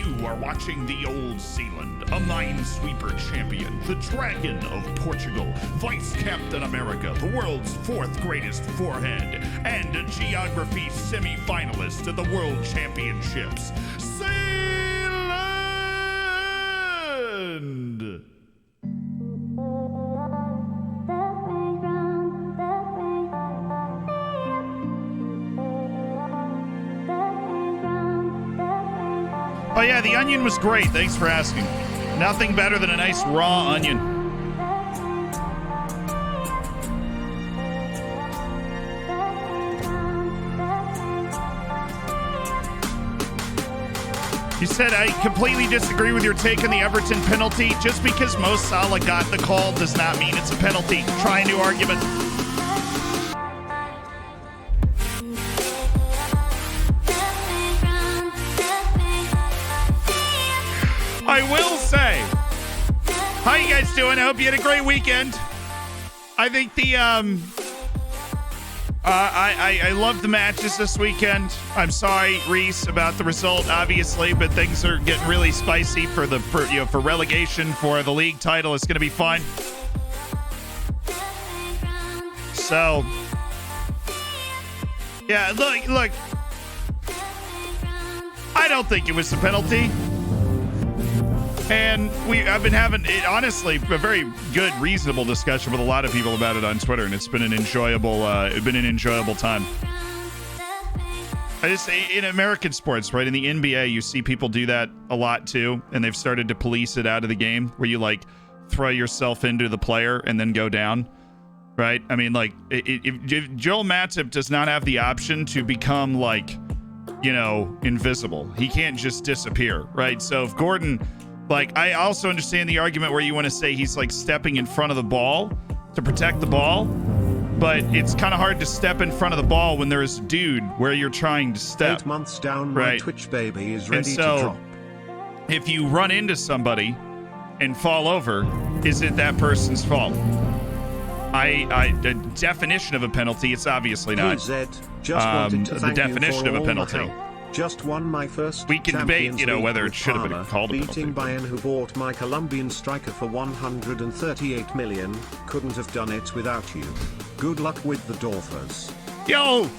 You are watching the Old Zealand, a minesweeper champion, the Dragon of Portugal, Vice Captain America, the world's fourth greatest forehead, and a geography semi-finalist at the World Championships, Zealand! Oh yeah, the onion was great. Thanks for asking. Nothing better than a nice raw onion. You said I completely disagree with your take on the Everton penalty. Just because Mo Salah got the call does not mean it's a penalty. Try a new argument. I will say, how you guys doing? I hope you had a great weekend. I think the I love the matches this weekend. I'm sorry, Reese, about the result, obviously, but things are getting really spicy for relegation for the league title. It's going to be fun. So, yeah, look. I don't think it was a penalty. And I've been having, honestly, a very good, reasonable discussion with a lot of people about it on Twitter, and it's been an enjoyable time. I just, in American sports, right, in the NBA, you see people do that a lot too, and they've started to police it out of the game, where you like throw yourself into the player and then go down, right? I mean, like, if Joel Matip does not have the option to become like, invisible, he can't just disappear, right? So if Gordon. Like, I also understand the argument where you want to say he's like stepping in front of the ball to protect the ball, but it's kind of hard to step in front of the ball when there's a dude where you're trying to step. 8 months down, right? My Twitch baby is ready and so, to drop. If you run into somebody and fall over, is it that person's fault? The definition of a penalty, it's obviously not. Zed, just wanted to the thank definition you of for a penalty. all the help. Just won my first we can debate, Champions League whether it with should have been called a penalty. Beating Bayern, who bought my Colombian striker for 138 million. Couldn't have done it without you. Good luck with the Dorfers. Yo!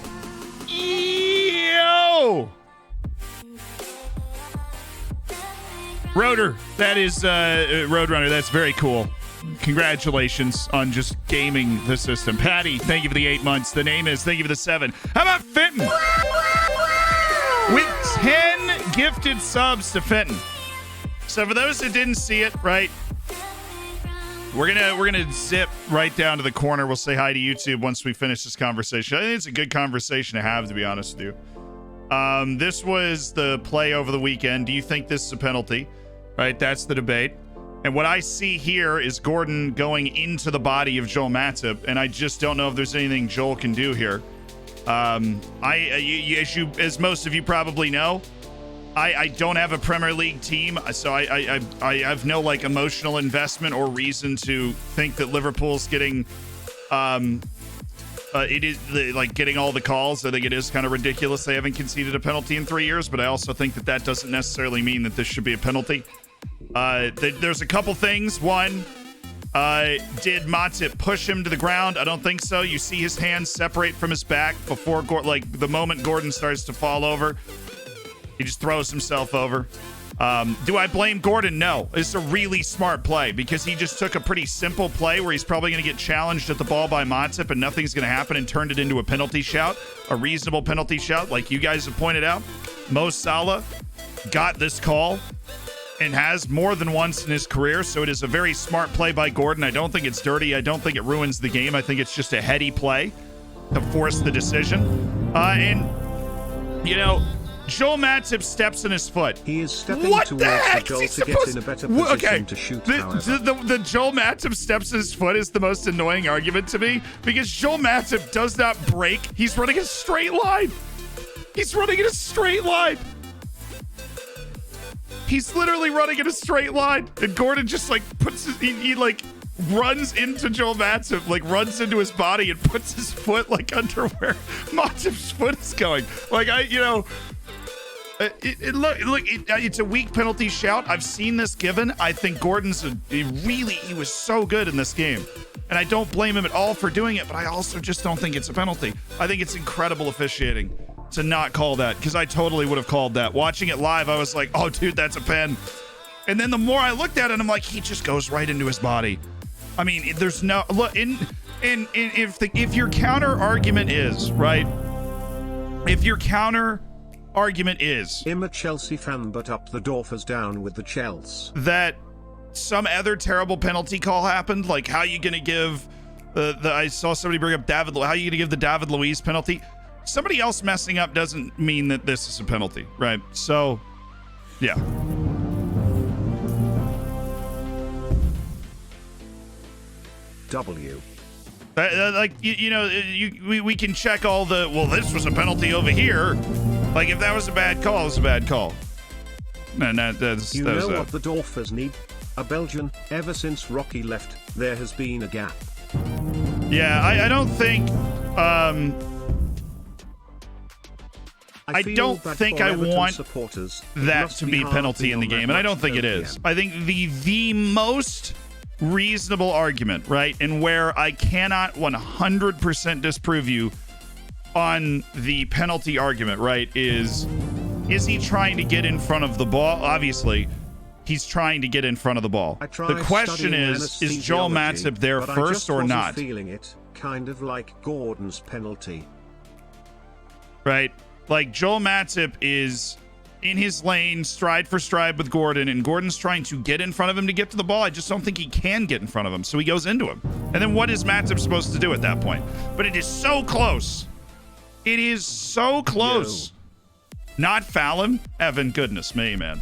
Rotor, that is Roadrunner. That's very cool. Congratulations on just gaming the system. Patty, thank you for the 8 months. The name is, thank you for the 7. How about Fenton? With 10 gifted subs to Fenton. So for those that didn't see it, right, we're gonna zip right down to the corner. We'll say hi to YouTube once we finish this conversation. I think it's a good conversation to have, to be honest with you. This was the play over the weekend. Do you think this is a penalty? Right, that's the debate. And what I see here is Gordon going into the body of Joel Matip, and I just don't know if there's anything Joel can do here. As most of you probably know, I don't have a Premier League team, so I have no like emotional investment or reason to think that Liverpool's getting it is like getting all the calls. I think it is kind of ridiculous they haven't conceded a penalty in 3 years, but I also think that doesn't necessarily mean that this should be a penalty. There's a couple things. One, did Matip push him to the ground? I don't think so. You see his hands separate from his back before, the moment Gordon starts to fall over. He just throws himself over. Do I blame Gordon? No. It's a really smart play because he just took a pretty simple play where he's probably going to get challenged at the ball by Matip and nothing's going to happen and turned it into a penalty shout, a reasonable penalty shout, like you guys have pointed out. Mo Salah got this call and has more than once in his career, so it is a very smart play by Gordon. I don't think it's dirty. I don't think it ruins the game. I think it's just a heady play to force the decision. Joel Matip steps in his foot. He is stepping towards the goal to get in a better position to shoot, the Joel Matip steps in his foot is the most annoying argument to me because Joel Matip does not break. He's running a straight line. He's running in a straight line. He's literally running in a straight line. And Gordon just like puts his, he like runs into Joel Matip, like runs into his body and puts his foot like under where Matip's foot is going. Like It's a weak penalty shout. I've seen this given. I think Gordon's he was so good in this game. And I don't blame him at all for doing it, but I also just don't think it's a penalty. I think it's incredible officiating to not call that, because I totally would have called that. Watching it live, I was like, oh, dude, that's a pen. And then the more I looked at it, I'm like, he just goes right into his body. I mean, there's no... Look, if your counter argument is, right? If your counter argument is... I'm a Chelsea fan, but up the Dorfers down with the Chelsea. That some other terrible penalty call happened, like how you going to give... I saw somebody bring up David... How you going to give the David Luiz penalty? Somebody else messing up doesn't mean that this is a penalty, right? So, yeah. W. We can check all the, well, this was a penalty over here. Like, if that was a bad call, it was a bad call. No, that's... You know what the Dorfers need? A Belgian. Ever since Rocky left, there has been a gap. Yeah, I don't think... I don't think I want that to be penalty in the game, and I don't think it is. I think the most reasonable argument, right, and where I cannot 100% disprove you on the penalty argument, right, is he trying to get in front of the ball? Obviously, he's trying to get in front of the ball. The question is Joel Matip there first or not? Feeling it, kind of like Gordon's penalty. Right? Like, Joel Matip is in his lane, stride for stride with Gordon, and Gordon's trying to get in front of him to get to the ball. I just don't think he can get in front of him, so he goes into him. And then what is Matip supposed to do at that point? But it is so close. It is so close. Not foul him? Evan, goodness me, man.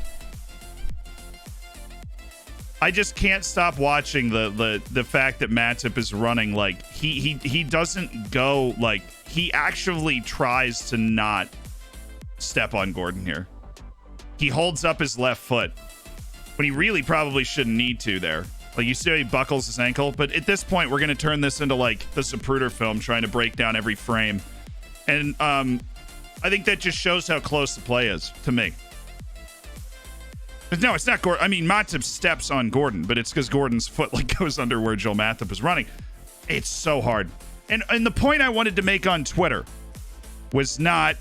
I just can't stop watching the fact that Matip is running like he doesn't go like he actually tries to not step on Gordon here. He holds up his left foot when he really probably shouldn't need to there. Like, you see how he buckles his ankle, but at this point we're going to turn this into like the Zapruder film, trying to break down every frame. And I think that just shows how close the play is to me. No, it's not Gordon. I mean, Matip steps on Gordon, but it's because Gordon's foot like goes under where Joel Matip is running. It's so hard. And the point I wanted to make on Twitter was not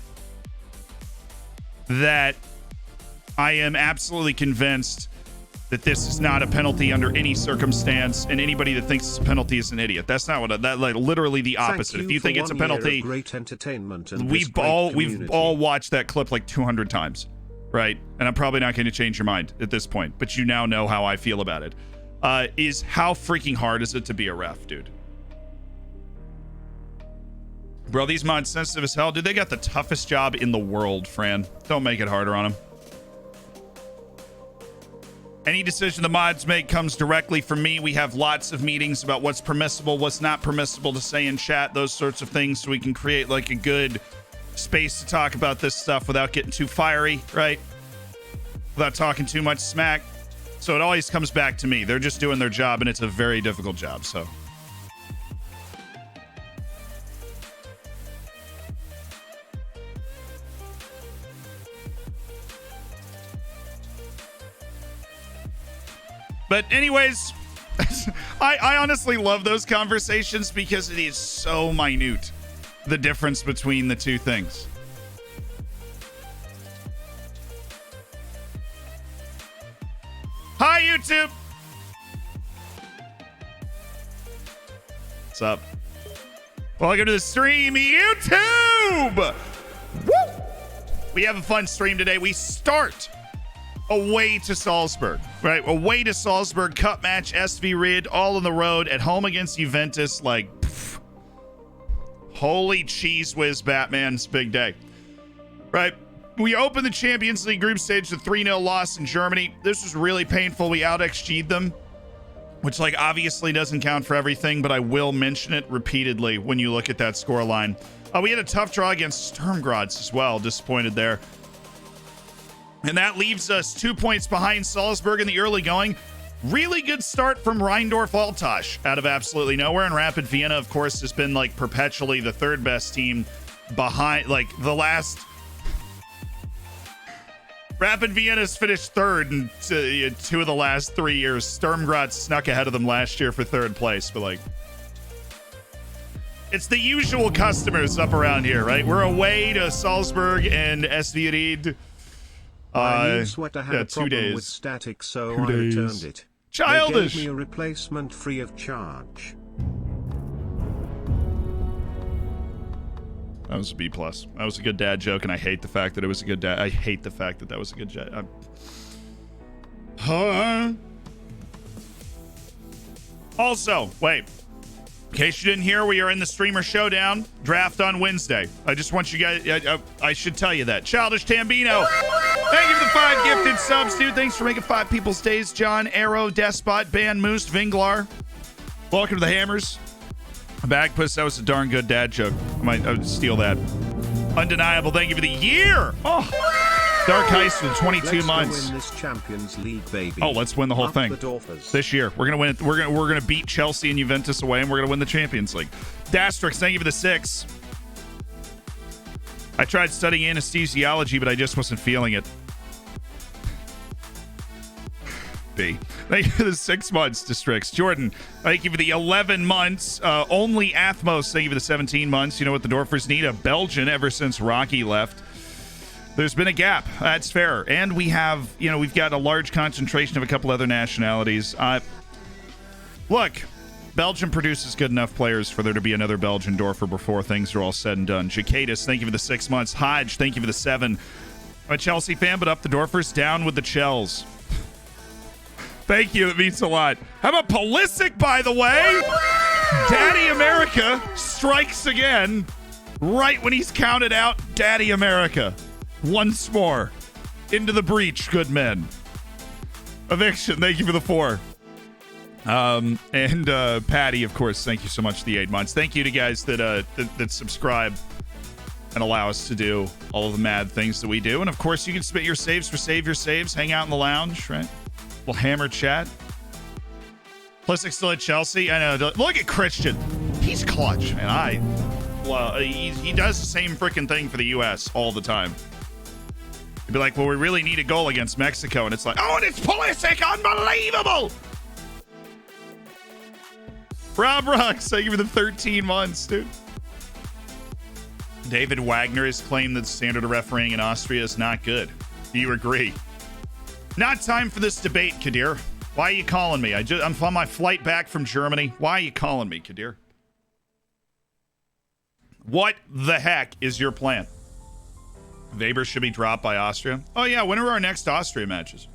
that I am absolutely convinced that this is not a penalty under any circumstance, and anybody that thinks it's a penalty is an idiot. That's not what that, like, literally the opposite. If you think it's a penalty, great entertainment, and we've all watched that clip like 200 times. Right, and I'm probably not going to change your mind at this point, but you now know how I feel about it. Is how freaking hard is it to be a ref, dude? Bro, these mods sensitive as hell. Dude, they got the toughest job in the world, Fran. Don't make it harder on them. Any decision the mods make comes directly from me. We have lots of meetings about what's permissible, what's not permissible to say in chat, those sorts of things, so we can create like a good space to talk about this stuff without getting too fiery, right? Without talking too much smack. So it always comes back to me. They're just doing their job, and it's a very difficult job, so. But anyways, I honestly love those conversations because it is so minute, the difference between the two things. Hi, YouTube. What's up? Welcome to the stream, YouTube. Woo! We have a fun stream today. We start away to Salzburg, right? Away to Salzburg, cup match, SV Rid, all on the road, at home against Juventus. Like, pff, holy cheese whiz, Batman's big day, right? We opened the Champions League group stage with 3-0 loss in Germany. This was really painful. We out-XG'd them, which, like, obviously doesn't count for everything, but I will mention it repeatedly when you look at that scoreline. We had a tough draw against Sturm Graz as well. Disappointed there. And that leaves us 2 points behind Salzburg in the early going. Really good start from Rheindorf Altosh out of absolutely nowhere. And Rapid Vienna, of course, has been like perpetually the third best team behind, like, the last Rapid Vienna's finished third in two of the last 3 years. Sturm Graz snuck ahead of them last year for third place, but like, it's the usual customers up around here, right? We're away to Salzburg and SVD. My new sweater had a 2 problem days. with static, so 2 I days. returned it. Childish. They gave me a replacement free of charge. That was a B+. That was a good dad joke, and I hate the fact that it was a good dad. I hate the fact that that was a good dad. Also, wait. In case you didn't hear, we are in the Streamer Showdown draft on Wednesday. I just want you guys, I should tell you that. Childish Tambino, thank you for the 5 gifted subs, dude. Thanks for making 5 people's days. John, Arrow, Despot, Ban, Moose, Vinglar. Welcome to the Hammers. Bagpuss, that was a darn good dad joke. I would steal that. Undeniable, thank you for the year. Oh, Dark Heist for 22 months. Let's win this Champions League, baby. Oh, let's win the whole Up thing the Dorfers. this year. We're gonna win it. We're gonna beat Chelsea and Juventus away, and we're gonna win the Champions League. Dastrix, thank you for the 6. I tried studying anesthesiology, but I just wasn't feeling it. B. Thank you for the 6 months, Districts. Jordan, thank you for the 11 months. Only Athmos, thank you for the 17 months. You know what the Dorfers need? A Belgian ever since Rocky left. There's been a gap. That's fair. And we have, we've got a large concentration of a couple other nationalities. Look, Belgium produces good enough players for there to be another Belgian Dorfer before things are all said and done. Jacadis, thank you for the 6 months. Hodge, thank you for the 7. I'm a Chelsea fan, but up the Dorfers, down with the Chels. Thank you. It means a lot. How about Pulisic, by the way? Daddy America strikes again right when he's counted out. Daddy America. Once more. Into the breach, good men. Eviction, thank you for the 4. And Patty, of course, thank you so much for the 8 months. Thank you to guys that subscribe and allow us to do all of the mad things that we do. And of course, you can spit your saves for Save Your Saves. Hang out in the lounge, right? We'll hammer chat. Pulisic still at Chelsea. I know. Look at Christian. He's clutch. And he does the same freaking thing for the U.S. all the time. He'd be like, well, we really need a goal against Mexico. And it's like, oh, and it's Pulisic. Unbelievable. Rob Rocks, thank you for the 13 months, dude. David Wagner has claimed that the standard of refereeing in Austria is not good. Do you agree? Not time for this debate, Kadir. Why are you calling me? I'm on my flight back from Germany. Why are you calling me, Kadir? What the heck is your plan? Weber should be dropped by Austria. Oh, yeah. When are our next Austria matches?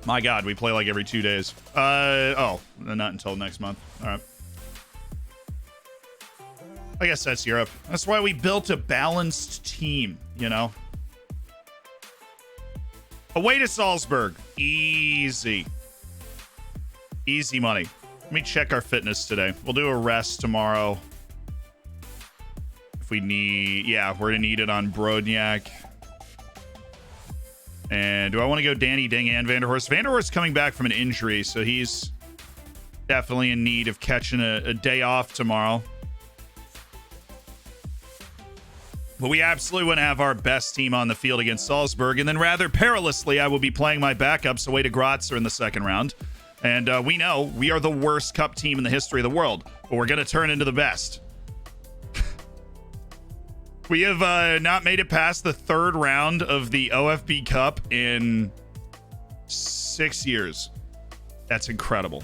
My God, we play like every 2 days. Not until next month. All right. I guess that's Europe. That's why we built a balanced team, Away to Salzburg. Easy. Easy money. Let me check our fitness today. We'll do a rest tomorrow. If we need... Yeah, we're going to need it on Brodniak. And do I want to go Danny Ding and Vanderhorst? Vanderhorst coming back from an injury, so he's definitely in need of catching a day off tomorrow. But we absolutely want to have our best team on the field against Salzburg. And then rather perilously, I will be playing my backups away to Grotzer in the second round. And we know we are the worst cup team in the history of the world. But we're going to turn into the best. We have not made it past the third round of the OFB Cup in 6 years. That's incredible.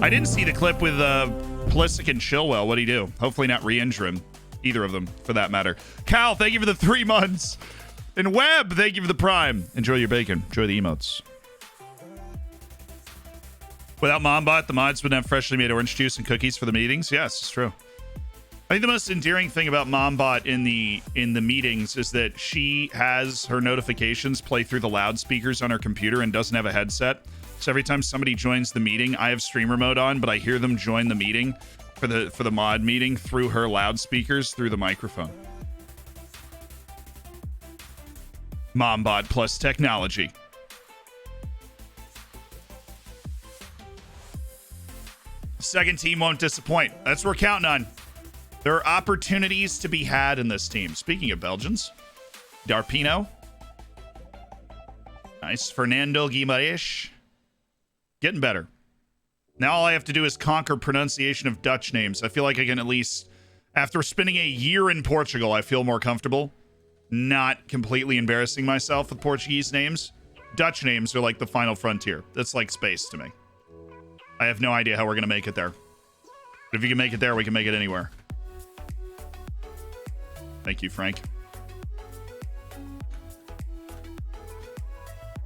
I didn't see the clip with Pulisic and Chilwell. What'd he do? Hopefully not re-injure him. Either of them, for that matter. Cal, thank you for the 3 months. And Webb, thank you for the prime. Enjoy your bacon. Enjoy the emotes. Without Mombot, the mods would have freshly made orange juice and cookies for the meetings. Yes, it's true. I think the most endearing thing about Mombot in the meetings is that she has her notifications play through the loudspeakers on her computer and doesn't have a headset. So every time somebody joins the meeting, I have streamer mode on, but I hear them join the meeting for the mod meeting through her loudspeakers through the microphone. Mombot plus technology. Second team won't disappoint. That's what we're counting on. There are opportunities to be had in this team. Speaking of Belgians, Darpino. Nice. Fernando Guimaraes. Getting better. Now all I have to do is conquer pronunciation of Dutch names. I feel like I can at least, after spending a year in Portugal, I feel more comfortable not completely embarrassing myself with Portuguese names. Dutch names are like the final frontier. That's like space to me. I have no idea how we're going to make it there. But if you can make it there, we can make it anywhere. Thank you, Frank.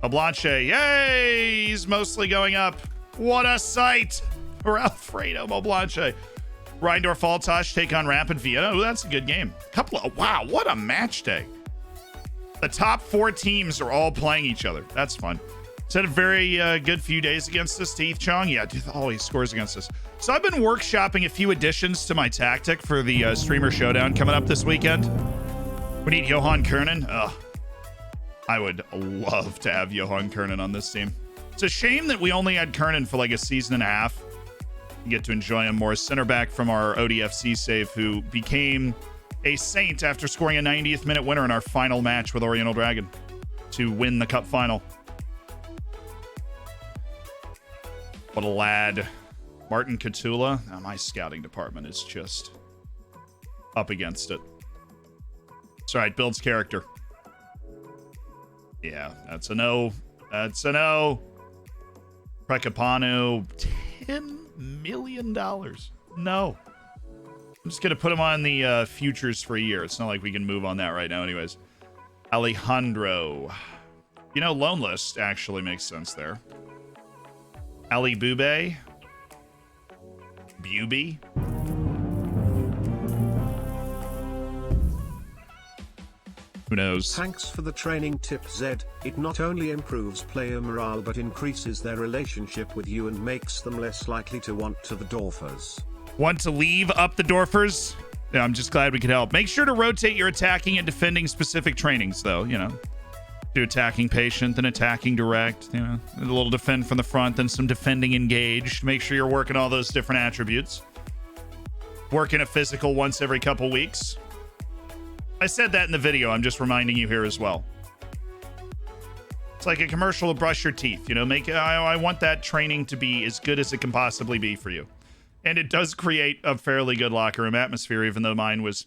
Oblanche. Yay! He's mostly going up. What a sight for Alfredo Oblanche. Reindorf Altosh take on Rapid Vienna. Oh, that's a good game. Wow, what a match day. The top 4 teams are all playing each other. That's fun. It's had a very good few days against us. Teeth Chong. Yeah, dude, always scores against us. So I've been workshopping a few additions to my tactic for the Streamer Showdown coming up this weekend. We need Johan Kernan. Ugh. I would love to have Johan Kernan on this team. It's a shame that we only had Kernan for like a season and a half. You get to enjoy him more. Center back from our ODFC save who became a saint after scoring a 90th minute winner in our final match with Oriental Dragon to win the cup final. What a lad. Martin Catula. Oh, my scouting department is just up against it. It's all right. Builds character. Yeah, that's a no. That's a no. Prekapanu. $10 million. No. I'm just going to put him on the futures for a year. It's not like we can move on that right now anyways. Alejandro. You know, loan list actually makes sense there. Ali Bube. Buby. Who knows? Thanks for the training tip, Zed. It not only improves player morale but increases their relationship with you and makes them less likely to want to the Dorfers. Want to leave up the Dorfers? Yeah, I'm just glad we could help. Make sure to rotate your attacking and defending specific trainings, though, you know. Do attacking patient, then attacking direct, you know. A little defend from the front, then some defending engaged. Make sure you're working all those different attributes. Working a physical once every couple weeks. I said that in the video. I'm just reminding you here as well. It's like a commercial to brush your teeth. You know, I want that training to be as good as it can possibly be for you. And it does create a fairly good locker room atmosphere, even though mine was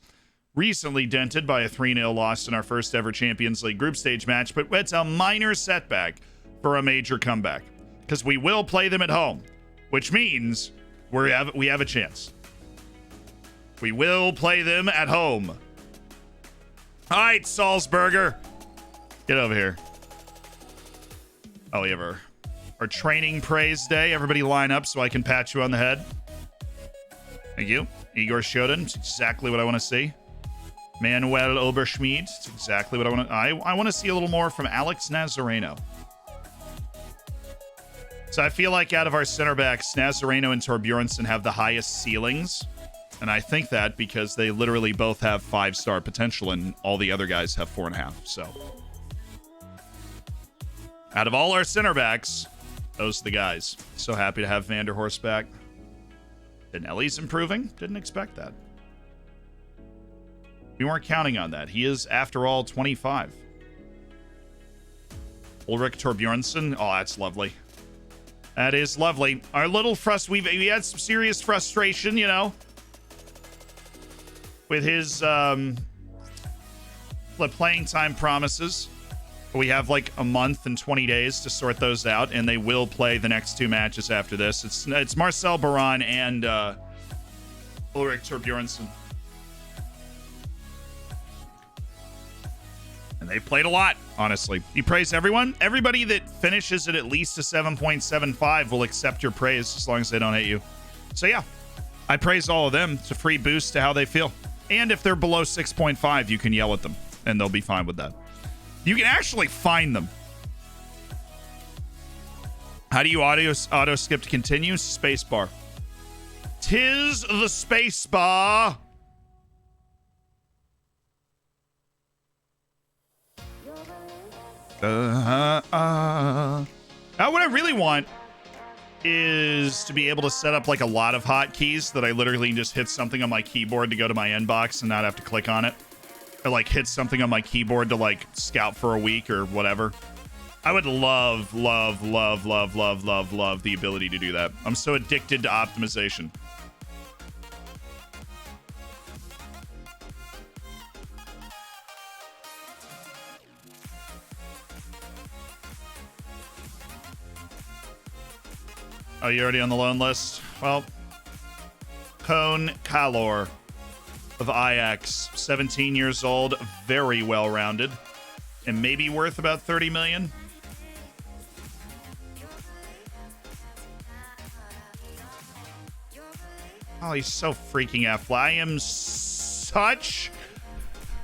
recently dented by a 3-0 loss in our first ever Champions League group stage match. But it's a minor setback for a major comeback. Because we will play them at home. Which means we have a chance. We will play them at home. All right, Salzburger. Get over here. Oh, we have our training praise day. Everybody line up so I can pat you on the head. Thank you. Igor Shoden. It's exactly what I want to see. Manuel Oberschmied. It's exactly what I want to... I want to see a little more from Alex Nazareno. So I feel like out of our center backs, Nazareno and Torbjornsson have the highest ceilings. And I think that because they literally both have 5-star potential and all the other guys have 4.5. So out of all our center backs, those are the guys. So happy to have Van der Horst back. Danelli's improving. Didn't expect that. We weren't counting on that. He is, after all, 25. Ulrich Torbjornsson. Oh, that's lovely. That is lovely. Our little we had some serious frustration, you know, with his playing time promises. We have like a month and 20 days to sort those out, and they will play the next 2 matches after this. It's Marcel Baran and Ulrich Torbjornsson. And they've played a lot, honestly. You praise everyone. Everybody that finishes at least a 7.75 will accept your praise as long as they don't hate you. So yeah, I praise all of them. It's a free boost to how they feel. And if they're below 6.5, you can yell at them, and they'll be fine with that. You can actually find them. How do you auto skip to continue? Spacebar. Tis the spacebar. Now, what I really want is to be able to set up like a lot of hotkeys that I literally just hit something on my keyboard to go to my inbox and not have to click on it. Or like hit something on my keyboard to like scout for a week or whatever. I would love the ability to do that. I'm so addicted to optimization. Oh, you already on the loan list? Well, Cone Kalor of Ajax, 17 years old, very well-rounded, and maybe worth about 30 million. Oh, he's so freaking athletic. I am such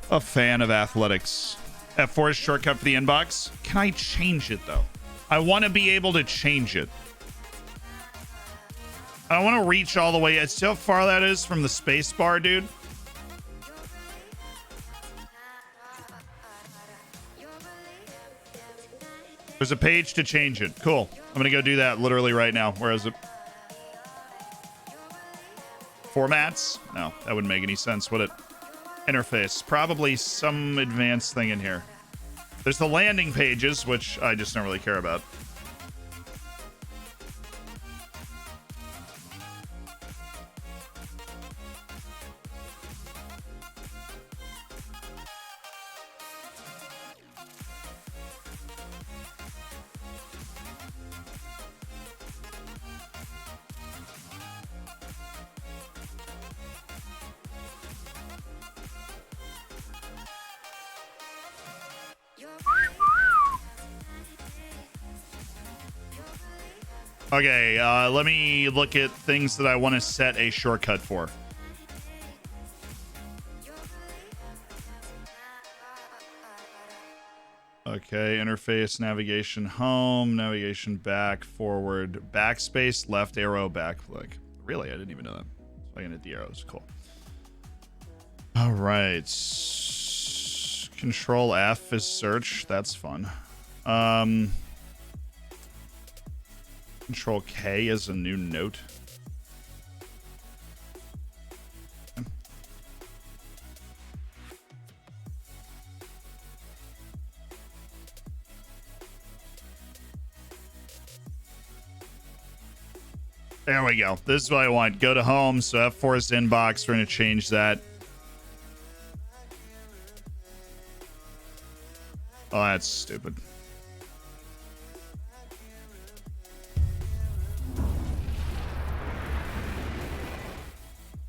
a fan of athletics. F4 is shortcut for the inbox. Can I change it, though? I want to be able to change it. I want to reach all the way. See how far that is from the space bar, dude? There's a page to change it. Cool. I'm going to go do that literally right now. Where is it? Formats? No, that wouldn't make any sense, would it? Interface. Probably some advanced thing in here. There's the landing pages, which I just don't really care about. Okay, let me look at things that I want to set a shortcut for. Okay, interface, navigation, home, navigation, back, forward, backspace, left arrow, back click. Really? I didn't even know that. So I can hit the arrows. Cool. All right. Control F is search. That's fun. Control K is a new note. There we go. This is what I want. Go to home. So F4 is inbox. We're going to change that. Oh, that's stupid.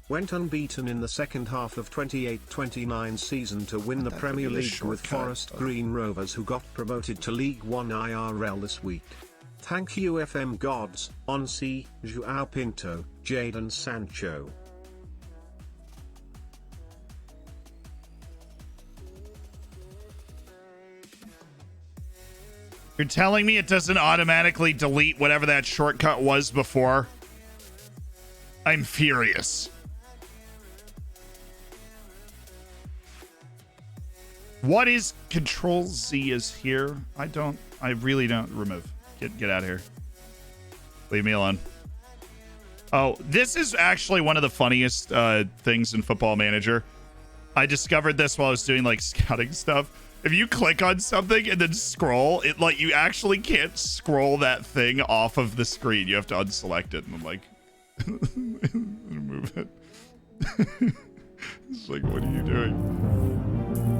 Went unbeaten in the second half of 28-29 season to win the Premier League with Forest Green Rovers, who got promoted to League One IRL this week. Thank you FM gods, Onsi, João Pinto, Jadon Sancho. You're telling me it doesn't automatically delete whatever that shortcut was before? I'm furious. What is Control Z is here? I really don't remove. Get out of here. Leave me alone. Oh, this is actually one of the funniest things in Football Manager. I discovered this while I was doing like scouting stuff. If you click on something and then scroll, it like you actually can't scroll that thing off of the screen. You have to unselect it. And I'm like, move it. It's like, what are you doing?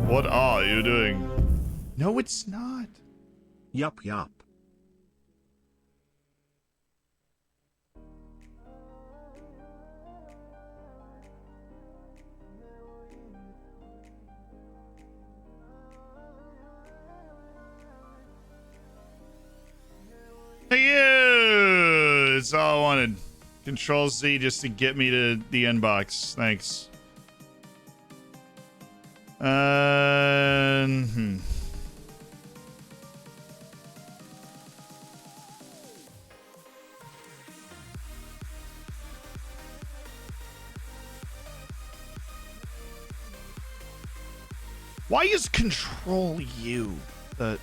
What are you doing? No, it's not. Yup. Thank you. It's all I wanted. Control Z just to get me to the inbox. Thanks. Why is Control U the...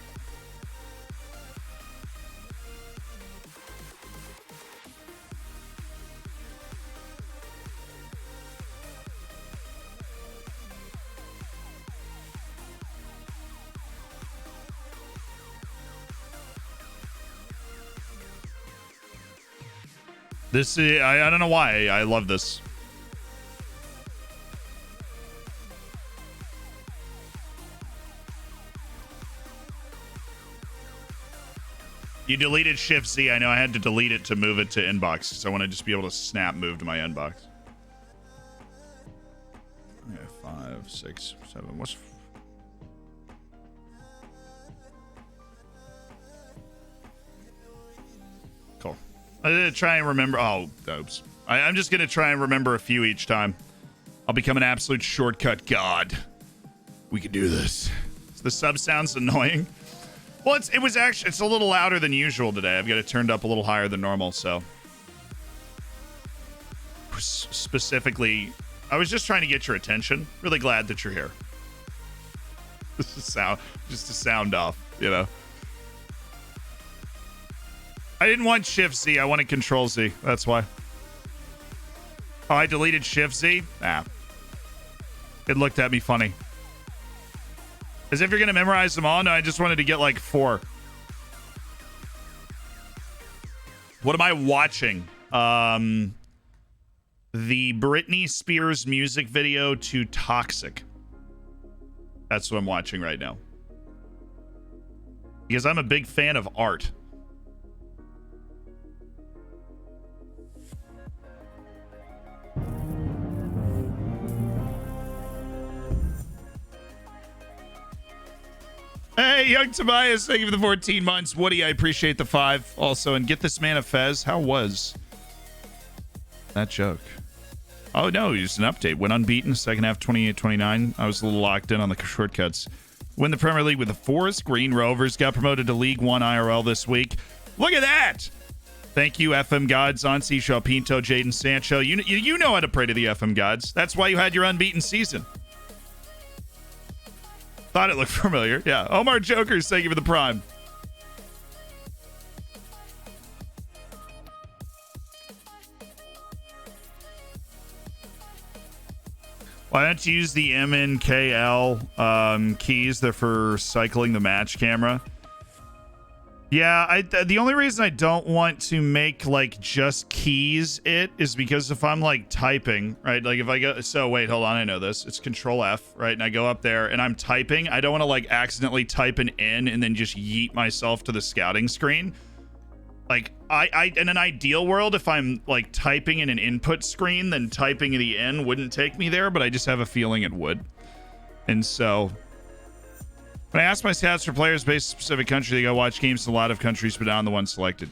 This is, I don't know why I love this. You deleted Shift Z. I know I had to delete it to move it to inbox, so I want to just be able to snap move to my inbox. Okay, 5, 6, 7. What's... Cool. I'm going to try and remember... Oh, oops. I'm just going to try and remember a few each time. I'll become an absolute shortcut god. We can do this. The sub sounds annoying. Well, it's a little louder than usual today. I've got it turned up a little higher than normal, so. Specifically, I was just trying to get your attention. Really glad that you're here. Just to sound off, you know. I didn't want Shift Z. I wanted Control Z. That's why. Oh, I deleted Shift Z? Nah. It looked at me funny. As if you're going to memorize them all? No, I just wanted to get like 4. What am I watching? The Britney Spears music video to Toxic. That's what I'm watching right now. Because I'm a big fan of art. Hey, young Tobias, thank you for the 14 months. Woody, I appreciate the 5 also. And get this man a Fez. How was that joke? Oh, no, just an update. Went unbeaten, second half 28-29. I was a little locked in on the shortcuts. Win the Premier League with the Forest Green Rovers. Got promoted to League One IRL this week. Look at that. Thank you, FM Gods, Ansi, Shaw Pinto, Jaden Sancho. You know how to pray to the FM Gods. That's why you had your unbeaten season. Thought it looked familiar. Yeah. Omar Jokers, thank you for the prime. Why don't you use the MNKL keys? They're for cycling the match camera. Yeah, the only reason I don't want to make like just keys is because if I'm like typing, right? Like if I go, so wait, hold on, I know this. It's Control F, right? And I go up there and I'm typing. I don't want to like accidentally type an N and then just yeet myself to the scouting screen. Like I in an ideal world, if I'm like typing in an input screen, then typing the N wouldn't take me there, but I just have a feeling it would. And so when I ask my stats for players based on a specific country, they go watch games in a lot of countries, but not on the one selected.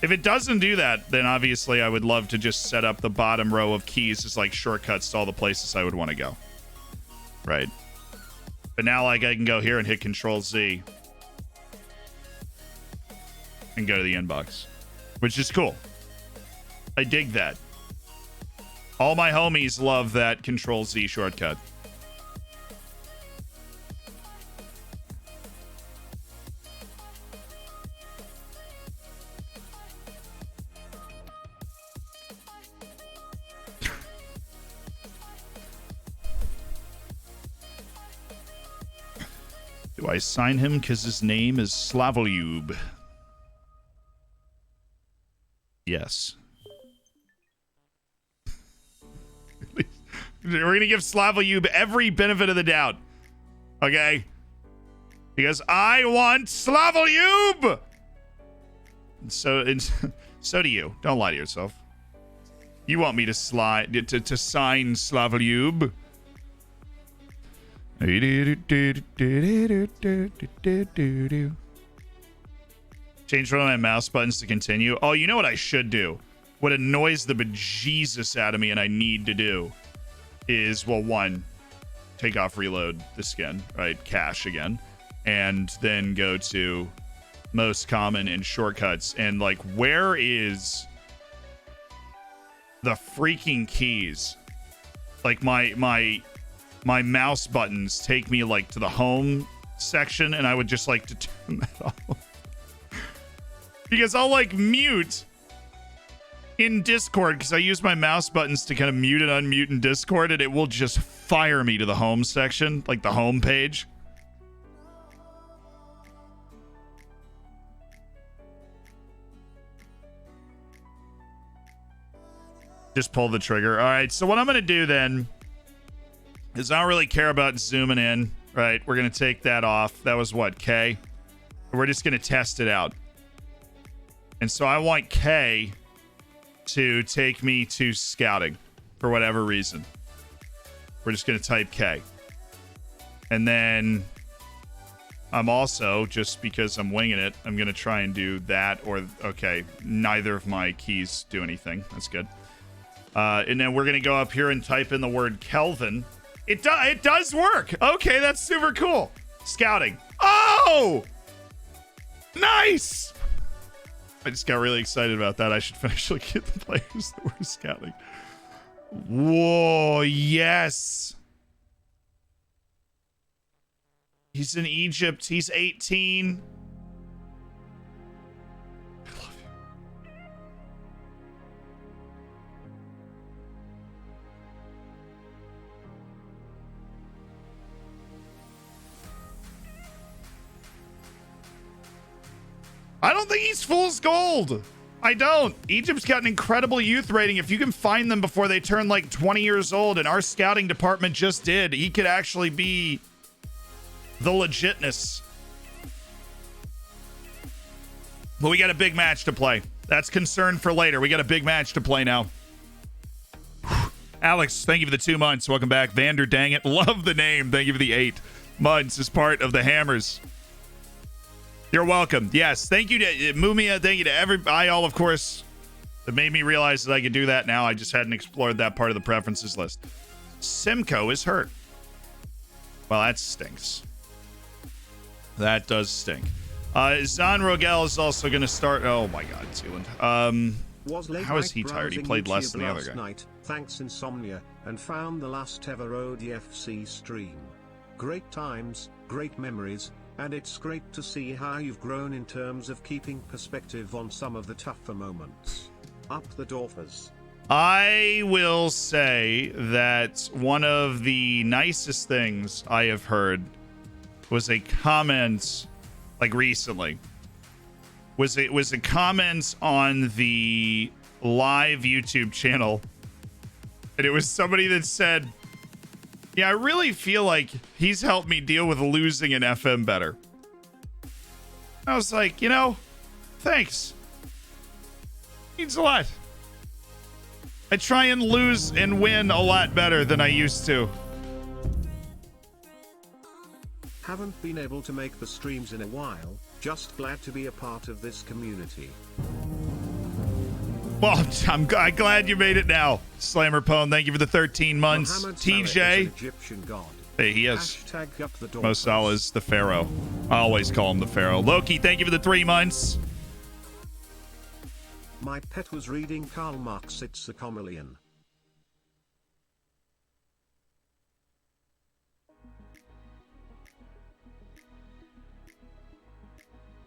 If it doesn't do that, then obviously I would love to just set up the bottom row of keys as like shortcuts to all the places I would want to go. Right. But now like I can go here and hit Control Z and go to the inbox, which is cool. I dig that. All my homies love that Control Z shortcut. Do I sign him because his name is Slavolyub? Yes. We're going to give Slavolyub every benefit of the doubt. Okay? Because I want Slavolyub! So do you. Don't lie to yourself. You want me to sign Slavolyub. Change one of my mouse buttons to continue. Oh, you know what I should do? What annoys the bejesus out of me and I need to do is, well, one, take off reload the skin, right? Cache again. And then go to most common and shortcuts. And like, where is the freaking keys? Like my mouse buttons take me like to the home section, and I would just like to turn that off. Because I'll like mute in Discord, because I use my mouse buttons to kind of mute and unmute in Discord, and it will just fire me to the home section, like the home page. Just pull the trigger. All right, so what I'm going to do then is I don't really care about zooming in, right? We're going to take that off. That was what, K? We're just going to test it out. And so I want K to take me to scouting for whatever reason. We're just going to type K. And then I'm also, just because I'm winging it, I'm going to try and do that or, okay, neither of my keys do anything. That's good. And then we're going to go up here and type in the word Kelvin. It does work. Okay, that's super cool. Scouting. Oh! Nice! I just got really excited about that. I should finish looking at the players that were scouting. Whoa, yes. He's in Egypt. He's 18. I love you. I don't think he's fool's gold. I don't. Egypt's got an incredible youth rating. If you can find them before they turn like 20 years old, and our scouting department just did, he could actually be the legitness. But we got a big match to play. That's concern for later. We got a big match to play now. Alex, thank you for the 2 months. Welcome back. Vander, dang it. Love the name. Thank you for the 8 months as part of the Hammers. You're welcome. Yes, thank you to Mumia. Thank you to everybody. All, of course, that made me realize that I could do that now. I just hadn't explored that part of the preferences list. Simcoe is hurt. Well, that stinks. That does stink. Zan Rogel is also going to start. Oh my God, Zealand. How is he tired? He played less than the other guy. Night, thanks Insomnia, and found the last ever ODFC stream. Great times, great memories. And it's great to see how you've grown in terms of keeping perspective on some of the tougher moments. Up the Dorfers. I will say that one of the nicest things I have heard was a comment, like recently, was a comment on the live YouTube channel. And it was somebody that said, yeah, I really feel like he's helped me deal with losing in FM better. I was like, you know, thanks. Means a lot. I try and lose and win a lot better than I used to. Haven't been able to make the streams in a while, just glad to be a part of this community. Well, I'm glad you made it now. Slammer Pone, thank you for the 13 months. Muhammad TJ. Egyptian god. Hey, he is. Up the Mo Salah's the Pharaoh. I always call him the Pharaoh. Loki, thank you for the 3 months. My pet was reading Karl Marx. It's a chameleon.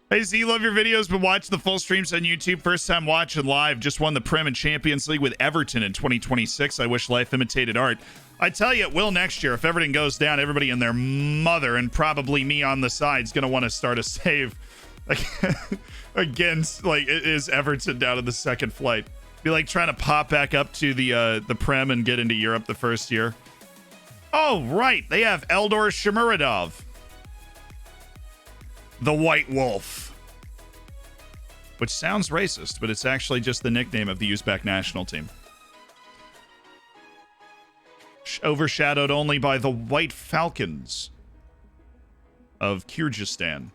Hey Z, love your videos, but watch the full streams on YouTube. First time watching live. Just won the Prem and Champions League with Everton in 2026. I wish life imitated art. I tell you, it will next year. If Everton goes down, everybody and their mother, and probably me on the side, is going to want to start a save against, like, is Everton down in the second flight. Be like trying to pop back up to the Prem and get into Europe the first year. Oh, right. They have Eldor Shomurodov, the White Wolf, which sounds racist, but it's actually just the nickname of the Uzbek national team. Overshadowed only by the White Falcons of Kyrgyzstan.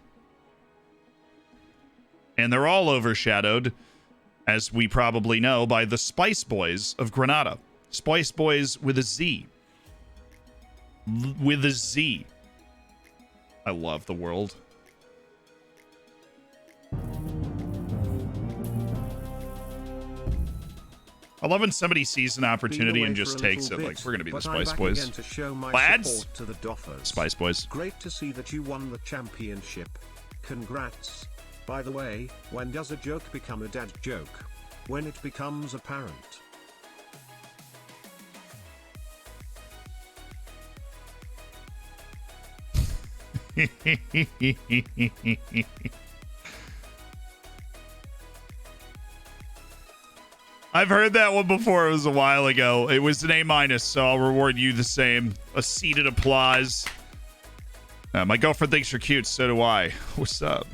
And they're all overshadowed, as we probably know, by the Spice Boys of Grenada. Spice Boys with a Z. With a Z. I love the world. I love when somebody sees an opportunity and just takes it. Like, we're going to be the Spice Boys. Lads? Spice Boys. Great to see that you won the championship. Congrats. By the way, when does a joke become a dad joke? When it becomes apparent. I've heard that one before. It was a while ago. It was an A-, so I'll reward you the same. A seated applause. My girlfriend thinks you're cute. So do I. What's up?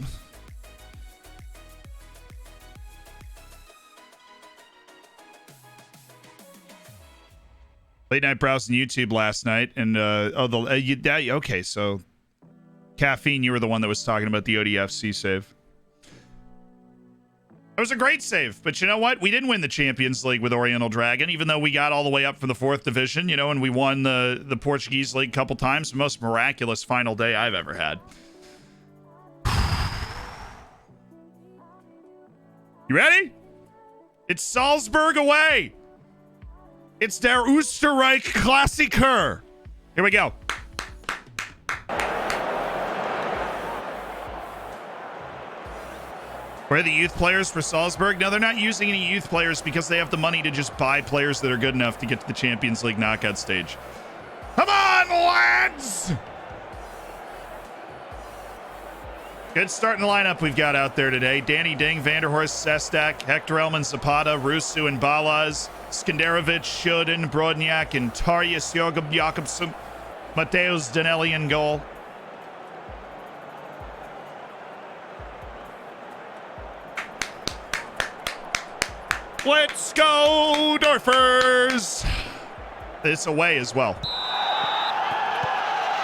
Late night browsing YouTube last night, and okay, so Caffeine, you were the one that was talking about the ODFC save. It was a great save, but you know what? We didn't win the Champions League with Oriental Dragon, even though we got all the way up from the 4th division, you know, and we won the Portuguese league a couple times. The most miraculous final day I've ever had. You ready? It's Salzburg away. It's der Österreich Klassiker. Here we go. Where are the youth players for Salzburg? No, they're not using any youth players because they have the money to just buy players that are good enough to get to the Champions League knockout stage. Come on, lads! Good starting lineup we've got out there today. Danny Ding, Vanderhorst, Sestak, Hector Elman, Zapata, Rusu, and Balaz, Skenderovic, Sjöden, Brodniak, and Tarjas Jakobsen, Mateus Danelli in goal. Let's go, Dorfers! It's away as well.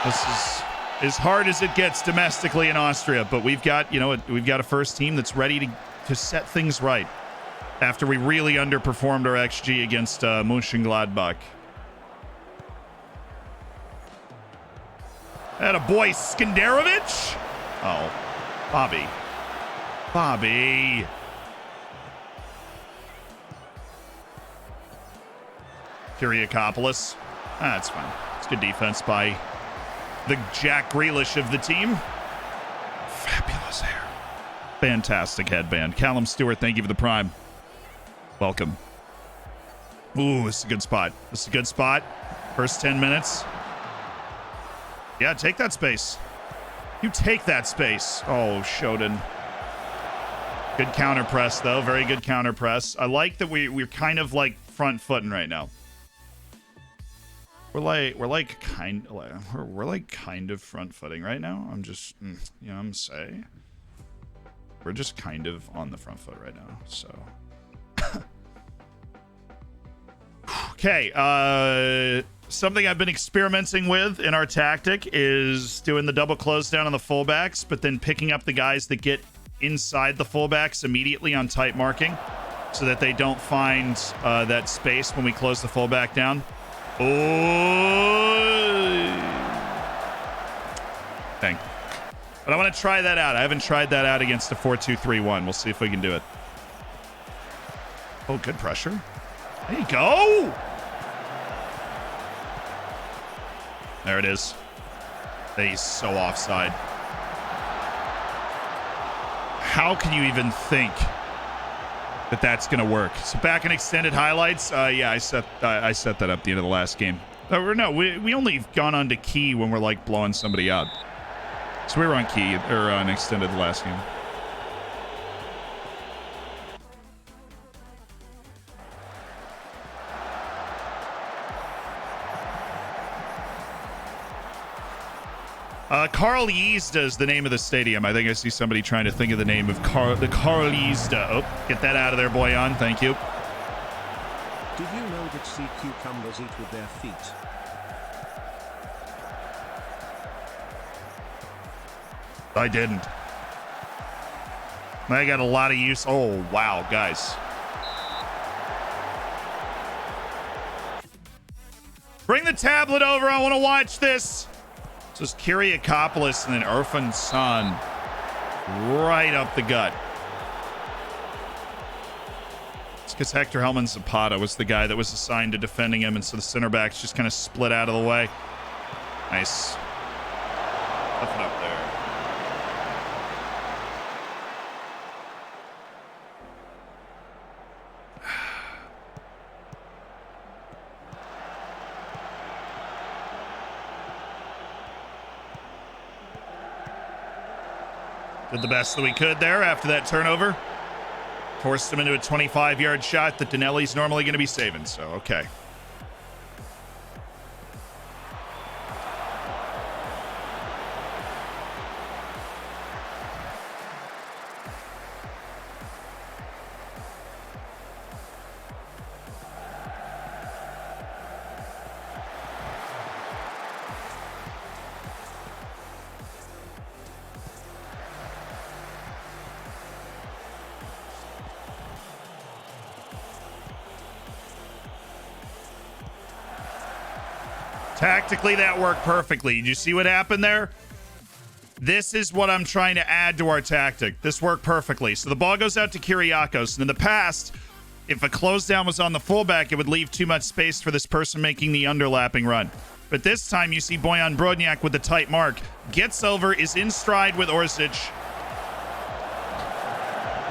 This is as hard as it gets domestically in Austria, but we've got, you know, we've got a first team that's ready to set things right after we really underperformed our XG against Mönchengladbach. And a boy, Skenderovic. Oh, Bobby. Kyriakopoulos. That's fine. It's good defense by the Jack Grealish of the team. Fabulous hair. Fantastic headband. Callum Stewart, thank you for the prime. Welcome. Ooh, this is a good spot. First 10 minutes. Yeah, take that space. You take that space. Oh, Sjöden. Good counter press, though. Very good counter press. I like that we're kind of like front footing right now. We're like kind of front footing right now. I'm just, you know what I'm saying? We're just kind of on the front foot right now. So, okay. Something I've been experimenting with in our tactic is doing the double close down on the fullbacks, but then picking up the guys that get inside the fullbacks immediately on tight marking, so that they don't find that space when we close the fullback down. Oh, dang. But I want to try that out. I haven't tried that out against a 4-2-3-1. We'll see if we can do it. Oh, good pressure. There you go. There it is. He's so offside. How can you even think that that's going to work? So back in extended highlights. Yeah, I set that up at the end of the last game. No, we only gone on to key when we're like blowing somebody up. So we were on key or on extended the last game. Carl Yzda is the name of the stadium. I think I see somebody trying to think of the name of the Carl Yzda. Oh, get that out of there, Boyan. Thank you. Did you know that sea cucumbers eat with their feet? I didn't. I got a lot of use. Oh, wow, guys. Bring the tablet over. I want to watch this. So it's Kyriakopoulos and then Irfan San right up the gut. It's because Hector Helman Zapata was the guy that was assigned to defending him, and so the center backs just kind of split out of the way. Nice. Nothing up there. Did the best that we could there after that turnover. Forced him into a 25-yard shot that Dinelli's normally going to be saving, so okay. Tactically, that worked perfectly. Did you see what happened there? This is what I'm trying to add to our tactic. This worked perfectly. So the ball goes out to Kyriakos. And in the past, if a close down was on the fullback, it would leave too much space for this person making the underlapping run. But this time, you see Bojan Brodnjak with the tight mark. Gets over, is in stride with Orsic.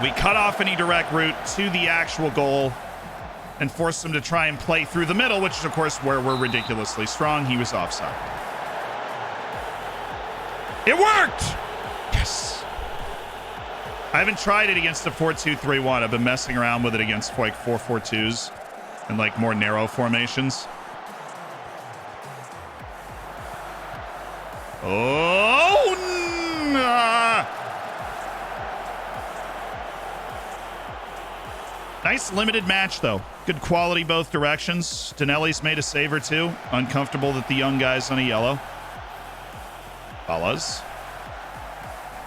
We cut off any direct route to the actual goal and force him to try and play through the middle, which is, of course, where we're ridiculously strong. He was offside. It worked! Yes! I haven't tried it against a 4-2-3-1. I've been messing around with it against, like, 4-4-2s and, like, more narrow formations. Oh! Nah. Nice limited match, though. Good quality both directions. Dinelli's made a save or two. Uncomfortable that the young guy's on a yellow. Ballas.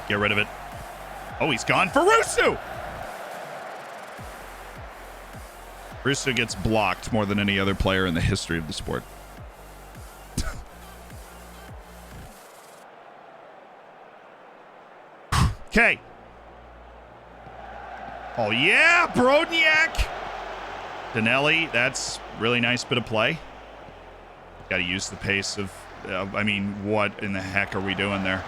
Get rid of it. Oh, he's gone for Rusu! Rusu gets blocked more than any other player in the history of the sport. Okay. Oh, yeah, Brodnjak. Dinelli, that's really nice bit of play. Got to use the pace of, I mean, what in the heck are we doing there?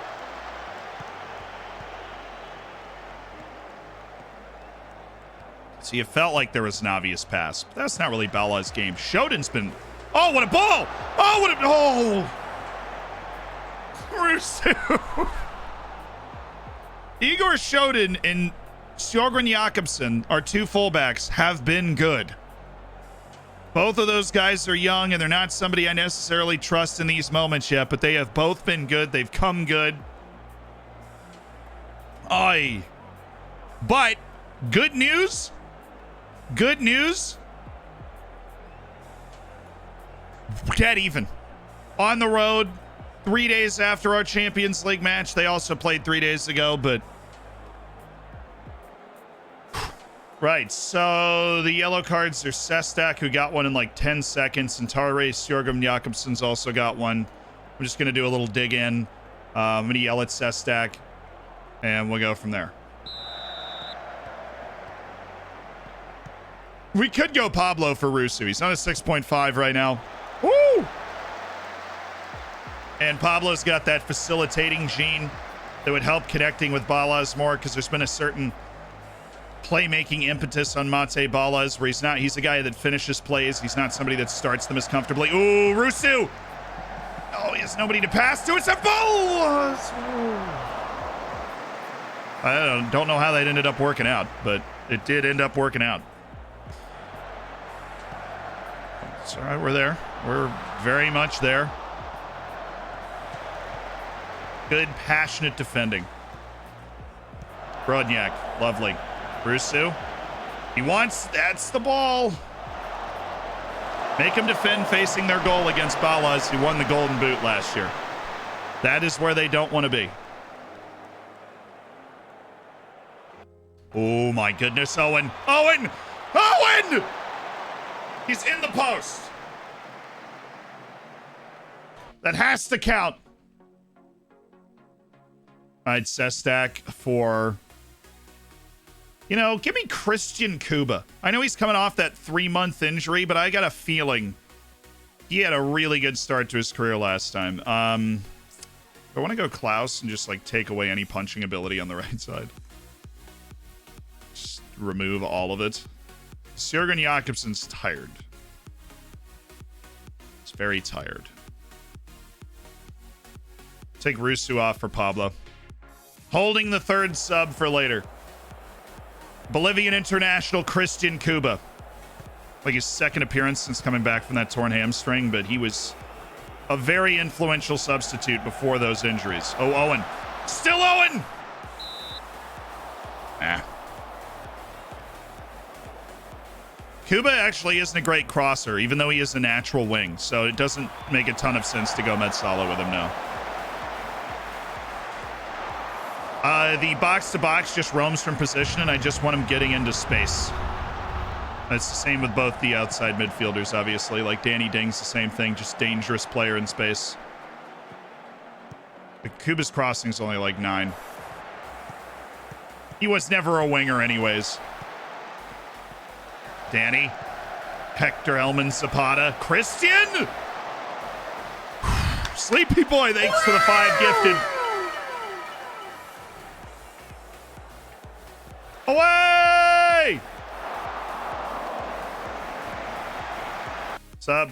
See, it felt like there was an obvious pass. But that's not really Bala's game. Shodan's been, oh, what a ball! Oh, what a, oh! Rusu! Igor Shodan and Sjogren Jakobsen, our two fullbacks, have been good. Both of those guys are young, and they're not somebody I necessarily trust in these moments yet, but they have both been good. They've come good. Aye. But, good news. Good news. Dead even. On the road, 3 days after our Champions League match. They also played 3 days ago, but... Right, so the yellow cards are Sestak, who got one in like 10 seconds, and Tare Sjogren Jakobsen's also got one. I'm just going to do a little dig in. I'm going to yell at Sestak, and we'll go from there. We could go Pablo for Rusu. He's not a 6.5 right now. Woo! And Pablo's got that facilitating gene that would help connecting with Ballas more, because there's been a certain playmaking impetus on Mate Ballas, where he's a guy that finishes plays. He's not somebody that starts them as comfortably. Ooh, Rusu! Oh, he has nobody to pass to. It's a Ballas! I don't know how that ended up working out, but it did end up working out. It's all right, we're there. We're very much there. Good, passionate defending. Brodnjak, lovely. Rusu, he wants, that's the ball. Make him defend facing their goal against Ballas, who won the Golden Boot last year. That is where they don't want to be. Oh my goodness, Owen. Owen! Owen! He's in the post. That has to count. All right, Sestak for... You know, give me Christian Kuba. I know he's coming off that 3-month injury, but I got a feeling he had a really good start to his career last time. I want to go Klaus and just, like, take away any punching ability on the right side. Just remove all of it. Sjogren Jakobsen's tired. He's very tired. Take Rusu off for Pablo. Holding the third sub for later. Bolivian international Christian Cuba. Like his second appearance since coming back from that torn hamstring, but he was a very influential substitute before those injuries. Oh, Owen. Still Owen! Cuba actually isn't a great crosser, even though he is a natural wing, so it doesn't make a ton of sense to go Metzala with him now. The box-to-box just roams from position, and I just want him getting into space. It's the same with both the outside midfielders, obviously. Like Danny Ding's the same thing, just dangerous player in space. The Cuba's crossing is only like 9. He was never a winger anyways. Danny. Hector Elman Zapata. Christian! Sleepy boy, thanks for the 5 gifted. Away! Sub.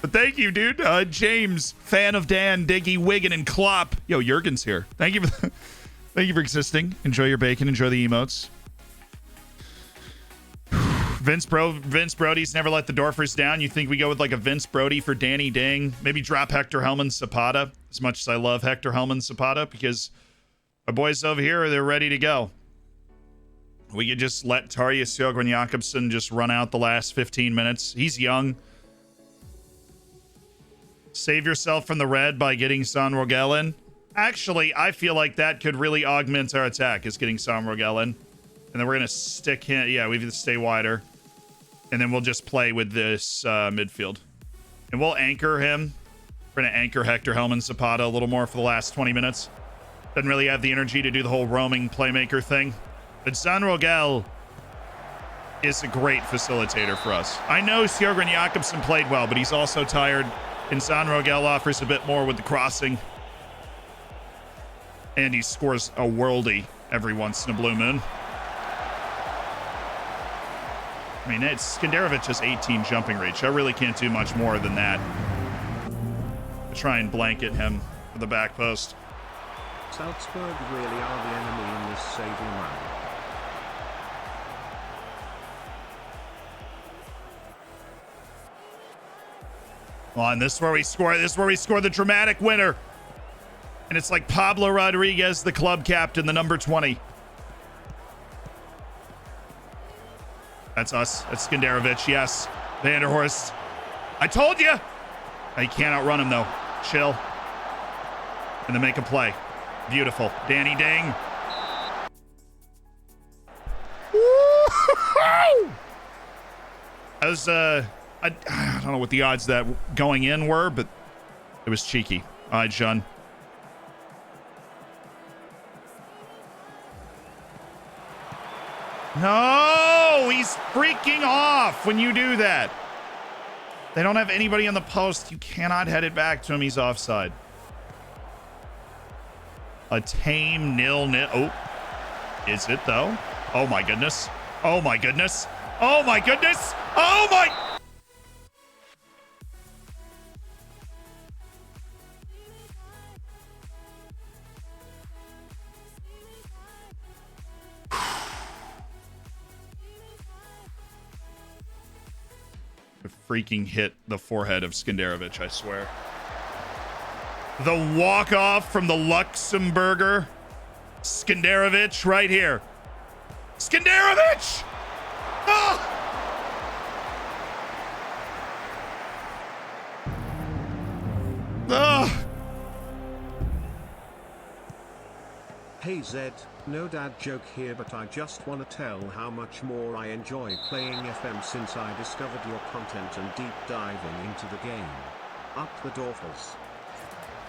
But thank you, dude. James, fan of Dan, Diggy, Wigan, and Klopp. Yo, Jurgen's here. Thank you for thank you for existing. Enjoy your bacon. Enjoy the emotes. Vince Brody's never let the Dorfers down. You think we go with like a Vince Brody for Danny Ding? Maybe drop Hector Hellman Zapata. As much as I love Hector Hellman Zapata, because our boys over here, they're ready to go. We could just let Tarja Sjogren Jakobsen just run out the last 15 minutes. He's young. Save yourself from the red by getting San Rogel in. Actually, I feel like that could really augment our attack, is getting San Rogel in. And then we're going to stick him. Yeah, we have to stay wider. And then we'll just play with this midfield. And we'll anchor him. We're going to anchor Hector Hellman Zapata a little more for the last 20 minutes. Doesn't really have the energy to do the whole roaming playmaker thing. But San Rogel is a great facilitator for us. I know Sjogren Jakobsen played well, but he's also tired. And San Rogel offers a bit more with the crossing. And he scores a worldie every once in a blue moon. I mean, Skenderovic has 18 jumping reach. I really can't do much more than that. Try and blanket him for the back post. Salzburg really are the enemy in this saving run. Well, and this is where we score. This is where we score the dramatic winner. And it's like Pablo Rodriguez, the club captain, the number 20. That's us. That's Skenderovic. Yes. Vanderhorst. I told you. I can't outrun him, though. Chill. And then make a play. Beautiful. Danny Ding. That was, I don't know what the odds that going in were, but it was cheeky. All right, John. No, he's freaking off when you do that. They don't have anybody on the post. You cannot head it back to him. He's offside. A tame 0-0. Oh, is it though? Oh my goodness. Oh my goodness. Oh my goodness. Oh my. Freaking hit the forehead of Skenderovic, I swear. The walk-off from the Luxemburger. Skenderovic right here. Skenderovic! Oh! Oh! Hey Zed, no dad joke here, but I just want to tell how much more I enjoy playing FM since I discovered your content and deep diving into the game. Up the Dorfels.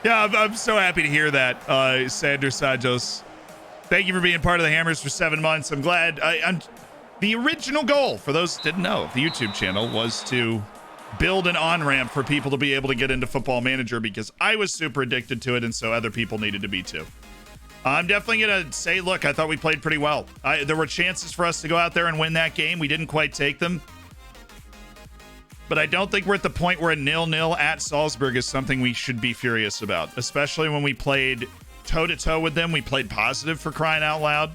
Yeah, I'm so happy to hear that, Sanders Santos. Thank you for being part of the Hammers for 7 months. I'm glad. The original goal, for those who didn't know, of the YouTube channel was to build an on-ramp for people to be able to get into Football Manager, because I was super addicted to it, and so other people needed to be too. I'm definitely going to say, look, I thought we played pretty well. There were chances for us to go out there and win that game. We didn't quite take them. But I don't think we're at the point where a 0-0 at Salzburg is something we should be furious about, especially when we played toe-to-toe with them. We played positive, for crying out loud.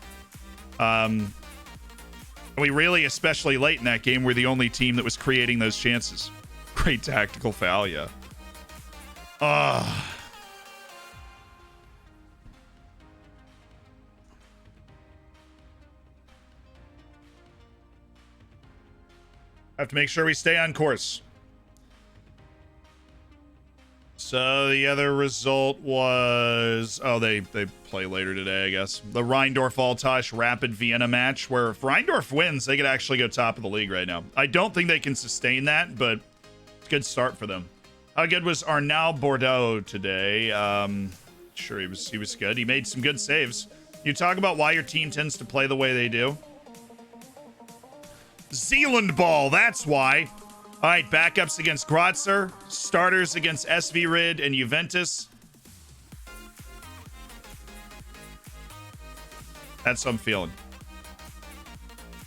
We really, especially late in that game, were the only team that was creating those chances. Great tactical foul, yeah. I have to make sure we stay on course. So the other result was, they play later today, I guess. The Rheindorf-Altosh Rapid Vienna match, where if Rheindorf wins, they could actually go top of the league right now. I don't think they can sustain that, but it's a good start for them. How good was Arnaud Bordeaux today? Sure, he was good. He made some good saves. You talk about why your team tends to play the way they do. Zealand ball, that's why. All right, backups against Grotzer, starters against SV Rid and Juventus. That's what I'm feeling.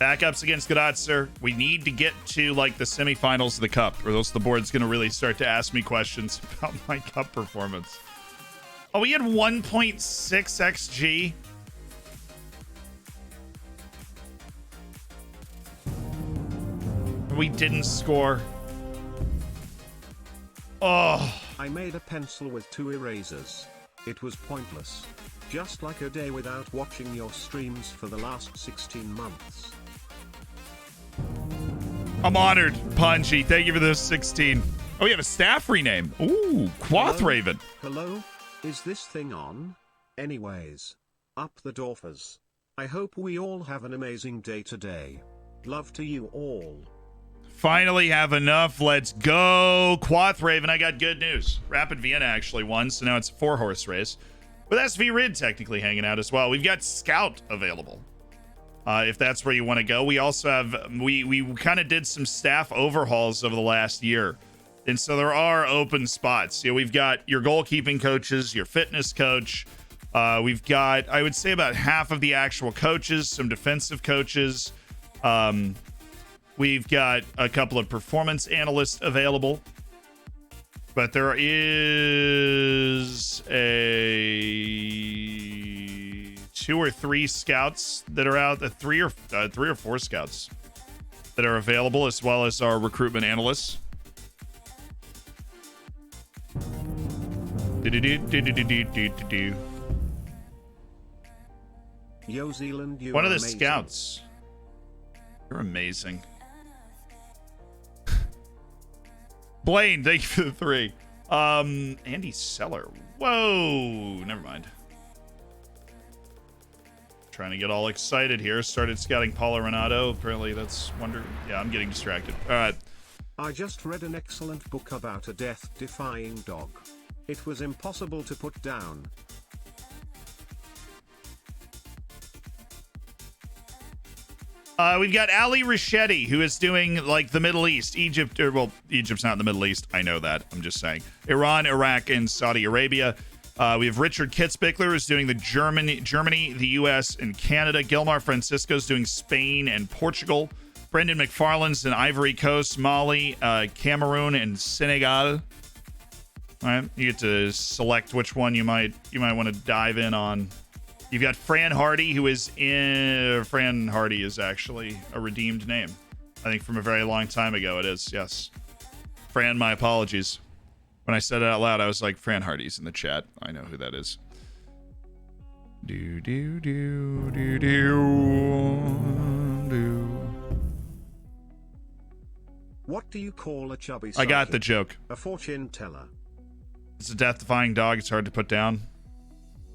Backups against Grotzer. We need to get to like the semifinals of the cup, or else the board's going to really start to ask me questions about my cup performance. Oh, we had 1.6 XG. We didn't score. Oh. I made a pencil with 2 erasers. It was pointless. Just like a day without watching your streams for the last 16 months. I'm honored, Punji. Thank you for those 16. Oh, we have a staff rename. Ooh, Quothraven. Hello? Is this thing on? Anyways. Up the Dorfers. I hope we all have an amazing day today. Love to you all. Finally have enough. Let's go. Quothraven, I got good news. Rapid Vienna actually won, so now it's a 4-horse race. With SV Rid technically hanging out as well. We've got Scout available. If that's where you want to go. We also have, we kind of did some staff overhauls over the last year. And so there are open spots. You know, we've got your goalkeeping coaches, your fitness coach. We've got, I would say, about half of the actual coaches, some defensive coaches. We've got a couple of performance analysts available. But there is a 2 or 3 scouts that are out, 3 or 4 scouts that are available, as well as our recruitment analysts. Yo, Zealand, you One of the amazing. scouts. You're amazing. Blaine, thank you for the 3. Andy Seller. Whoa, never mind. Trying to get all excited here. Started scouting Paulo Renato. Apparently that's yeah, I'm getting distracted. All right. I just read an excellent book about a death-defying dog. It was impossible to put down. We've got Ali Rachetti, who is doing like the Middle East, Egypt, or well, Egypt's not in the Middle East. I know that. I'm just saying. Iran, Iraq, and Saudi Arabia. We have Richard Kitzbichler, who's doing the Germany, the U.S., and Canada. Gilmar Francisco's doing Spain and Portugal. Brendan McFarland's in Ivory Coast, Mali, Cameroon, and Senegal. All right, you get to select which one you might want to dive in on. You've got Fran Hardy, who is in... Fran Hardy is actually a redeemed name. I think from a very long time ago it is, yes. Fran, my apologies. When I said it out loud, I was like, Fran Hardy's in the chat. I know who that is. Do. What do you call a chubby I got psychic? the joke. A fortune teller. It's a death-defying dog. It's hard to put down.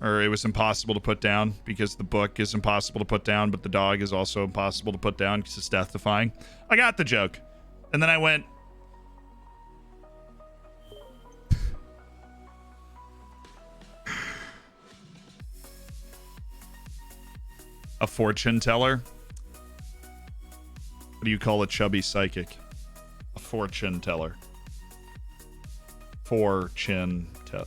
Or it was impossible to put down because the book is impossible to put down, but the dog is also impossible to put down because it's death-defying. I got the joke. And then I went... A fortune teller? What do you call a chubby psychic? A fortune teller. Fortune teller.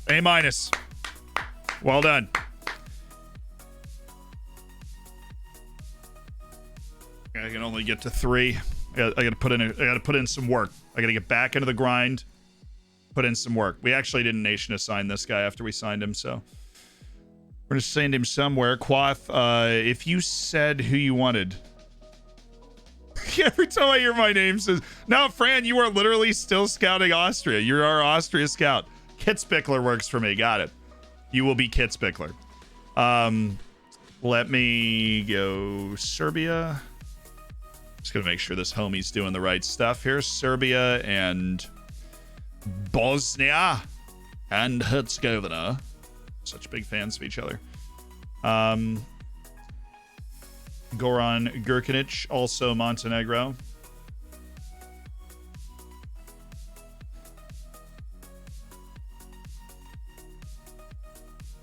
A minus. Well done. I can only get to 3. I gotta put in some work. I gotta get back into the grind, put in some work. We actually didn't nation assign this guy after we signed him, so we're gonna send him somewhere. Quaff, if you said who you wanted. Every time I hear my name says, no, Fran, you are literally still scouting Austria. You're our Austria scout. Kitspickler works for me. Got it. You will be Kitspickler. Let me go Serbia. Just gonna make sure this homie's doing the right stuff here. Serbia and Bosnia and Herzegovina. Such big fans of each other. Goran Gurkanic, also Montenegro.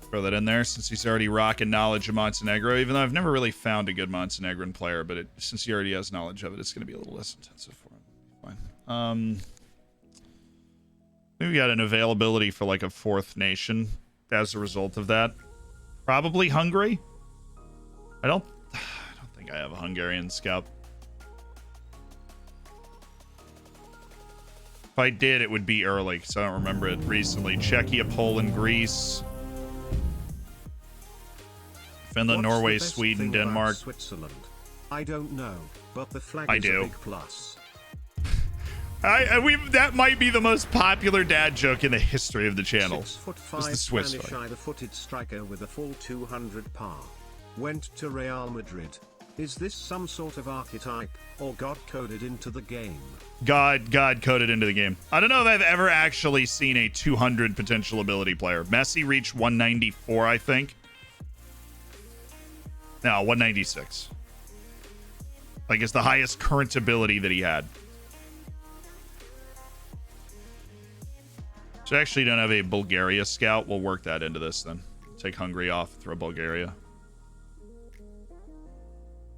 Throw that in there since he's already rocking knowledge of Montenegro, even though I've never really found a good Montenegrin player, but since he already has knowledge of it, it's going to be a little less intensive for him. Fine. We got an availability for like a fourth nation as a result of that. Probably Hungary. I don't think I have a Hungarian scout. If I did, it would be early because I don't remember it recently. Czechia, Poland, Greece, Finland, Norway, Sweden, Denmark. Switzerland. I don't know, but the flag is a big plus. That might be the most popular dad joke in the history of the channel. 6'5" the Swiss Spanish either-footed striker with a full 200 par. Went to Real Madrid. Is this some sort of archetype, or God coded into the game? God coded into the game. I don't know if I've ever actually seen a 200 potential ability player. Messi reached 194, I think. No, 196. Like, it's the highest current ability that he had. So I actually don't have a Bulgaria scout. We'll work that into this then. Take Hungary off, throw Bulgaria.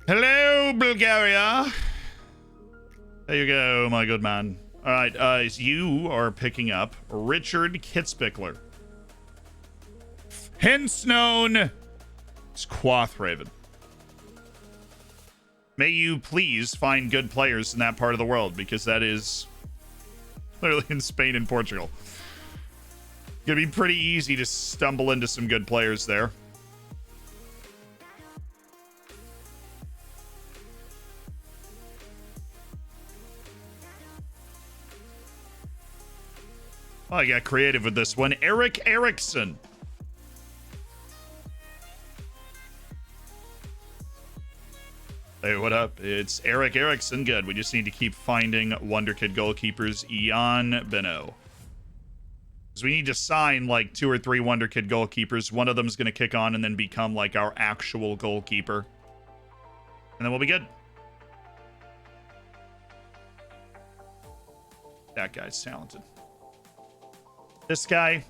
Hello, Bulgaria. There you go, my good man. All right, you are picking up Richard Kitspickler, hence known as Quathraven. May you please find good players in that part of the world, because that is clearly in Spain and Portugal. Gonna be pretty easy to stumble into some good players there. Oh, I got creative with this one. Eric Erickson. Hey, what up? It's Eric Erickson. Good. We just need to keep finding Wonderkid goalkeepers. Ian Beno. Because we need to sign like 2 or 3 Wonderkid goalkeepers. One of them is going to kick on and then become like our actual goalkeeper. And then we'll be good. That guy's talented. This guy.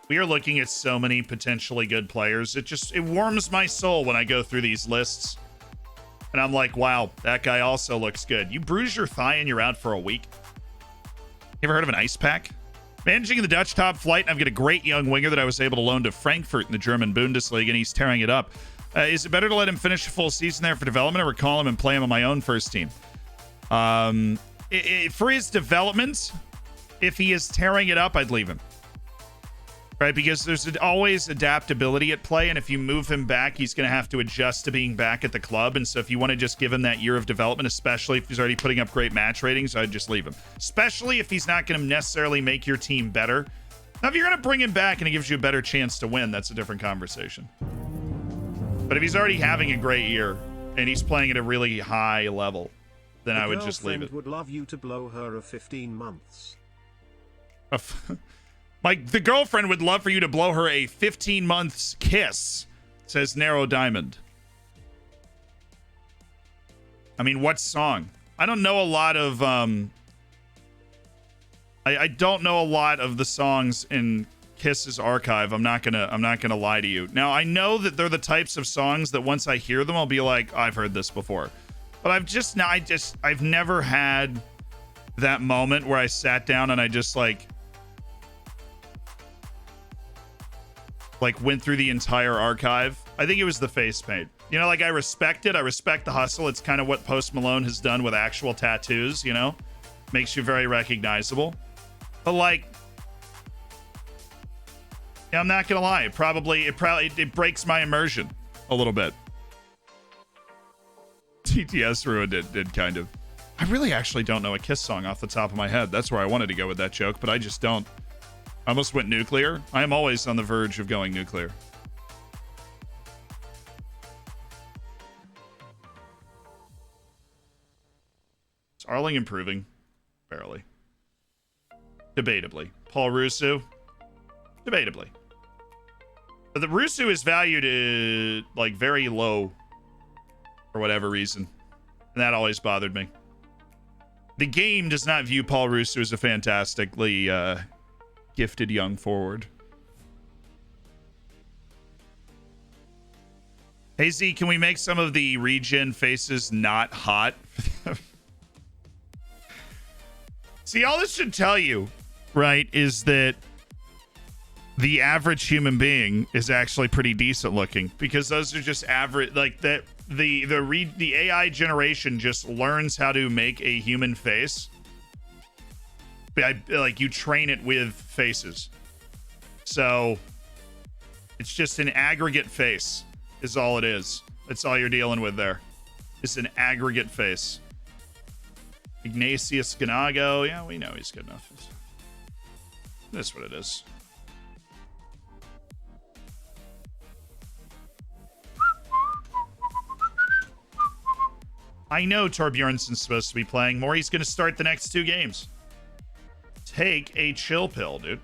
We are looking at so many potentially good players. It warms my soul when I go through these lists. And I'm like, wow, that guy also looks good. You bruise your thigh and you're out for a week. You ever heard of an ice pack? Managing in the Dutch top flight, I've got a great young winger that I was able to loan to Frankfurt in the German Bundesliga, and he's tearing it up. Is it better to let him finish a full season there for development, or recall him and play him on my own first team? For his development, if he is tearing it up, I'd leave him. Right, because there's always adaptability at play, and if you move him back, he's going to have to adjust to being back at the club. And so if you want to just give him that year of development, especially if he's already putting up great match ratings, I'd just leave him. Especially if he's not going to necessarily make your team better. Now, if you're going to bring him back and it gives you a better chance to win, that's a different conversation. But if he's already having a great year and he's playing at a really high level, then I would just leave it. Would love you to blow her of 15 months. Like, the girlfriend would love for you to blow her a 15 months kiss, says Narrow Diamond. I mean, what song? I don't know a lot of, I don't know a lot of the songs in Kiss's archive. I'm not gonna lie to you. Now, I know that they're the types of songs that once I hear them, I'll be like, I've heard this before. But I've never had that moment where I sat down and I just like like went through the entire archive. I think it was the face paint. You know, like I respect it. I respect the hustle. It's kind of what Post Malone has done with actual tattoos, you know? Makes you very recognizable. But like, yeah, I'm not gonna lie. It breaks my immersion a little bit. TTS ruined it, did kind of. I really actually don't know a Kiss song off the top of my head. That's where I wanted to go with that joke, but I just don't. I almost went nuclear. I am always on the verge of going nuclear. Is Arling improving? Barely. Debatably. Paul Russo? Debatably. But the Russo is valued like very low for whatever reason. And that always bothered me. The game does not view Paul Russo as a fantastically gifted young forward. Hey Z, can we make some of the regen faces not hot? See, all this should tell you, right, is that the average human being is actually pretty decent looking, because those are just average. Like that, the AI generation just learns how to make a human face. Like you train it with faces, so it's just an aggregate face is all it is. That's all you're dealing with there. It's an aggregate face. Ignatius Ganago, yeah, we know he's good enough. That's what it is. I know Torbjornsen's supposed to be playing more. He's going to start the next 2 games. Take a chill pill, dude.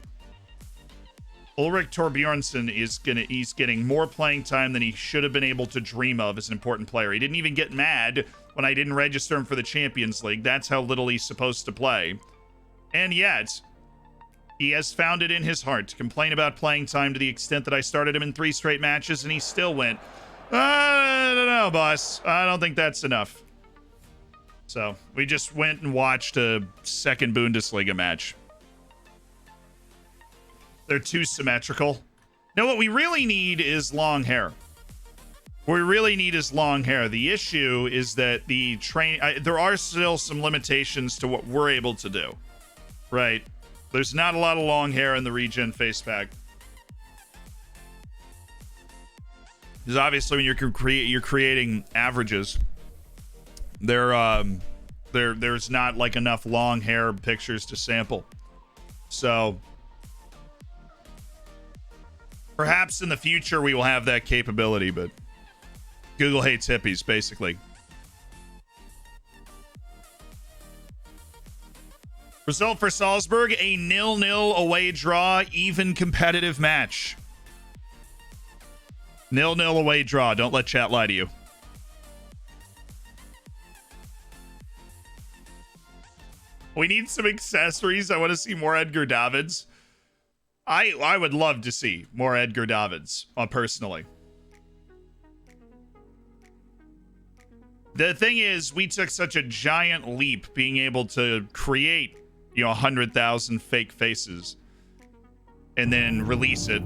Ulrich Torbjornsen he's getting more playing time than he should have been able to dream of as an important player. He didn't even get mad when I didn't register him for the Champions League. That's how little he's supposed to play. And yet, he has found it in his heart to complain about playing time to the extent that I started him in 3 straight matches, and he still went, I don't know, boss. I don't think that's enough. So, we just went and watched a second Bundesliga match. They're too symmetrical. No, what we really need is long hair. What we really need is long hair. The issue is that there are still some limitations to what we're able to do. Right? There's not a lot of long hair in the regen face pack. Because obviously when you're creating averages, there's not like enough long hair pictures to sample. So perhaps in the future we will have that capability, but Google hates hippies, basically. Result for Salzburg, a 0-0 away draw, even competitive match. 0-0 away draw. Don't let chat lie to you. We need some accessories. I want to see more Edgar Davids. I would love to see more Edgar Davids, personally. The thing is, we took such a giant leap being able to create, 100,000 fake faces and then release it,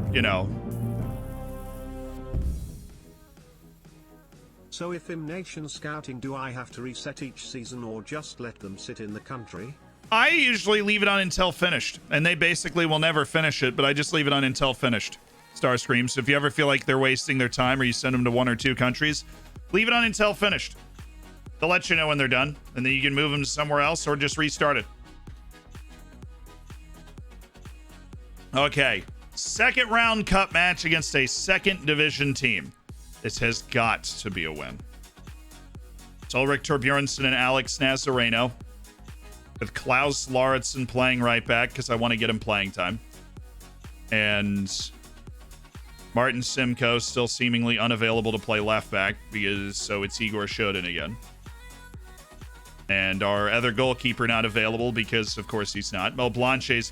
So if in nation scouting, do I have to reset each season or just let them sit in the country? I usually leave it on until finished, and they basically will never finish it, but I just leave it on until finished. Starscream. So if you ever feel like they're wasting their time or you send them to 1 or 2 countries, leave it on until finished. They'll let you know when they're done, and then you can move them to somewhere else or just restart it. Okay. Second round cup match against a second division team. This has got to be a win. It's Ulrich Torbjornsen and Alex Nazareno, with Klaus Lauritsen playing right back because I want to get him playing time. And Martin Simcoe still seemingly unavailable to play left back so it's Igor Shodin again. And our other goalkeeper not available because, of course, he's not. Mel Blanchet's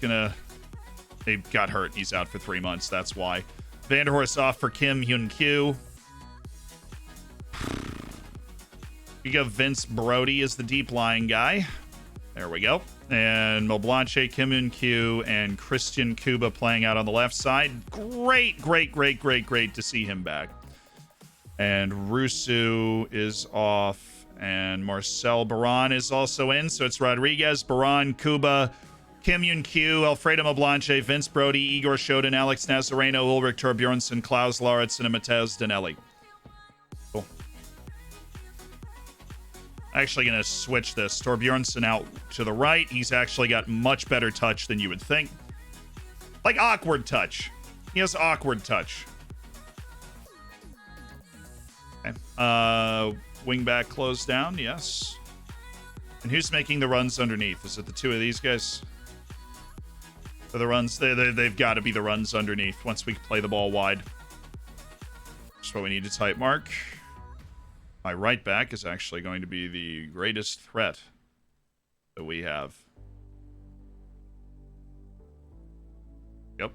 he got hurt. He's out for 3 months. That's why. Vanderhorst off for Kim Hyun-kyu. You go Vince Brody as the deep lying guy. There we go. And Moblanche, Kim In-kyu, and Christian Kuba playing out on the left side. Great to see him back. And Rusu is off. And Marcel Baran is also in. So it's Rodriguez, Baran, Kuba, Kim In-kyu, Alfredo Moblanche, Vince Brody, Igor Shodin, Alex Nazareno, Ulrich Torbjornsson, Klaus Lauritsen, and Mateusz Danelli. Cool. Actually going to switch this. Torbjornsson out to the right. He's actually got much better touch than you would think. Like awkward touch. He has awkward touch. Okay. Wing back closed down. Yes. And who's making the runs underneath? Is it the two of these guys? For the runs, they've got to be the runs underneath once we play the ball wide. That's what we need to type mark. My right back is actually going to be the greatest threat that we have. Yep.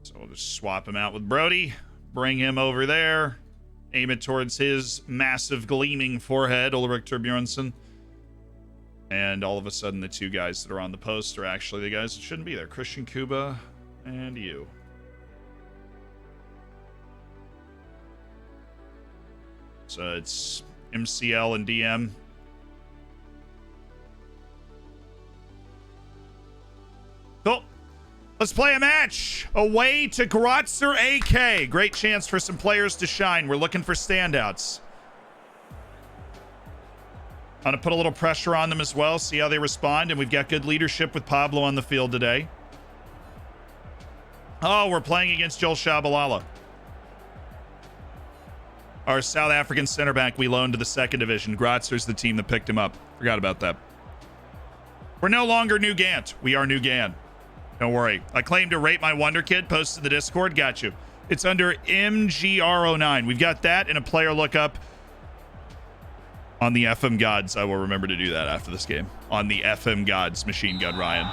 So we'll just swap him out with Brody. Bring him over there. Aim it towards his massive gleaming forehead, Ulrich Torbjornsson. And all of a sudden, the two guys that are on the post are actually the guys that shouldn't be there. Christian Kuba and you. So it's MCL and DM. Cool. Let's play a match. Away to Grotzer AK. Great chance for some players to shine. We're looking for standouts. I'm going to put a little pressure on them as well, see how they respond. And we've got good leadership with Pablo on the field today. Oh, we're playing against Joel Shabalala. Our South African center back we loaned to the second division. Grotzer's the team that picked him up. Forgot about that. We're no longer New Gant. We are New Gan. Don't worry. I claim to rate my Wonderkid. Posted the Discord. Got you. It's under MGR09. We've got that and a player lookup on the FM Gods. I will remember to do that after this game. On the FM Gods Machine Gun Ryan.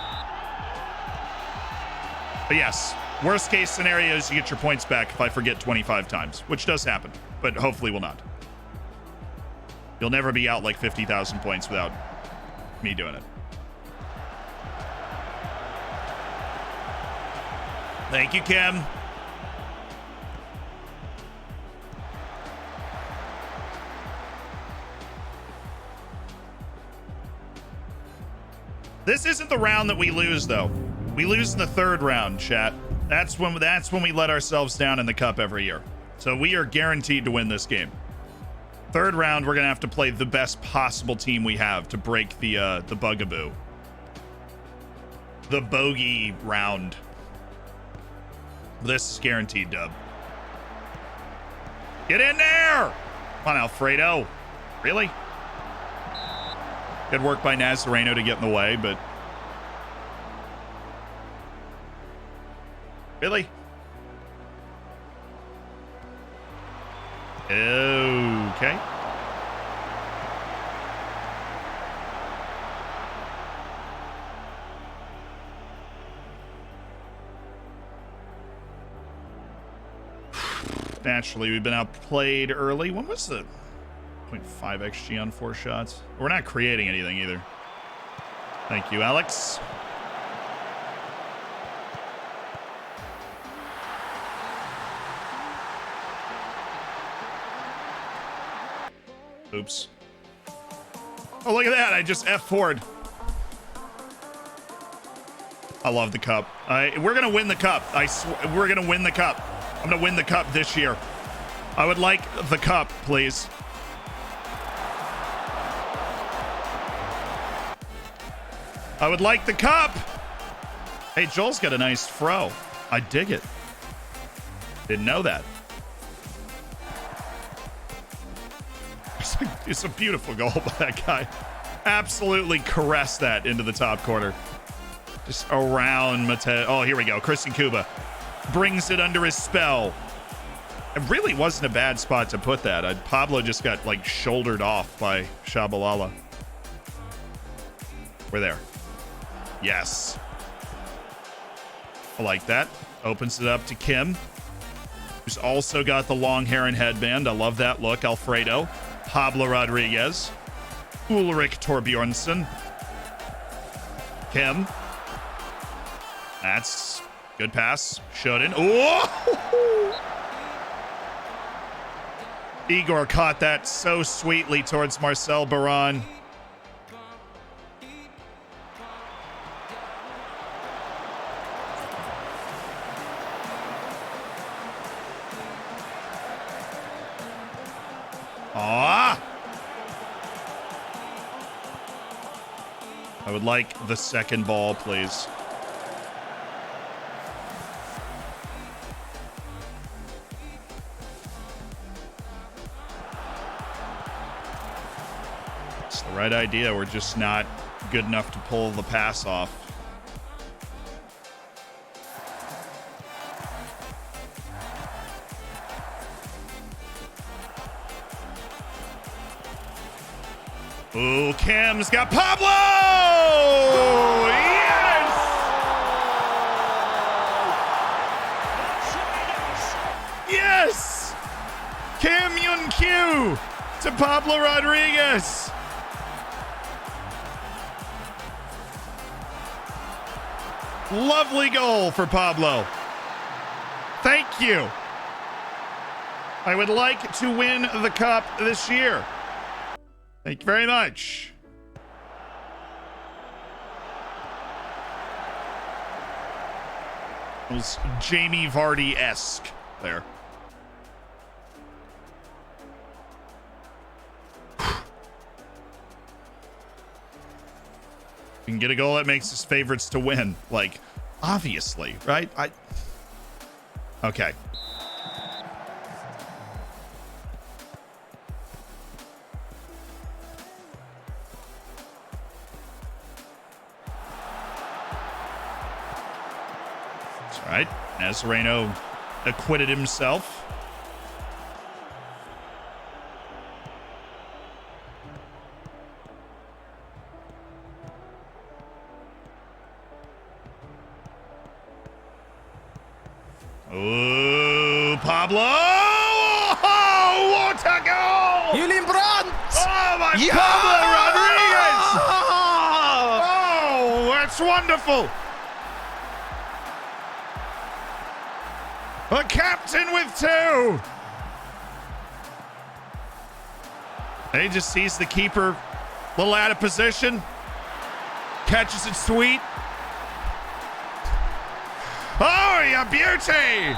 But yes, worst case scenario is you get your points back if I forget 25 times, which does happen, but hopefully will not. You'll never be out like 50,000 points without me doing it. Thank you, Kim. This isn't the round that we lose, though. We lose in the third round, chat. That's when we let ourselves down in the cup every year. So we are guaranteed to win this game. Third round, we're gonna have to play the best possible team we have to break the bugaboo. The bogey round. This is guaranteed, dub. Get in there! Come on, Alfredo. Really? Good work by Nazareno to get in the way, but... Really? Okay. Naturally, we've been outplayed early. When was the 0.5 XG on 4 shots? We're not creating anything either. Thank you, Alex. Oops. Oh, look at that. I just F4'd. I love the cup. We're going to win the cup. We're going to win the cup. I'm going to win the cup this year. I would like the cup, please. I would like the cup. Hey, Joel's got a nice fro. I dig it. Didn't know that. It's a beautiful goal by that guy. Absolutely caressed that into the top corner. Just around Mateo. Oh, here we go. Christian Kuba brings it under his spell. It really wasn't a bad spot to put that. Pablo just got like shouldered off by Shabalala. We're there. Yes. I like that. Opens it up to Kim, who's also got the long hair and headband. I love that look. Alfredo. Pablo Rodriguez. Ulrich Torbjornsson. Kim. That's good pass. Shouldn't. Oh! Igor caught that so sweetly towards Marcel Baron. Ah! I would like the second ball, please. It's the right idea. We're just not good enough to pull the pass off. Ooh, Kim's got Pablo! Yes! Yes! Kim Yun-kyu to Pablo Rodriguez. Lovely goal for Pablo. Thank you. I would like to win the cup this year. Thank you very much. It was Jamie Vardy-esque there. You can get a goal that makes his favorites to win. Like, obviously, right? Okay. That's right. Nazareno acquitted himself. Oh, Pablo! Oh, what a goal! Julian Brandt! Oh, my Yeah! Pablo Rodriguez! Oh, that's wonderful! The captain with two! He just sees the keeper a little out of position. Catches it sweet. Oh, you beauty!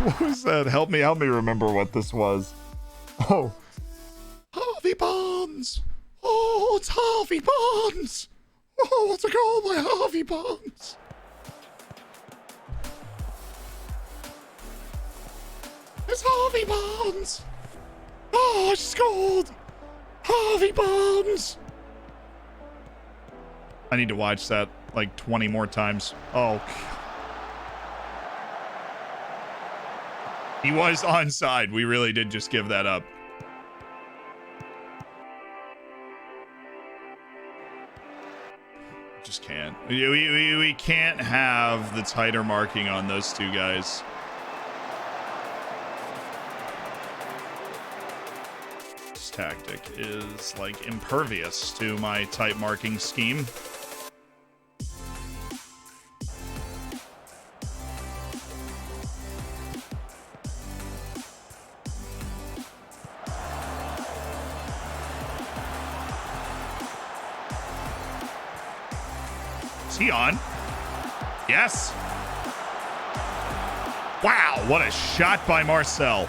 What was that? Help me remember what this was. Oh. Harvey Barnes! Oh, it's Harvey Barnes! Oh, what a goal by Harvey Barnes! It's Harvey Barnes! Oh, I scored! Harvey Barnes! I need to watch that like 20 more times. Oh. He was onside. We really did just give that up. Just can't. We can't have the tighter marking on those two guys. This tactic is like impervious to my tight marking scheme. Is he on? Yes. Wow, what a shot by Marcel.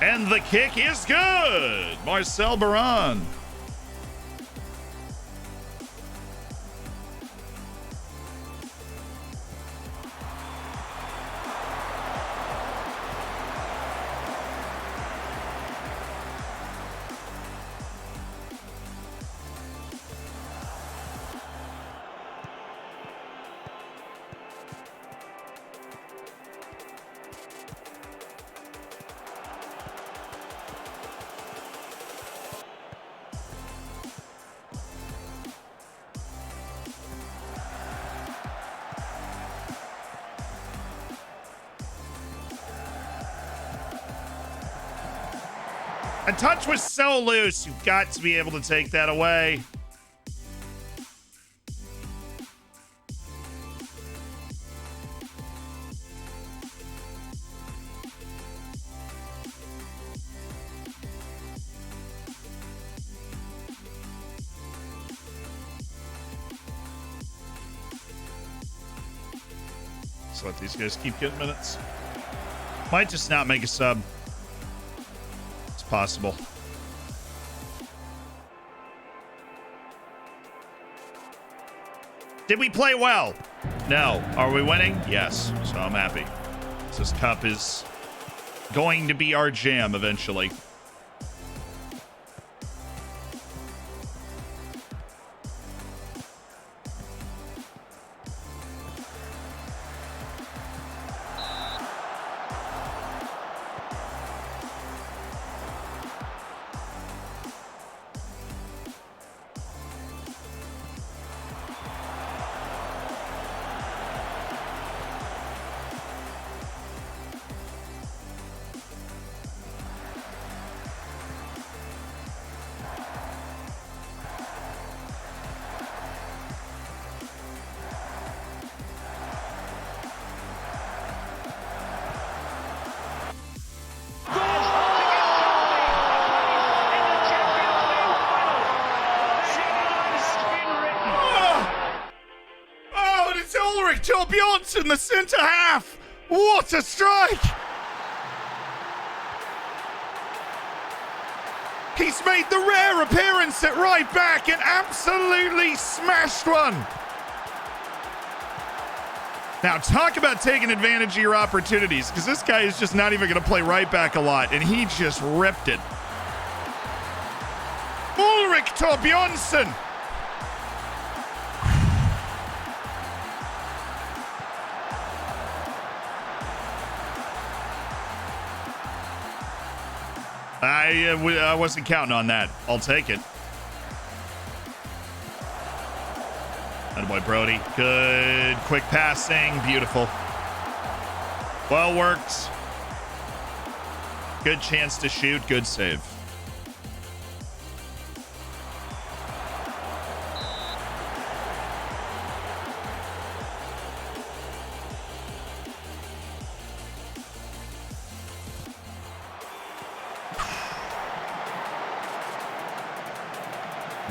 And the kick is good. Marcel Baron. A touch was so loose. You've got to be able to take that away. So let these guys keep getting minutes. Might just not make a sub. It's possible. Did we play well? No. Are we winning? Yes. So I'm happy. This cup is going to be our jam eventually. In the center half. What a strike! He's made the rare appearance at right back and absolutely smashed one. Now talk about taking advantage of your opportunities, because this guy is just not even going to play right back a lot, and he just ripped it. Ulrich Torbjornsson. I wasn't counting on that. I'll take it. Attaboy Brody. Good. Quick passing. Beautiful. Well worked. Good chance to shoot. Good save.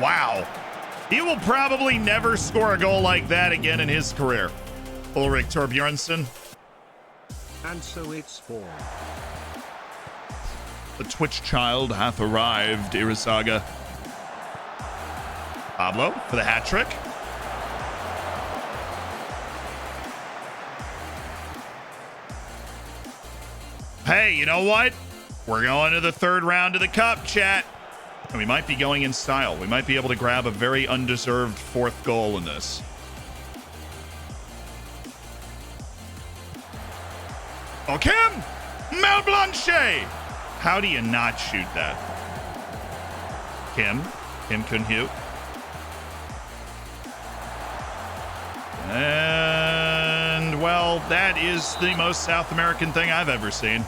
Wow. He will probably never score a goal like that again in his career. Ulrich Torbjornsson. And so it's form. The Twitch child hath arrived, Irizaga. Pablo for the hat trick. Hey, you know what? We're going to the third round of the cup, chat. And we might be going in style. We might be able to grab a very undeserved fourth goal in this. Oh, Kim! Mel Blanchet! How do you not shoot that? Kim couldn't shoot. And, well, that is the most South American thing I've ever seen.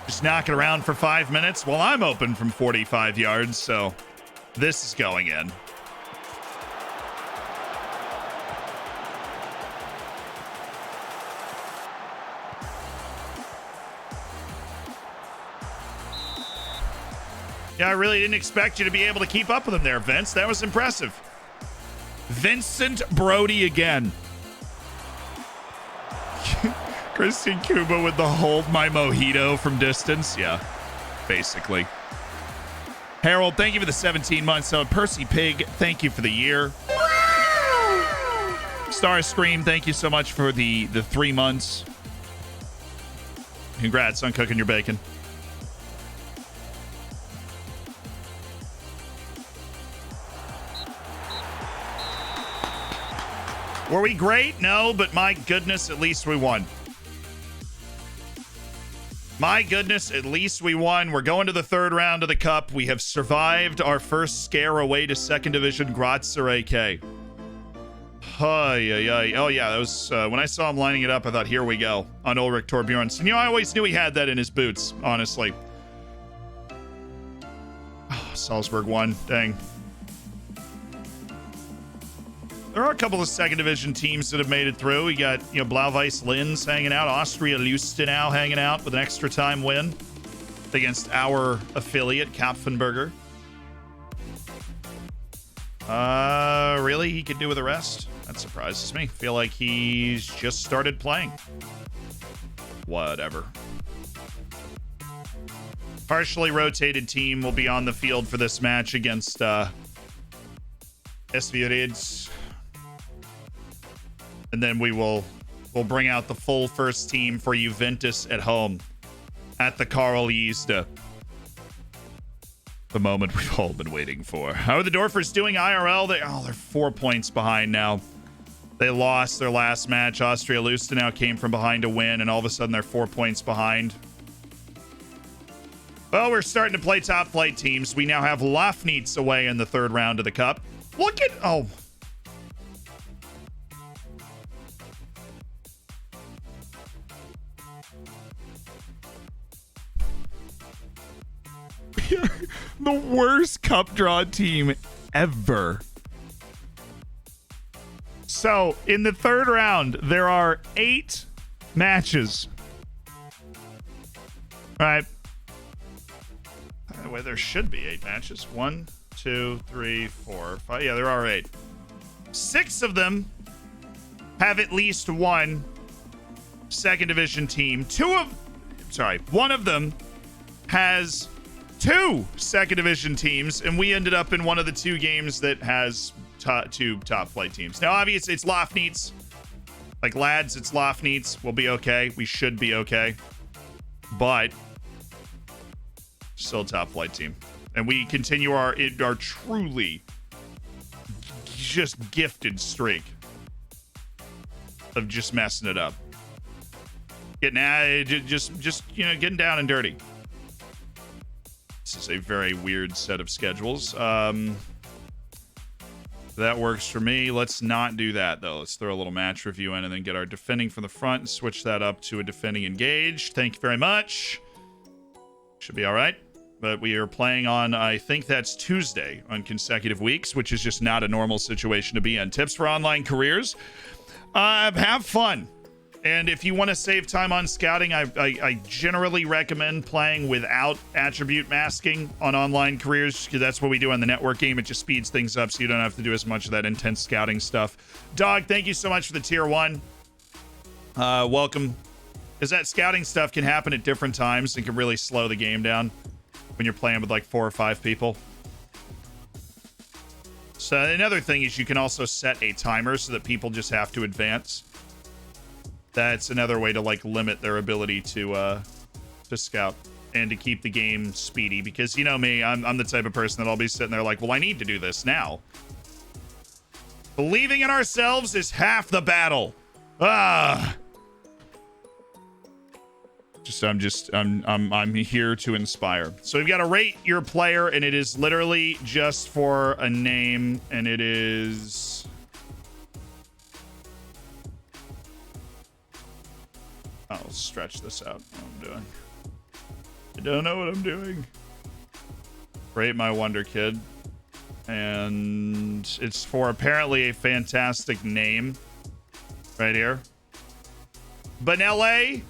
Just knock it around for 5 minutes. Well, I'm open from 45 yards, so this is going in. Yeah, I really didn't expect you to be able to keep up with him there, Vince. That was impressive. Vincent Brody again. Christian Kuba with the hold my mojito from distance. Yeah, basically. Harold, thank you for the 17 months. So Percy Pig, thank you for the year. Star Scream, thank you so much for the 3 months. Congrats on cooking your bacon. Were we great? No, but my goodness, at least we won. My goodness, at least we won. We're going to the third round of the cup. We have survived our first scare away to second division Grotzer AK. Oh, yeah, that was when I saw him lining it up, I thought, here we go on Ulrich Torbjornsson. You know, I always knew he had that in his boots, honestly. Salzburg won. Dang. There are a couple of second division teams that have made it through. We got, Blau-Weiß Linz hanging out. Austria Lustenau hanging out with an extra time win against our affiliate, Kapfenberger. Really? He could do with the rest? That surprises me. Feel like he's just started playing. Whatever. Partially rotated team will be on the field for this match against SV Reds. And then we'll bring out the full first team for Juventus at home at the Karl Yzda. The moment we've all been waiting for. How are the Dorfers doing IRL? They're 4 points behind now. They lost their last match. Austria Lustenau came from behind to win, and all of a sudden they're 4 points behind. Well, we're starting to play top flight teams. We now have Lafnitz away in the third round of the cup. Look at... Oh. The worst cup draw team ever. So, in the third round, there are 8 matches. All right. By the way, there should be 8 matches. 1, 2, 3, 4, 5. Yeah, there are 8. 6 of them have at least one second division team. One of them has 2 second division teams, and we ended up in one of the 2 games that has 2 top flight teams. Now, obviously, it's Lafnitz. Like, lads, it's Lafnitz. We'll be okay. We should be okay. But still top flight team. And we continue our truly just gifted streak of just messing it up. Getting down and dirty. This is a very weird set of schedules. That works for me. Let's not do that, though. Let's throw a little match review in and then get our defending from the front and switch that up to a defending engage. Thank you very much. Should be all right. But we are playing on, I think that's Tuesday on consecutive weeks, which is just not a normal situation to be in. Tips for online careers. Have fun. And if you want to save time on scouting, I generally recommend playing without attribute masking on online careers, because that's what we do on the network game. It just speeds things up so you don't have to do as much of that intense scouting stuff. Dog, thank you so much for the tier 1. Welcome. Because that scouting stuff can happen at different times and can really slow the game down when you're playing with like 4 or 5 people. So another thing is you can also set a timer so that people just have to advance. That's another way to like limit their ability to scout and to keep the game speedy, because you know me, I'm the type of person that I'll be sitting there like, well, I need to do this now. Believing in ourselves is half the battle. I'm here to inspire. So we've got to rate your player, and it is literally just for a name, and it is I'll stretch this out. What I'm doing. I don't know what I'm doing. Rate my Wonderkid. And it's for apparently a fantastic name. Right here. Benele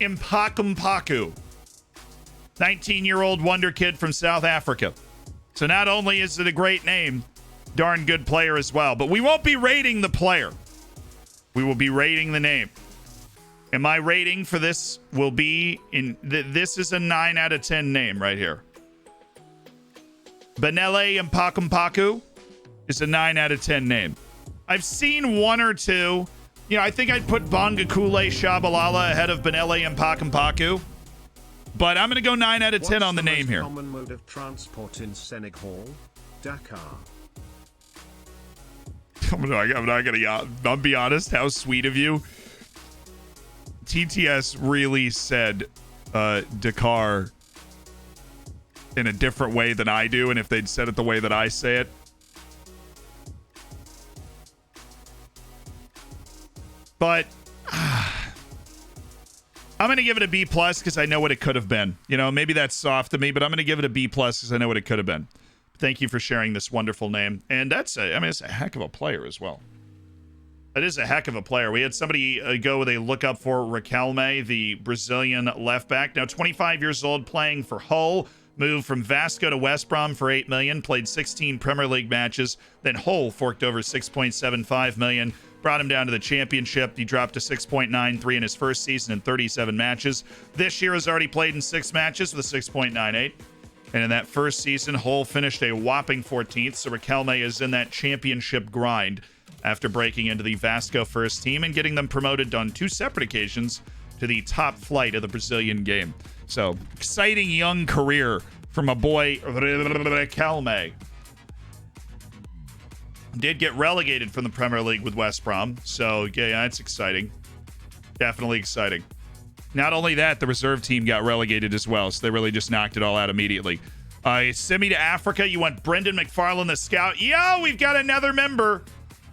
Impakumpaku. 19-year-old Wonderkid from South Africa. So not only is it a great name, darn good player as well. But we won't be rating the player. We will be rating the name. And my rating for this will be this is a 9 out of 10 name right here. Benele Impakumpaku is a 9 out of 10 name. I've seen 1 or 2. I think I'd put Bongakule Shabalala ahead of Benele Impakumpaku. But I'm going to go 9 out of 10 on the name here. Common mode of transport in Senegal? Dakar. I'll be honest, how sweet of you. TTS really said Dakar in a different way than I do, and if they'd said it the way that I say it. But I I'm going to give it a B plus because I know what it could have been. You know, maybe that's soft of me, but I'm going to give it a B plus because I know what it could have been. Thank you for sharing this wonderful name. And that's, it's a heck of a player as well. That is a heck of a player. We had somebody go with a lookup for Riquelme, the Brazilian left back. Now 25 years old, playing for Hull. Moved from Vasco to West Brom for $8 million. Played 16 Premier League matches. Then Hull forked over $6.75 million. Brought him down to the championship. He dropped to 6.93 in his first season in 37 matches. This year has already played in 6 matches with a 6.98. And in that first season, Hull finished a whopping 14th. So Riquelme is in that championship grind after breaking into the Vasco first team and getting them promoted on 2 separate occasions to the top flight of the Brazilian game. So, exciting young career from a boy, Riquelme. Did get relegated from the Premier League with West Brom. So, yeah, that's exciting. Definitely exciting. Not only that, the reserve team got relegated as well. So, they really just knocked it all out immediately. Simi to Africa. You want Brendan McFarlane, the scout. Yo, we've got another member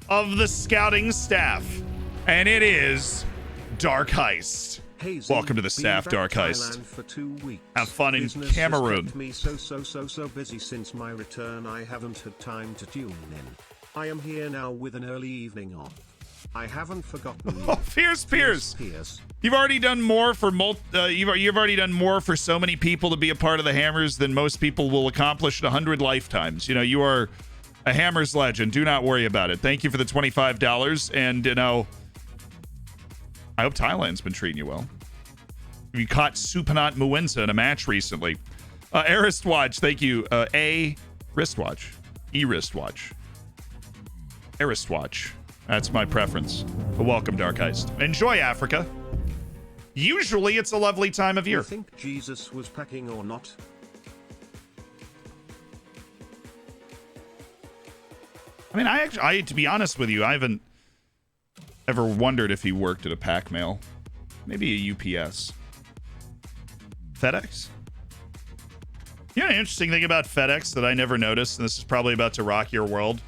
of the scouting staff. And it is Dark Heist. Hazy, welcome to the staff, Dark Heist. For 2 weeks. Have fun in Business Cameroon. Has kept me so busy since my return. I haven't had time to tune in. I am here now with an early evening off. I haven't forgotten you. Oh, Pierce. You've already done more for you've already done more for so many people to be a part of the Hammers than most people will accomplish in 100 lifetimes. You know, you are a Hammers legend. Do not worry about it. Thank you for the $25, and you know, I hope Thailand's been treating you well. You caught Supanat Muenza in a match recently. Aristwatch, thank you. A wristwatch. E-wristwatch. Aristwatch. That's my preference. But welcome, Dark Heist. Enjoy Africa. Usually it's a lovely time of year. You think Jesus was packing or not? I mean, I to be honest with you, I haven't ever wondered if he worked at a pack mail. Maybe a UPS. FedEx? You know, an interesting thing about FedEx that I never noticed, and this is probably about to rock your world.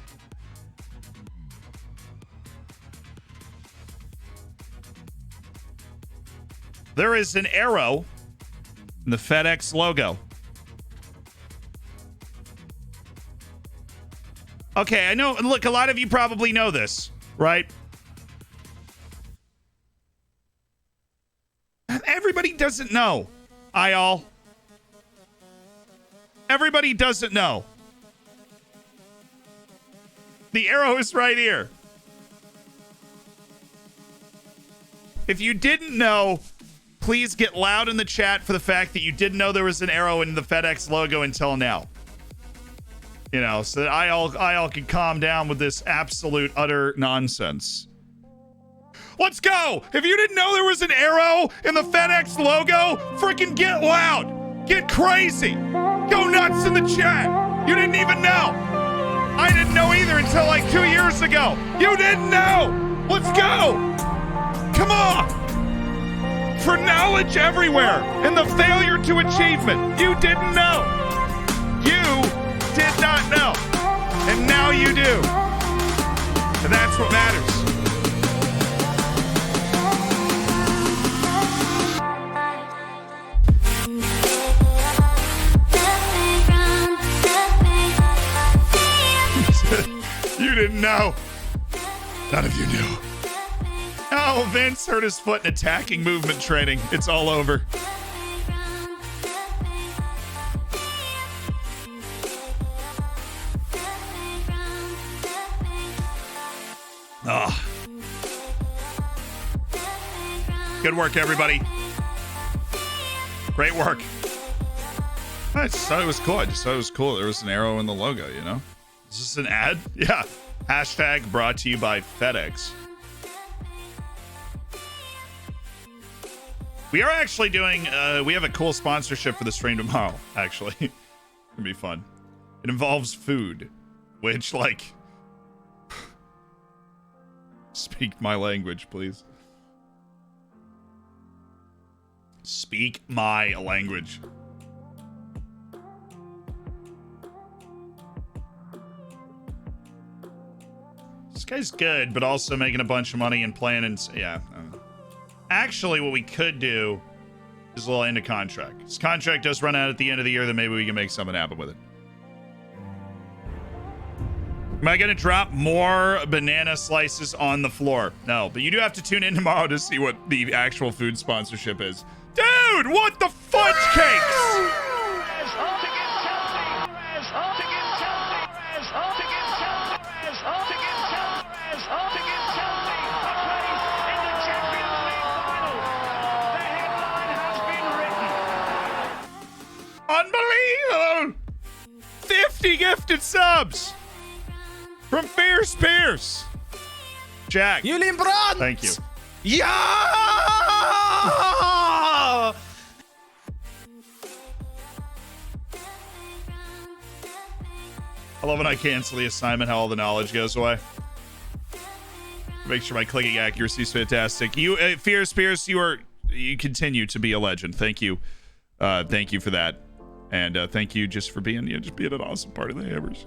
There is an arrow in the FedEx logo. Okay, I know. Look, a lot of you probably know this, right? Everybody doesn't know. Everybody doesn't know. The arrow is right here. If you didn't know, please get loud in the chat for the fact that you didn't know there was an arrow in the FedEx logo until now. You know, so that I all can calm down with this absolute utter nonsense. Let's go! If you didn't know there was an arrow in the FedEx logo, freaking get loud! Get crazy! Go nuts in the chat! You didn't even know! I didn't know either until like 2 years ago! You didn't know! Let's go! Come on! For knowledge everywhere and the failure to achievement, you didn't know! You did not know! And now you do! And that's what matters. You didn't know. None of you knew. Oh, Vince hurt his foot in attacking movement training. It's all over. Oh. Good work, everybody. Great work. I just thought it was cool. There was an arrow in the logo, you know? Is this an ad? Yeah. Hashtag brought to you by FedEx. We are actually doing, we have a cool sponsorship for the stream tomorrow, actually. It's gonna be fun. It involves food, which, like, speak my language, please. Speak my language. This guy's good, but also making a bunch of money and playing and yeah. Actually, what we could do He's a little into contract. His contract does run out at the end of the year, then maybe we can make something happen with it. Am I going to drop more banana slices on the floor? No, but you do have to tune in tomorrow to see what the actual food sponsorship is. Dude, what the fudge cakes? Unbelievable! 50 gifted subs from Fierce Pierce. Jack. Julian Brandt! Thank you. Yeah! I love when I cancel the assignment, how all the knowledge goes away. Make sure my clicking accuracy is fantastic. You, Fierce Pierce, you continue to be a legend. Thank you. Thank you for that. And thank you just for being, just being an awesome part of the Hammers.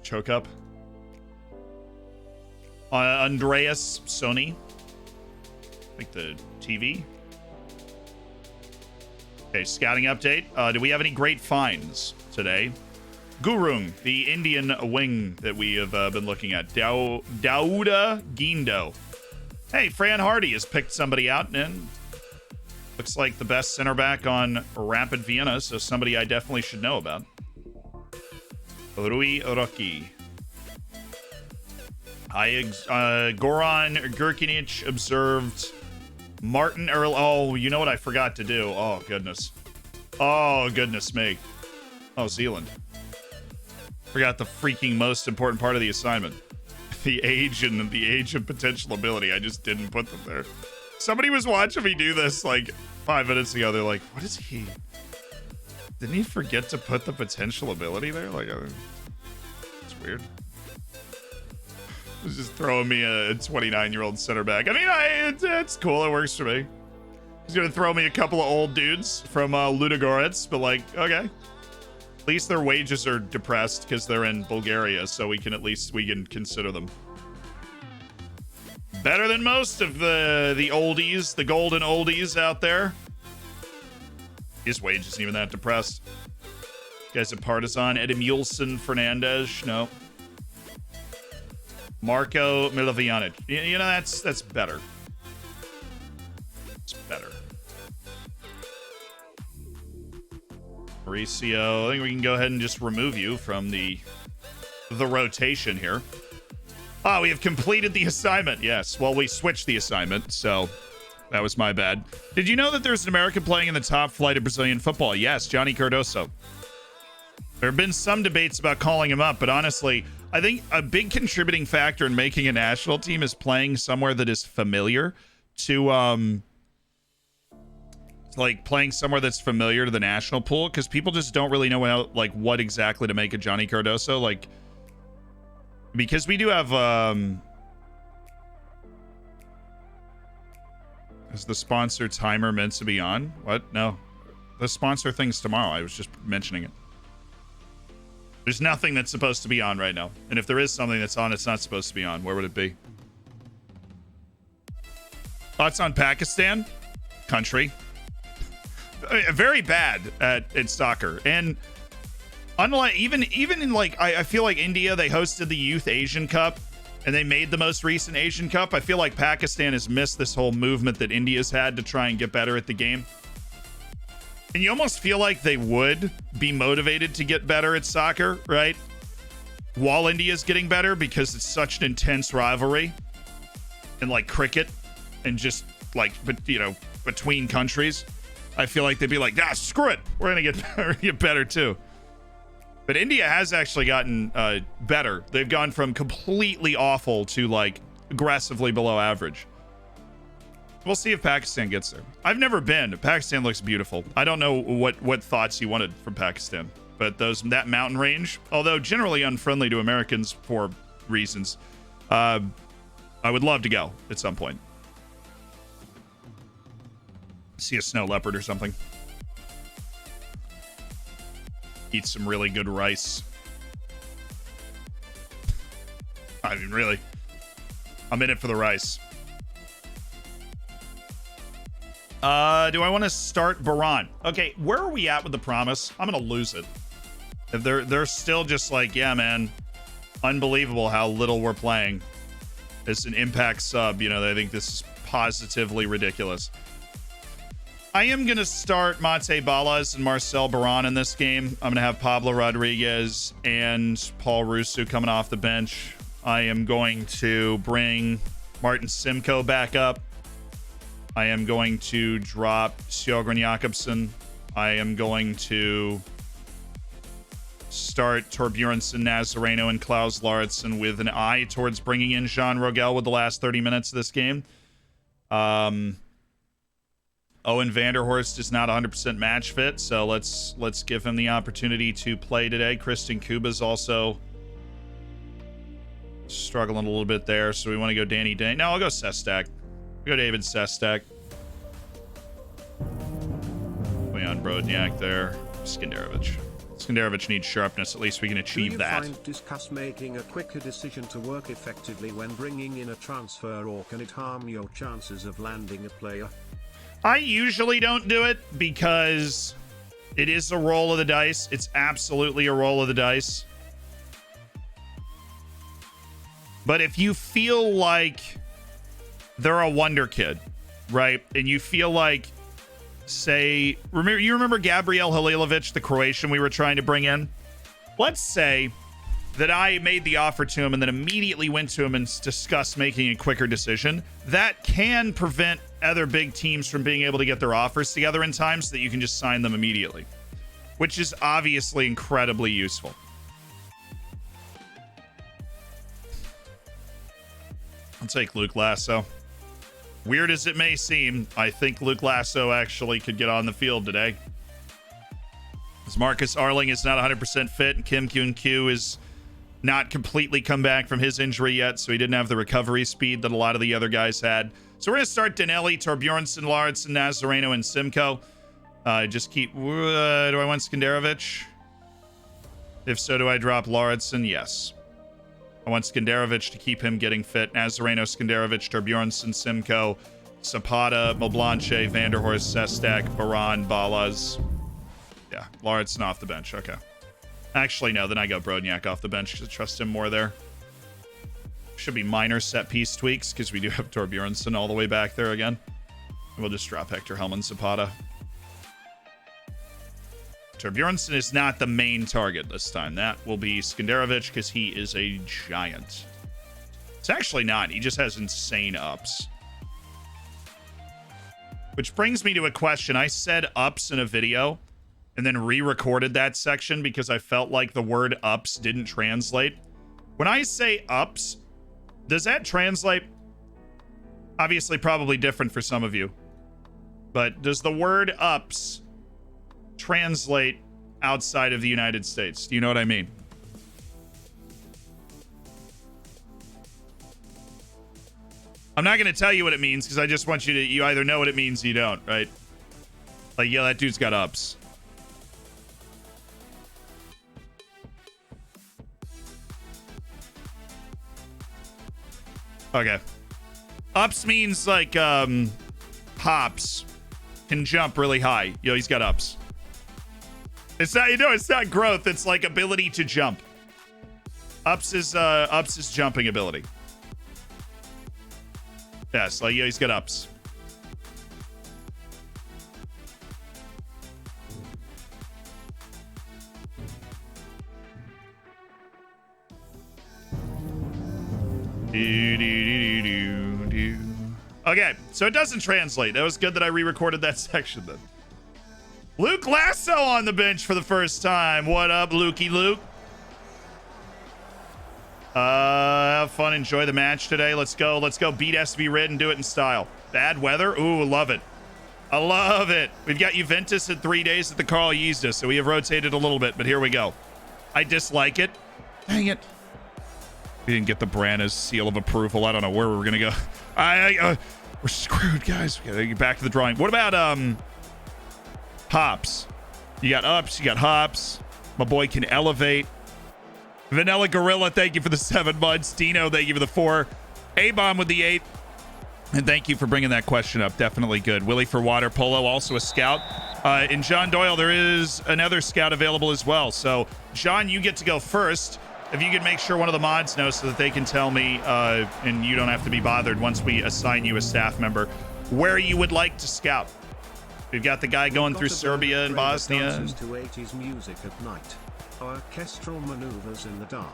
Choke up. Andreas Sony. Like the TV. Okay, scouting update. Do we have any great finds today? Gurung, the Indian wing that we have been looking at. Dauda Guindo. Hey, Fran Hardy has picked somebody out, and looks like the best center back on Rapid Vienna, so somebody I definitely should know about. Rui Rocky. Goran Gurkinic observed Martin Earl. Oh, you know what I forgot to do? Oh, goodness. Oh, goodness me. Oh, Zealand. Forgot the freaking most important part of the assignment. The age and the age of potential ability. I just didn't put them there. Somebody was watching me do this like 5 minutes ago. They're like, what is he? Didn't he forget to put the potential ability there? Like, it's weird. It was just throwing me a 29-year-old center back. I mean, it's cool. It works for me. He's going to throw me a couple of old dudes from Ludogorets, but like, okay. At least their wages are depressed because they're in Bulgaria, so we can consider them. Better than most of the oldies, the golden oldies out there. His wage isn't even that depressed. Guys at Partizan, Edimulson Fernandez, no. Marco Milovianic. You know, that's better. It's better. Mauricio, I think we can go ahead and just remove you from the rotation here. Ah, we have completed the assignment. Yes, well, we switched the assignment, so that was my bad. Did you know that there's an American playing in the top flight of Brazilian football? Yes, Johnny Cardoso. There have been some debates about calling him up, but honestly, I think a big contributing factor in making a national team is playing somewhere that is familiar to, like playing somewhere that's familiar to the national pool, because people just don't really know how, like, what exactly to make of Johnny Cardoso. Like, because we do have, is the sponsor timer meant to be on? What? No. The sponsor thing's tomorrow. I was just mentioning it. There's nothing that's supposed to be on right now. And if there is something that's on, it's not supposed to be on. Where would it be? Thoughts on Pakistan? Country. Very bad at soccer. And unlike even in like, I feel like India, they hosted the Youth Asian Cup and they made the most recent Asian Cup. I feel like Pakistan has missed this whole movement that India's had to try and get better at the game. And you almost feel like they would be motivated to get better at soccer, right? While India's getting better, because it's such an intense rivalry. And like cricket and just like, but you know, between countries, I feel like they'd be like, ah, screw it. We're going to get better too. But India has actually gotten better. They've gone from completely awful to like aggressively below average. We'll see if Pakistan gets there. I've never been. Pakistan looks beautiful. I don't know what thoughts you wanted from Pakistan, but that mountain range, although generally unfriendly to Americans for reasons, I would love to go at some point. See a snow leopard or something. Eat some really good rice. I mean, really. I'm in it for the rice. Do I want to start Baran? Okay, where are we at with the promise? I'm gonna lose it. If they're still just like, yeah, man, unbelievable how little we're playing. It's an impact sub, you know, I think this is positively ridiculous. I am going to start Mate Balas and Marcel Baran in this game. I'm going to have Pablo Rodriguez and Paul Rusu coming off the bench. I am going to bring Martin Simcoe back up. I am going to drop Sjogren Jakobsen. I am going to start Torbjornsson, Nazareno, and Klaus Lauritsen with an eye towards bringing in Jean Rogel with the last 30 minutes of this game. Owen Vanderhorst is not 100% match fit, so let's give him the opportunity to play today. Kristen Kuba's also struggling a little bit there, so we want to go Danny Day. No, I'll go Sestak. We'll go David Sestak. Leon Brodniak there. Skenderovic. Skenderovic needs sharpness. At least we can achieve that. Do you discuss making a quicker decision to work effectively when bringing in a transfer, or can it harm your chances of landing a player? I usually don't do it because it is a roll of the dice. It's absolutely a roll of the dice. But if you feel like they're a Wonderkid, right? And you feel like, say, remember Gabriel Halilovic, the Croatian we were trying to bring in? Let's say that I made the offer to him and then immediately went to him and discussed making a quicker decision. That can prevent other big teams from being able to get their offers together in time so that you can just sign them immediately, which is obviously incredibly useful. I'll take Luke Lasso. Weird as it may seem, I think Luke Lasso actually could get on the field today. As Marcus Arling is not 100% fit, and Kim Kyun-Kyu is not completely come back from his injury yet, so he didn't have the recovery speed that a lot of the other guys had. So we're going to start Danelli, Torbjornsson, Lauritsen, Nazareno, and Simcoe. Just keep... do I want Skenderovic? If so, do I drop Lauritsen? Yes. I want Skenderovic to keep him getting fit. Nazareno, Skenderovic, Torbjornsson, Simcoe, Zapata, Moblanche, Vanderhorst, Sestak, Baran, Balas. Yeah, Lauritsen off the bench. Okay. Actually, no. Then I go Brodniak off the bench because I trust him more there. Should be minor set piece tweaks because we do have Torbjornsson all the way back there again. We'll just drop Hector Hellman, Zapata. Torbjornsson is not the main target this time. That will be Skenderovic because he is a giant. It's actually not. He just has insane ups. Which brings me to a question. I said ups in a video and then re-recorded that section because I felt like the word ups didn't translate. When I say ups, does that translate? Obviously, probably different for some of you. But does the word ups translate outside of the United States? Do you know what I mean? I'm not going to tell you what it means because I just want you either know what it means or you don't, right? Like, yeah, that dude's got ups. Okay. Ups means like hops can jump really high. Yo, he's got ups. It's not, it's not growth. It's like ability to jump. Ups is jumping ability. Yes, like, yeah, he's got ups. Okay, so it doesn't translate. That was good that I re-recorded that section then. Luke Lasso on the bench for the first time. What up, Lukey Luke? Have fun, enjoy the match today. Let's go beat SB Red and do it in style. Bad weather? Ooh, love it. I love it. We've got Juventus in 3 days at the Carl Yzda, so we have rotated a little bit, but here we go. I dislike it. Dang it. We didn't get the Branna's seal of approval. I don't know where we're gonna go. We're screwed, guys. We gotta get back to the drawing. What about hops? You got ups, you got hops. My boy can elevate. Vanilla Gorilla, thank you for the 7 months. Dino, thank you for the 4. A-Bomb with the 8. And thank you for bringing that question up. Definitely good. Willie for water polo, also a scout. In John Doyle, there is another scout available as well. So, John, you get to go first. If you could make sure one of the mods knows so that they can tell me, and you don't have to be bothered once we assign you a staff member, where you would like to scout. We've got the guy going through Serbia and Bosnia. To 80s music at night. Orchestral maneuvers in the dark.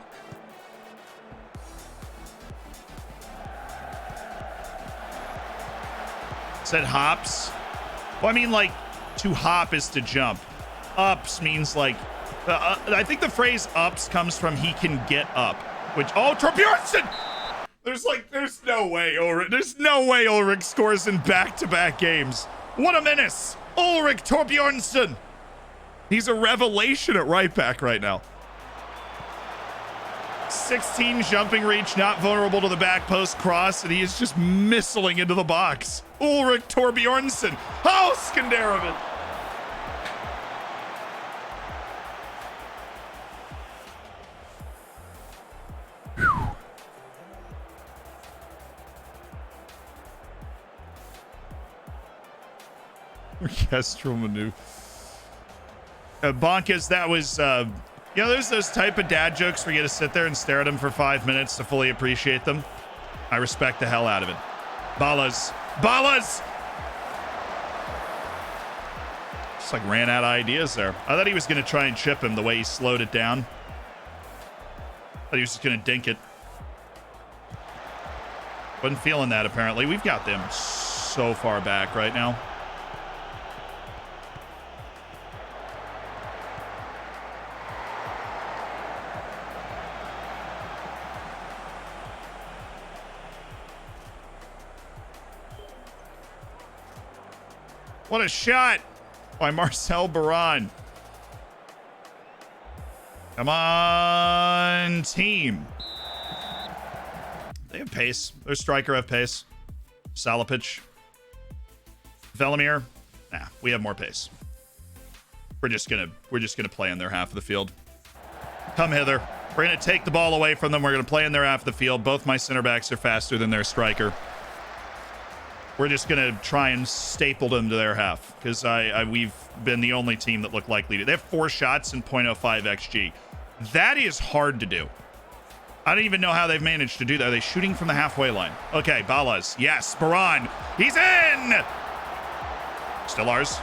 Said hops. Well, I mean, like, to hop is to jump. Ups means like, I think the phrase ups comes from he can get up, which, oh, Torbjornsson! There's no way Ulrich scores in back-to-back games. What a menace! Ulrich Torbjornsson! He's a revelation at right back right now. 16 jumping reach, not vulnerable to the back post cross, and he is just missiling into the box. Ulrich Torbjornsson. Oh, Skanderovic! Orchestral maneuver. Bonkers, that was, you know, there's those type of dad jokes where you get to sit there and stare at them for 5 minutes to fully appreciate them. I respect the hell out of it. Ballas. Just like ran out of ideas there. I thought he was going to try and chip him the way he slowed it down. Thought he was just going to dink it. Wasn't feeling that, apparently. We've got them so far back right now. What a shot by Marcel Baran. Come on, team. They have pace. Their striker have pace. Salapic. Velimir. Nah, we have more pace. We're just gonna play in their half of the field. Come hither. We're gonna take the ball away from them. We're gonna play in their half of the field. Both my center backs are faster than their striker. We're just going to try and staple them to their half because we've been the only team that looked likely to. They have 4 shots and 0.05 XG. That is hard to do. I don't even know how they've managed to do that. Are they shooting from the halfway line? Okay, Ballas. Yes, Baran. He's in! Still ours.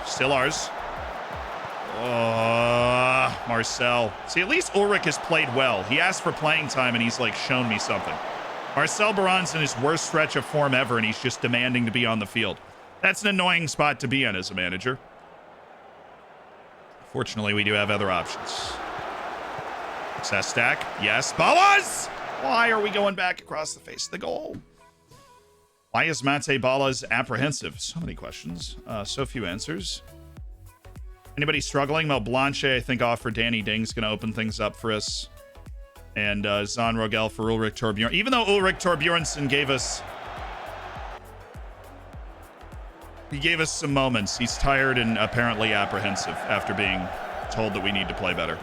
Marcel. See, at least Ulrich has played well. He asked for playing time and he's like shown me something. Marcel Baran's in his worst stretch of form ever, and he's just demanding to be on the field. That's an annoying spot to be in as a manager. Fortunately, we do have other options. Success stack. Yes. Ballas! Why are we going back across the face of the goal? Why is Mate Ballas apprehensive? So many questions. So few answers. Anybody struggling? Mel Blanche, I think, offered Danny Ding's going to open things up for us. And Zahn Rogel for Ulrich Torbjornsson. Even though Ulrich Torbjornsson gave us some moments, he's tired and apparently apprehensive after being told that we need to play better.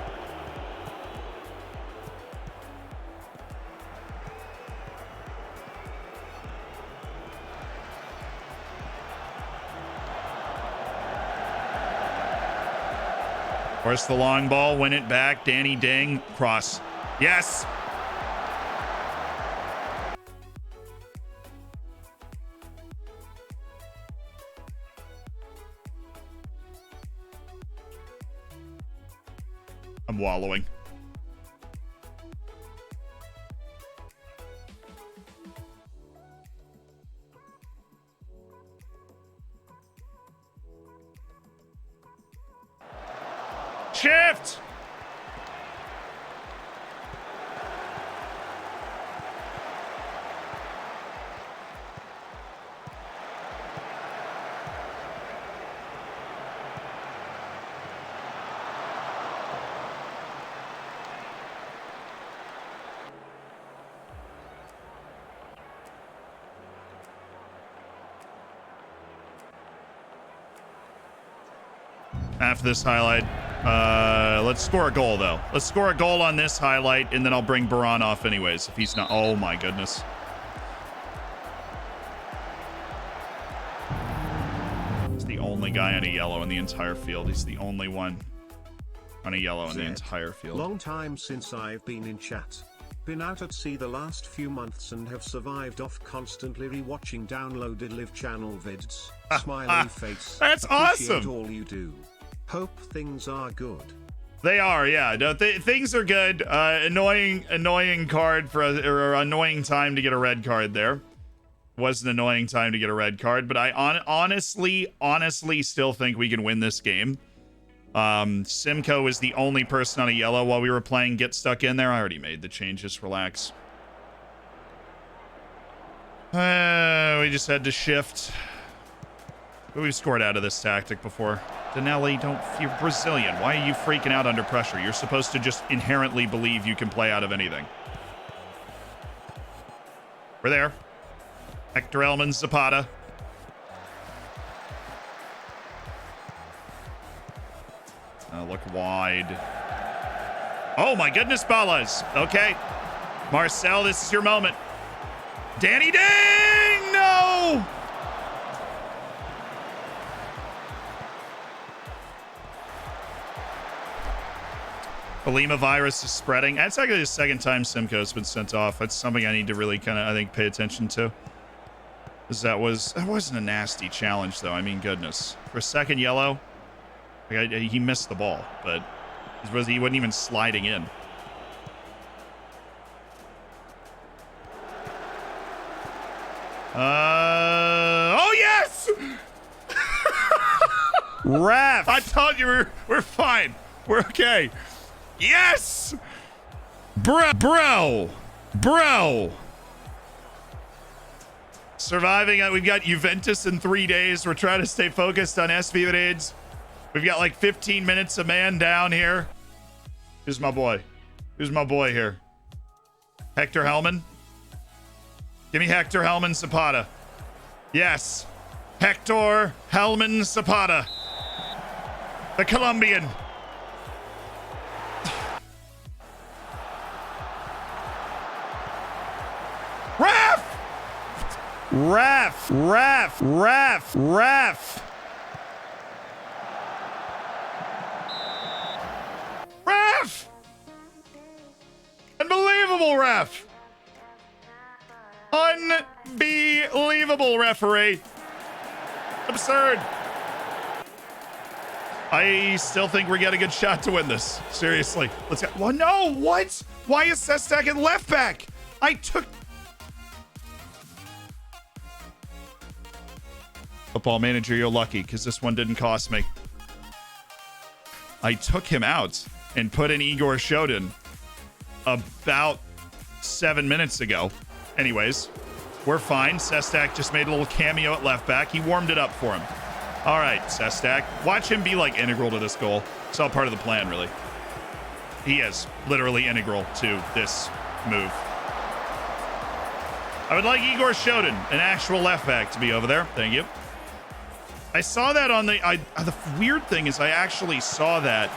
Force the long ball, win it back. Danny Ding, cross. Yes. I'm wallowing. Shift. After this highlight, let's score a goal, though. Let's score a goal on this highlight, and then I'll bring Baran off anyways if he's not. Oh, my goodness. guy on a yellow in the entire field. He's the only one on a yellow in the entire field. Long time since I've been in chat. Been out at sea the last few months and have survived off constantly rewatching downloaded live channel vids. Smiling face. That's Appreciate awesome. all you do. Hope things are good. They are, yeah. No, things are good. Annoying card for or annoying time to get a red card there. Was an annoying time to get a red card, but I honestly still think we can win this game. Simcoe is the only person on a yellow while we were playing Get Stuck In there. I already made the changes. Relax. We just had to shift. We've scored out of this tactic before. Danelli, you're Brazilian. Why are you freaking out under pressure? You're supposed to just inherently believe you can play out of anything. We're there. Hector Elman, Zapata. Look wide. Oh my goodness, Ballas. Okay. Marcel, this is your moment. Danny Ding! No! Belima virus is spreading. That's actually the second time Simcoe's been sent off. That's something I need to really kind of, I think, pay attention to. Because that wasn't a nasty challenge, though. I mean, goodness. For a second yellow, he missed the ball, but he wasn't even sliding in. Oh, yes! Ref! I told you we're fine. We're okay. Yes! Bro! Surviving. We've got Juventus in 3 days. We're trying to stay focused on SV raids. We've got like 15 minutes of man down here. Who's my boy? Who's my boy here? Hector Hellman? Give me Hector Hellman Zapata. Yes. Hector Hellman Zapata. The Colombian. Ref! Unbelievable, ref! Unbelievable, referee. Absurd. I still think we got a good shot to win this. Seriously. Let's go. Well, no, what? Why is Sestak at left back? I took... Football Manager, you're lucky because this one didn't cost me. I took him out and put in Igor Shodin about 7 minutes ago. Anyways, we're fine. Sestak just made a little cameo at left back. He warmed it up for him. All right, Sestak. Watch him be like integral to this goal. It's all part of the plan, really. He is literally integral to this move. I would like Igor Shodin, an actual left back, to be over there. Thank you. I saw that on the weird thing is I actually saw that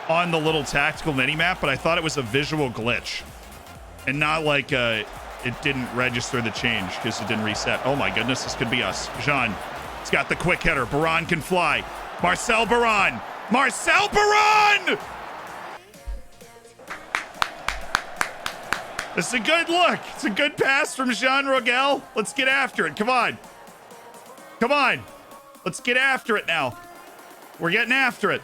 on the little tactical mini-map, but I thought it was a visual glitch and not like it didn't register the change because it didn't reset. Oh my goodness, this could be us. Jean, it's got the quick hitter. Baran can fly. Marcel Baran. Marcel Baran! This is a good look. It's a good pass from Jean Rogel. Let's get after it. Come on. Come on. Let's get after it now. We're getting after it.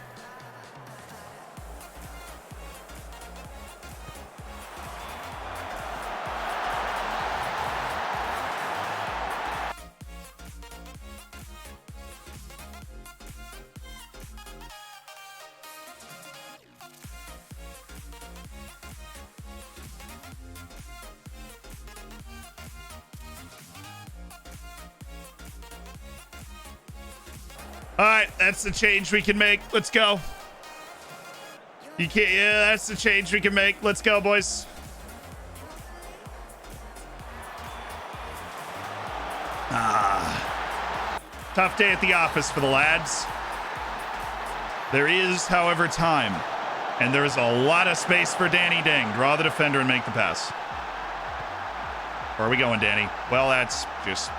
All right, that's the change we can make. Let's go. You can't. Yeah, that's the change we can make. Let's go, boys. Tough day at the office for the lads. There is, however, time, and there is a lot of space for Danny Ding. Draw the defender and make the pass. Where are we going, Danny? Well, that's just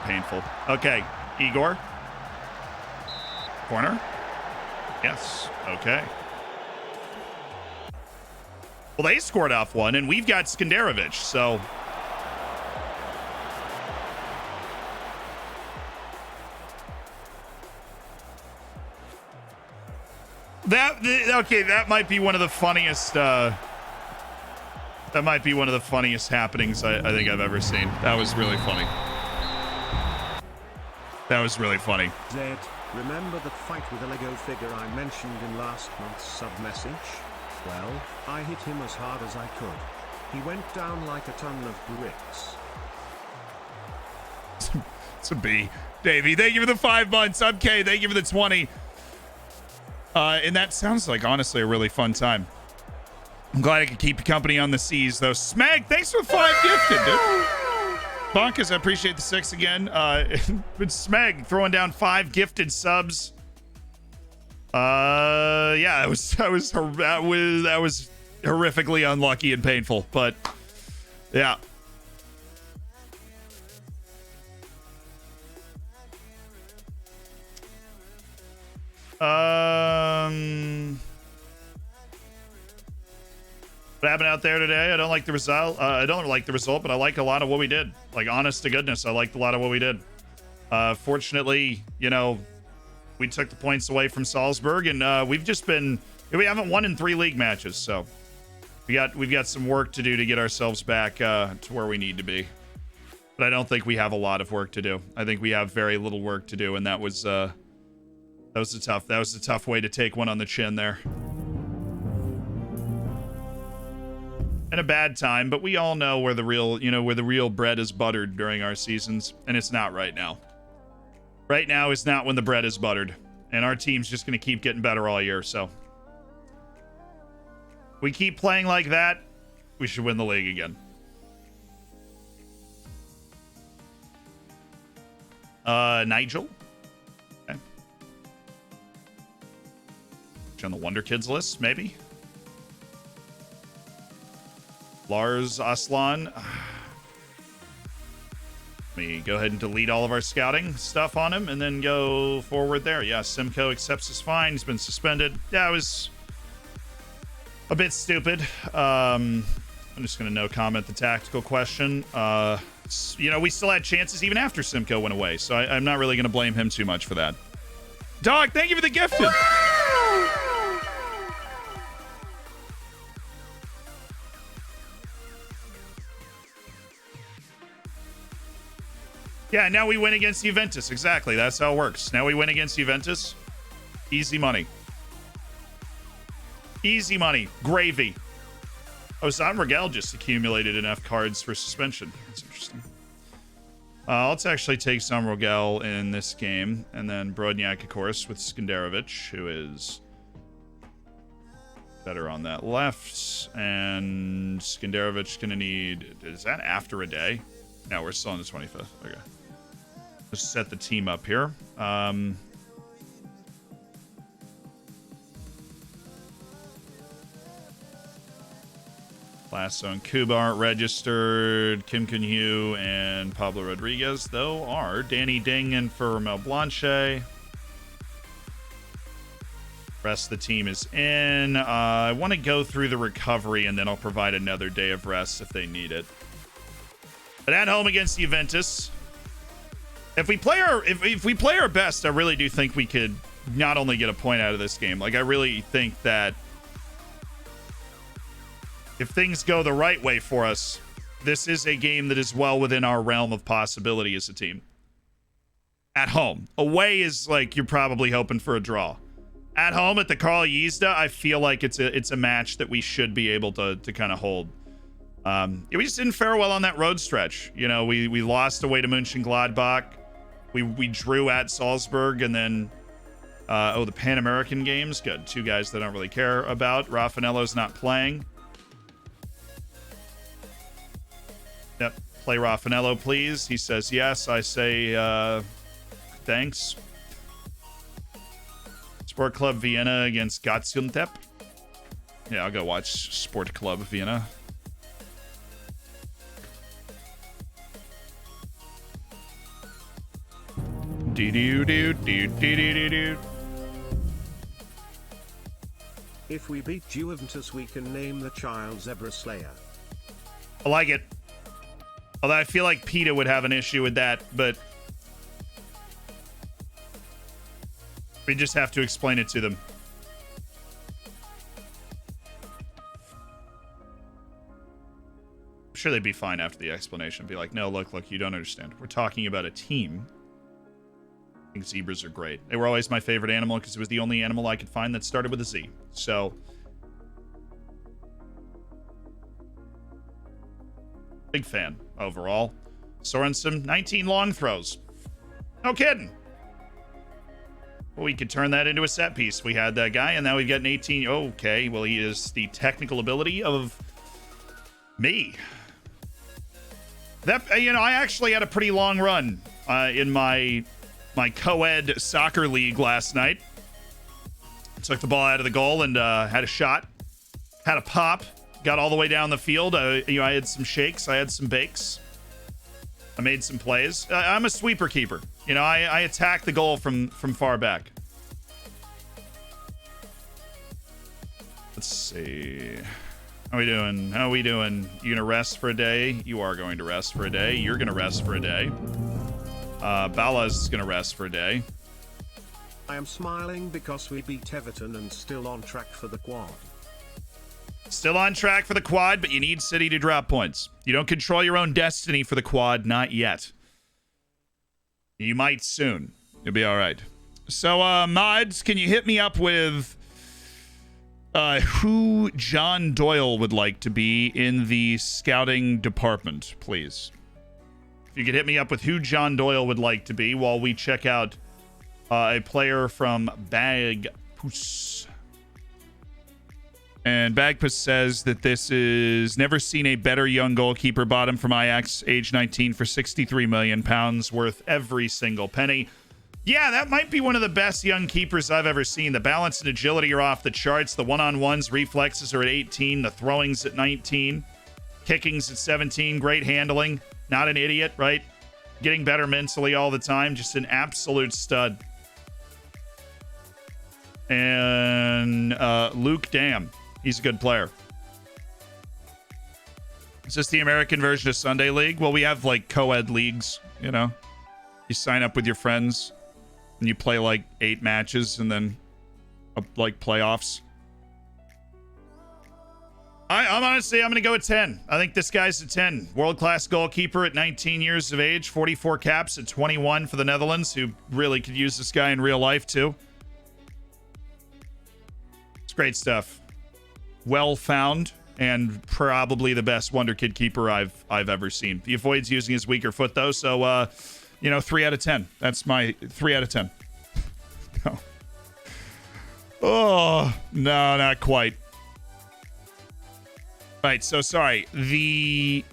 painful. Okay, Igor. Corner. Yes. Okay. Well, they scored off one, and we've got Skenderovic, so... that might be one of the funniest, that might be one of the funniest happenings I think I've ever seen. That was really funny. That was really funny. Zed, remember that fight with a Lego figure I mentioned in last month's sub-message? Well, I hit him as hard as I could. He went down like a ton of bricks. It's a B. Davey, thank you for the 5 months. I'm K, thank you for the 20. And that sounds like, honestly, a really fun time. I'm glad I could keep you company on the seas, though. Smeg, thanks for 5 gifted, dude. Bonkus, I appreciate the 6 again. But Smeg throwing down 5 gifted subs. Yeah, that was horrifically unlucky and painful, but yeah. What happened out there today? I don't like the result. I don't like the result, but I like a lot of what we did. Like, honest to goodness, I liked a lot of what we did. Fortunately, you know, we took the points away from Salzburg, and we haven't won in 3 league matches, so we've got some work to do to get ourselves back to where we need to be. But I don't think we have a lot of work to do. I think we have very little work to do, and that was a tough way to take one on the chin there. And a bad time, but we all know where the real bread is buttered during our seasons, and it's not right now. Right now is not when the bread is buttered, and our team's just going to keep getting better all year, so. We keep playing like that, we should win the league again. Nigel? Okay. On the Wonderkids list, maybe? Lars Aslan. Let me go ahead and delete all of our scouting stuff on him and then go forward there. Yeah, Simcoe accepts his fine. He's been suspended. Yeah, it was a bit stupid. I'm just going to no comment the tactical question. You know, we still had chances even after Simcoe went away, so I'm not really going to blame him too much for that. Dog, thank you for the gifted. Yeah, now we win against Juventus. Exactly. That's how it works. Now we win against Juventus. Easy money. Easy money. Gravy. Oh, San Miguel just accumulated enough cards for suspension. That's interesting. Let's actually take San Miguel in this game. And then Brodniak, of course, with Skenderovic, who is better on that left. And Skenderovic going to need... Is that after a day? No, we're still on the 25th. Okay. Let's set the team up here. Lasso and Cuba aren't registered. Kim Kun-Hyu and Pablo Rodriguez, though, are. Danny Ding and for Mel Blanchet. Rest of the team is in. I want to go through the recovery, and then I'll provide another day of rest if they need it. But at home against Juventus, if we play our best, I really do think we could not only get a point out of this game. Like, I really think that if things go the right way for us, this is a game that is well within our realm of possibility as a team. At home. Away is like you're probably hoping for a draw. At home at the Carl Yzda, I feel like it's a match that we should be able to kind of hold. We just didn't fare well on that road stretch. You know, we lost away to Mönchengladbach. We drew at Salzburg, and then the Pan American games. Good, 2 guys that I don't really care about. Raffaello's not playing. Yep, play Raffaello, please. He says yes. I say thanks. Sport Club Vienna against Gaziantep. Yeah, I'll go watch Sport Club Vienna. If we beat Juventus, we can name the child Zebra Slayer. I like it. Although I feel like PETA would have an issue with that, but we just have to explain it to them. I'm sure they'd be fine after the explanation. Be like, no, look, you don't understand. We're talking about a team. I think zebras are great. They were always my favorite animal because it was the only animal I could find that started with a Z. So, big fan overall. Sorensen, 19 long throws. No kidding. Well, we could turn that into a set piece. We had that guy, and now we've got an 18. Okay, well, he is the technical ability of me. That, you know, I actually had a pretty long run in my co-ed soccer league last night. Took the ball out of the goal and had a shot, had a pop, got all the way down the field. I had some shakes, I had some bakes, I made some plays. I'm a sweeper keeper. You know, I attack the goal from far back. Let's see. How we doing? You gonna rest for a day? You are going to rest for a day. You're gonna rest for a day. Bala's gonna rest for a day. I am smiling because we beat Everton and still on track for the quad. Still on track for the quad, but you need City to drop points. You don't control your own destiny for the quad, not yet. You might soon. You'll be all right. So, mods, can you hit me up with who John Doyle would like to be in the scouting department, please? If you could hit me up with who John Doyle would like to be while we check out a player from Bagpuss. And Bagpuss says that this is never seen a better young goalkeeper. Bought him from Ajax, age 19, for £63 million, worth every single penny. Yeah, that might be one of the best young keepers I've ever seen. The balance and agility are off the charts. The one-on-ones, reflexes are at 18. The throwing's at 19. Kicking's at 17. Great handling. Not an idiot, right? Getting better mentally all the time. Just an absolute stud. And Luke Dam. He's a good player. Is this the American version of Sunday League? Well, we have like co-ed leagues, you know. You sign up with your friends and you play like 8 matches and then like playoffs. I'm honestly, I'm going to go at 10. I think this guy's a 10. World-class goalkeeper at 19 years of age, 44 caps at 21 for the Netherlands, who really could use this guy in real life too. It's great stuff. Well found, and probably the best Wonderkid keeper I've ever seen. He avoids using his weaker foot though, so 3 out of 10. That's my 3 out of 10. No. Oh, no, not quite. Right, so sorry. The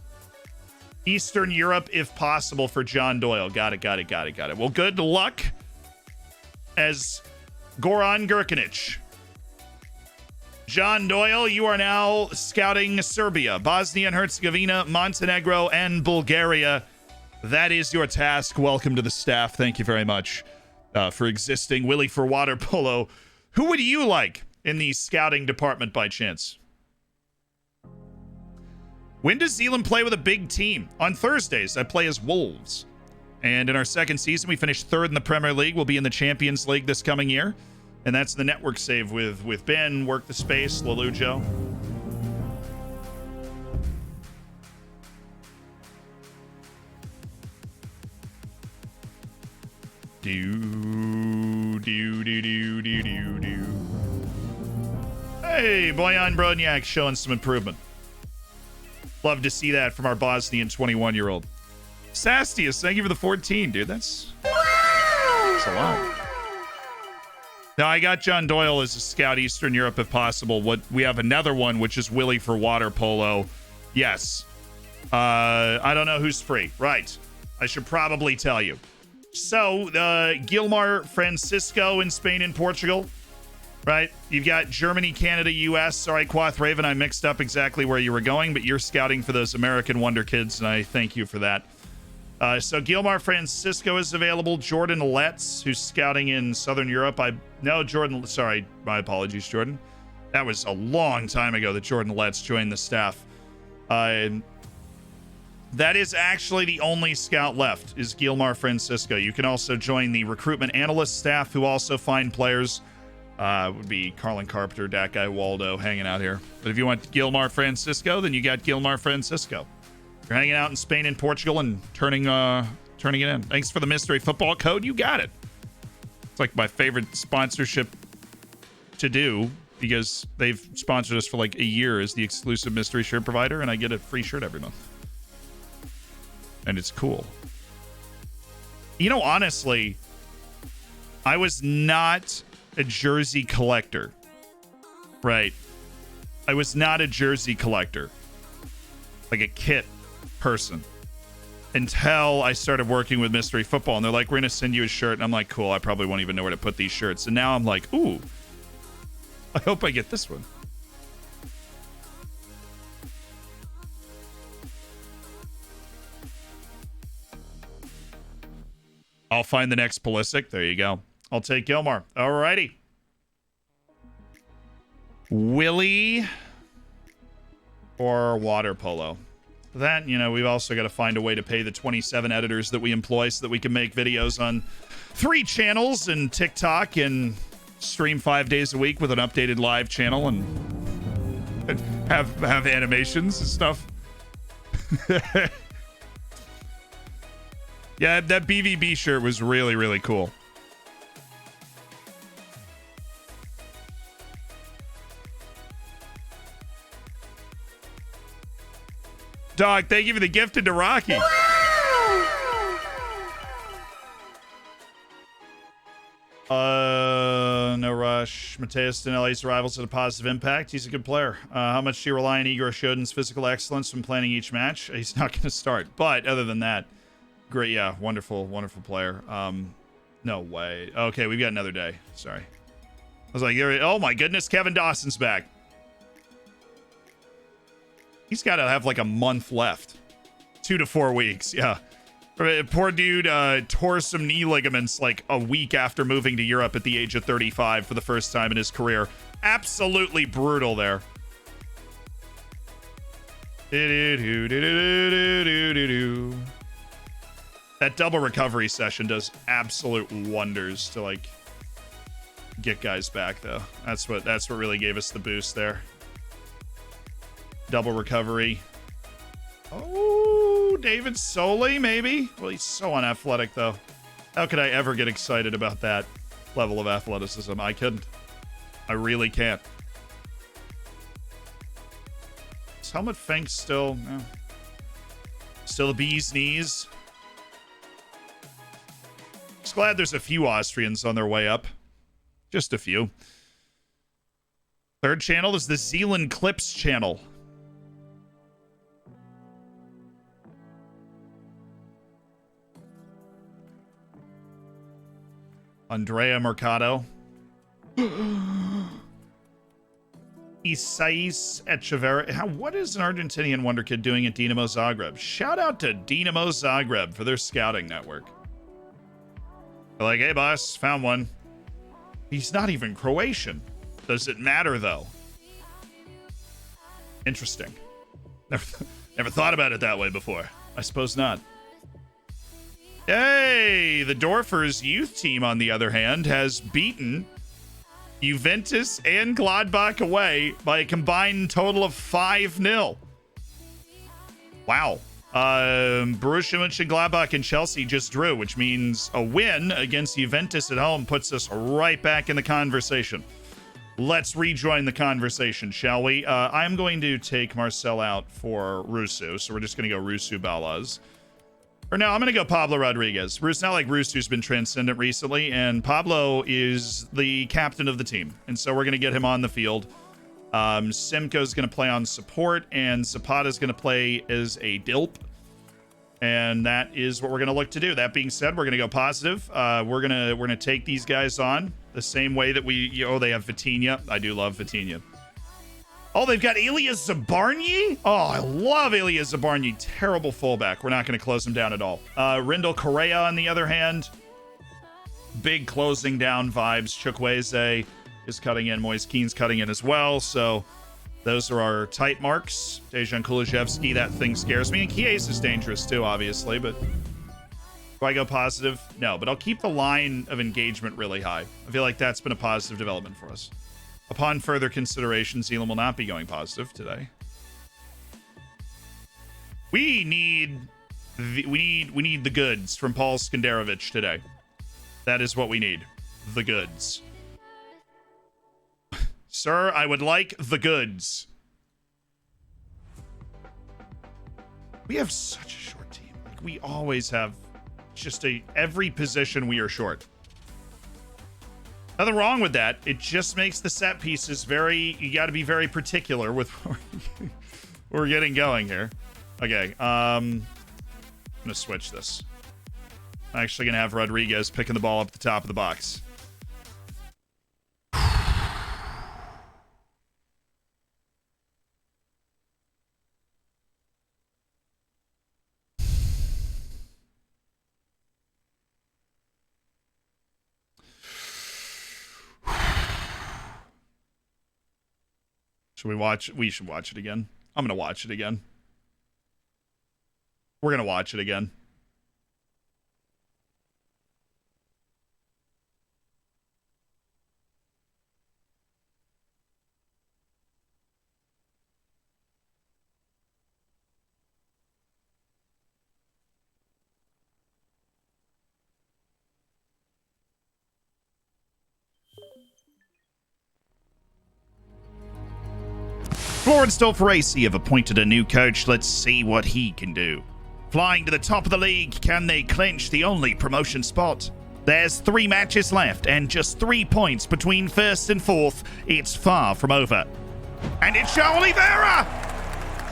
Eastern Europe, if possible, for John Doyle. Got it. Well, good luck as Goran Gurkanic. John Doyle, you are now scouting Serbia, Bosnia and Herzegovina, Montenegro, and Bulgaria. That is your task. Welcome to the staff. Thank you very much for existing. Willie for water polo. Who would you like in the scouting department by chance? When does Zealand play with a big team? On Thursdays, I play as Wolves. And in our second season, we finished 3rd in the Premier League. We'll be in the Champions League this coming year. And that's the network save with Ben, Work the Space, Lalujo. Hey, Boyan Brodniak showing some improvement. Love to see that from our Bosnian 21-year-old. Sastius, thank you for the 14, dude. That's a lot. Now, I got John Doyle as a scout Eastern Europe if possible. We have another one, which is Willie for water polo. Yes. I don't know who's free. Right. I should probably tell you. So, Gilmar Francisco in Spain and Portugal. Right? You've got Germany, Canada, U.S. Sorry, Quoth Raven, I mixed up exactly where you were going, but you're scouting for those American Wonder Kids, and I thank you for that. So Gilmar Francisco is available. Jordan Letts, who's scouting in Southern Europe. Jordan, sorry, my apologies, Jordan. That was a long time ago that Jordan Letts joined the staff. That is actually the only scout left, is Gilmar Francisco. You can also join the recruitment analyst staff, who also find players. Would be Carlin Carpenter, that guy Waldo hanging out here. But if you want Gilmar Francisco, then you got Gilmar Francisco. You're hanging out in Spain and Portugal and turning it in. Thanks for the mystery football code. You got it. It's like my favorite sponsorship to do, because they've sponsored us for like a year as the exclusive mystery shirt provider, and I get a free shirt every month. And it's cool. You know, honestly, I was not a jersey collector. Right. I was not a jersey collector. Like a kit person. Until I started working with Mystery Football, and they're like, we're going to send you a shirt. And I'm like, cool, I probably won't even know where to put these shirts. And now I'm like, ooh, I hope I get this one. I'll find the next Pulisic. There you go. I'll take Gilmar. Alrighty. Willie or water polo. That, you know, we've also got to find a way to pay the 27 editors that we employ so that we can make videos on 3 channels and TikTok and stream 5 days a week with an updated live channel and have animations and stuff. Yeah, that BVB shirt was really, really cool. Dog, thank you for the gift into Rocky. No rush. Mateus Danelli's arrivals had a positive impact. He's a good player. How much do you rely on Igor Shodin's physical excellence when planning each match? He's not going to start. But other than that, great. Yeah, wonderful, wonderful player. No way. Okay, we've got another day. Sorry. I was like, oh my goodness, Kevin Dawson's back. He's got to have like a month left. 2 to 4 weeks. Yeah. Poor dude tore some knee ligaments like a week after moving to Europe at the age of 35 for the first time in his career. Absolutely brutal there. That double recovery session does absolute wonders to like get guys back though. That's what really gave us the boost there. Double recovery. Oh, David Soley, maybe? Well, he's so unathletic, though. How could I ever get excited about that level of athleticism? I couldn't. I really can't. Is Helmut Fink still... still a bee's knees? Just glad there's a few Austrians on their way up. Just a few. Third channel is the Zealand Clips channel. Andrea Mercado. Isais Echeverri. What is an Argentinian Wonderkid doing at Dinamo Zagreb? Shout out to Dinamo Zagreb for their scouting network. They're like, hey boss, found one. He's not even Croatian. Does it matter though? Interesting. Never thought about it that way before. I suppose not. Hey, the Dorfers youth team, on the other hand, has beaten Juventus and Gladbach away by a combined total of 5-0. Wow. Borussia Mönchengladbach and Chelsea just drew, which means a win against Juventus at home puts us right back in the conversation. Let's rejoin the conversation, shall we? I'm going to take Marcel out for Rusu, so we're just going to go Rusu Balaz. Or no, I'm going to go Pablo Rodriguez. It's not like Rusu's been transcendent recently, and Pablo is the captain of the team. And so we're going to get him on the field. Simcoe's going to play on support, and Zapata's going to play as a DILP. And that is what we're going to look to do. That being said, we're going to go positive. We're going to take these guys on the same way that they have Vitinha. I do love Vitinha. Oh, they've got Elias Zabarnyi? Oh, I love Elias Zabarnyi. Terrible fullback. We're not going to close him down at all. Rindal Correa, on the other hand, big closing down vibes. Chukwueze. is cutting in. Moise Keane's cutting in as well. So those are our tight marks. Dejan Kulusevski, that thing scares me. And Chiesa is dangerous too, obviously. But do I go positive? No, but I'll keep the line of engagement really high. I feel like that's been a positive development for us. Upon further consideration, Zealand will not be going positive today. We need the goods from Paul Skenderovich today. That is what we need. The goods. Sir, I would like the goods. We have such a short team. Like, we always have just every position we are short. Nothing wrong with that. It just makes the set pieces you got to be very particular with where we're getting going here. Okay, I'm going to switch this. I'm actually going to have Rodriguez picking the ball up at the top of the box. We should watch it again. I'm going to watch it again. We're going to watch it again. Florence Dolferaci have appointed a new coach. Let's see what he can do. Flying to the top of the league, can they clinch the only promotion spot? There's 3 matches left and just 3 points between first and fourth. It's far from over. And it's João Oliveira!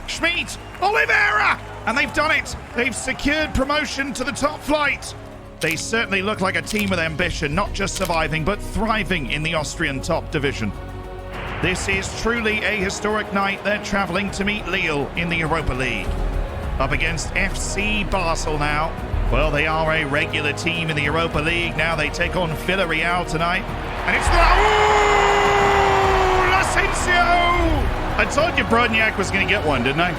Schmid, Oliveira! And they've done it. They've secured promotion to the top flight. They certainly look like a team with ambition, not just surviving, but thriving in the Austrian top division. This is truly a historic night. They're traveling to meet Lille in the Europa League. Up against FC Basel now. Well, they are a regular team in the Europa League. Now they take on Villarreal tonight. And it's L'Asensio! I told you Brodniak was going to get one, didn't I?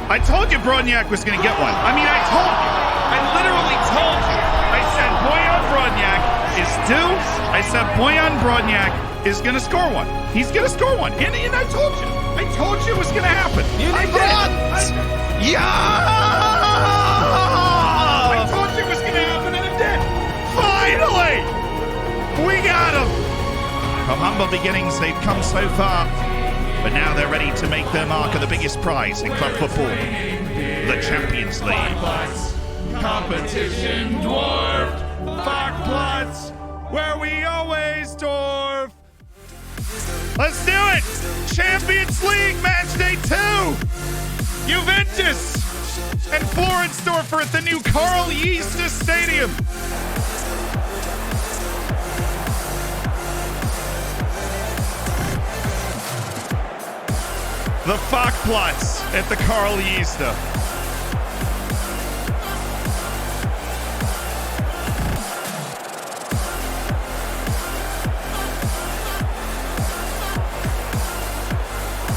I told you Brodniak was going to get one. I mean, I told you. I literally told you. I said Bojan Brodniak is due. I said Bojan Brodniak is going to score one. He's going to score one. And I told you. I told you it was going to happen. I did. Yeah! I told you it was going to happen, and it did. Finally! We got him. From humble beginnings, they've come so far. But now they're ready to make their mark of the biggest prize in club football. The Champions League. Competition dwarfed. Parkplatz, where we always dwarf. Let's do it! Champions League match day 2! Juventus and Florensdorfer at the new Karl Jiesta Stadium. The Parkplatz at the Karl Jiesta.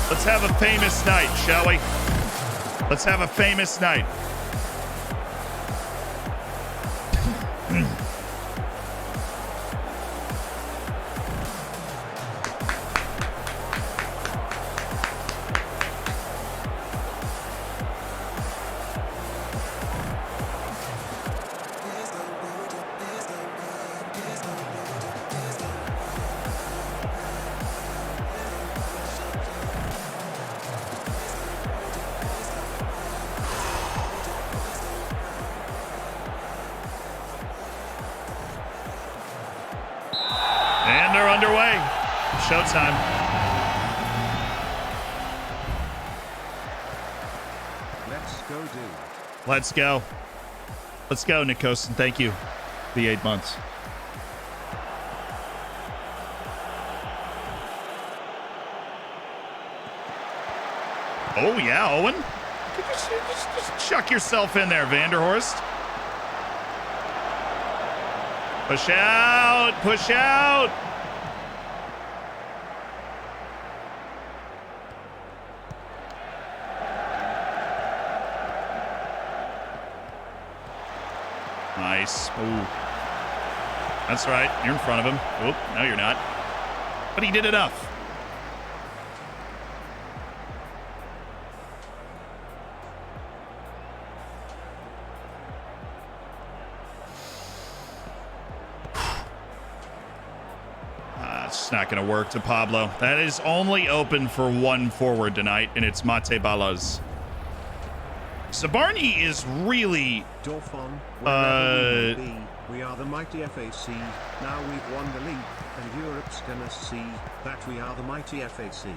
Let's have a famous night, shall we? Let's have a famous night. Showtime. Let's go, dude. Let's go. Let's go, Nikos, and thank you for the 8 months. Oh, yeah, Owen. Just chuck yourself in there, Vanderhorst. Push out. Push out. Nice. Ooh. That's right. You're in front of him. Oh, no, you're not. But he did enough. It's not going to work to Pablo. That is only open for one forward tonight, and it's Mate Balas. Zabarny is really... Dorfon, we are the mighty FAC. Now we've won the league, and Europe's gonna see that we are the mighty FAC.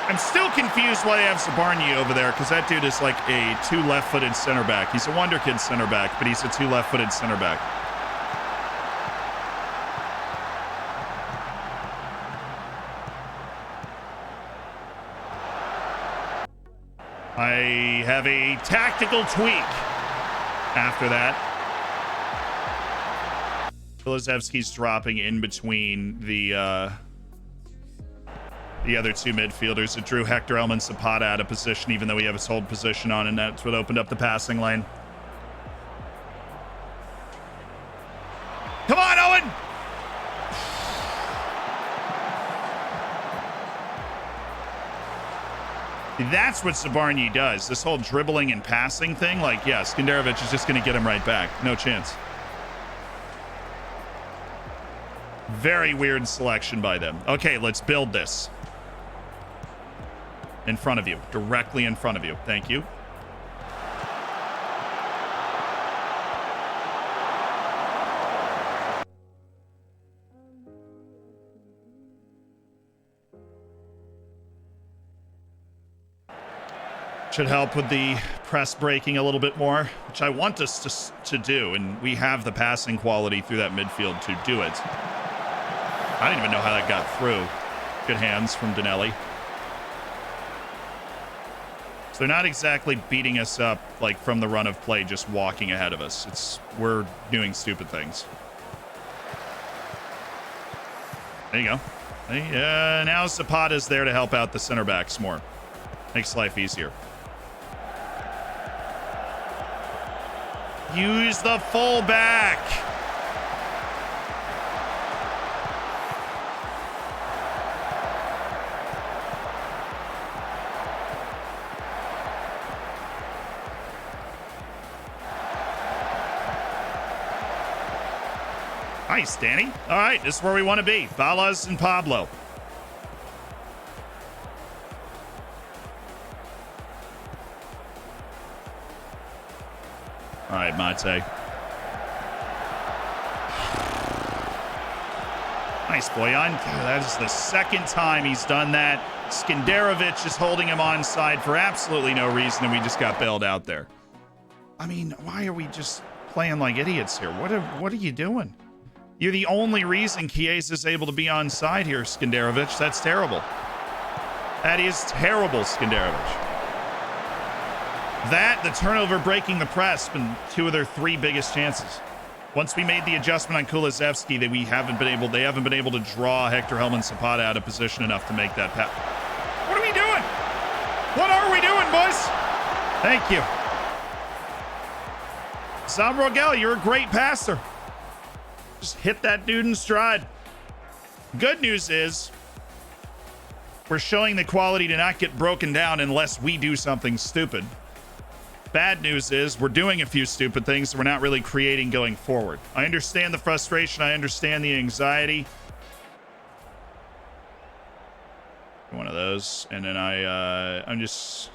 I'm still confused why they have Zabarny over there, because that dude is like a 2 left-footed center back. He's a Wonderkid center back, but he's a 2 left-footed center back. I have a tactical tweak after that. Kulusevski's dropping in between the other 2 midfielders. It drew Hector Elman Zapata out of position, even though we have his hold position on, and that's what opened up the passing lane. Come on, Owen! That's what Zabarny does. This whole dribbling and passing thing, like, yeah, Skenderovic is just going to get him right back. No chance. Very weird selection by them. Okay, let's build this. In front of you. Directly in front of you. Thank you. Should help with the press breaking a little bit more, which I want us to do, and we have the passing quality through that midfield to do it. I didn't even know how that got through. Good hands from Danelli. So they're not exactly beating us up like from the run of play, just walking ahead of us. We're doing stupid things. There you go. Now Zapata's there to help out the center backs more. Makes life easier. Use the fullback. Nice, Danny. All right, this is where we want to be. Balas and Pablo. All right, Mate. Nice, Boyan. That is the second time he's done that. Skenderovic is holding him onside for absolutely no reason, and we just got bailed out there. I mean, why are we just playing like idiots here? What are you doing? You're the only reason Chiesa is able to be onside here, Skenderovic. That's terrible. That is terrible, Skenderovic. That, the turnover breaking the press, been 2 of their 3 biggest chances. Once we made the adjustment on Kulusevski, that they haven't been able to draw Hector Helman Zapata out of position enough to make that pass. What are we doing? What are we doing, boys? Thank you. Sam Rogel, you're a great passer. Just hit that dude in stride. Good news is we're showing the quality to not get broken down unless we do something stupid. Bad news is we're doing a few stupid things that we're not really creating going forward. I understand the frustration. I understand the anxiety. One of those. And then I'm just...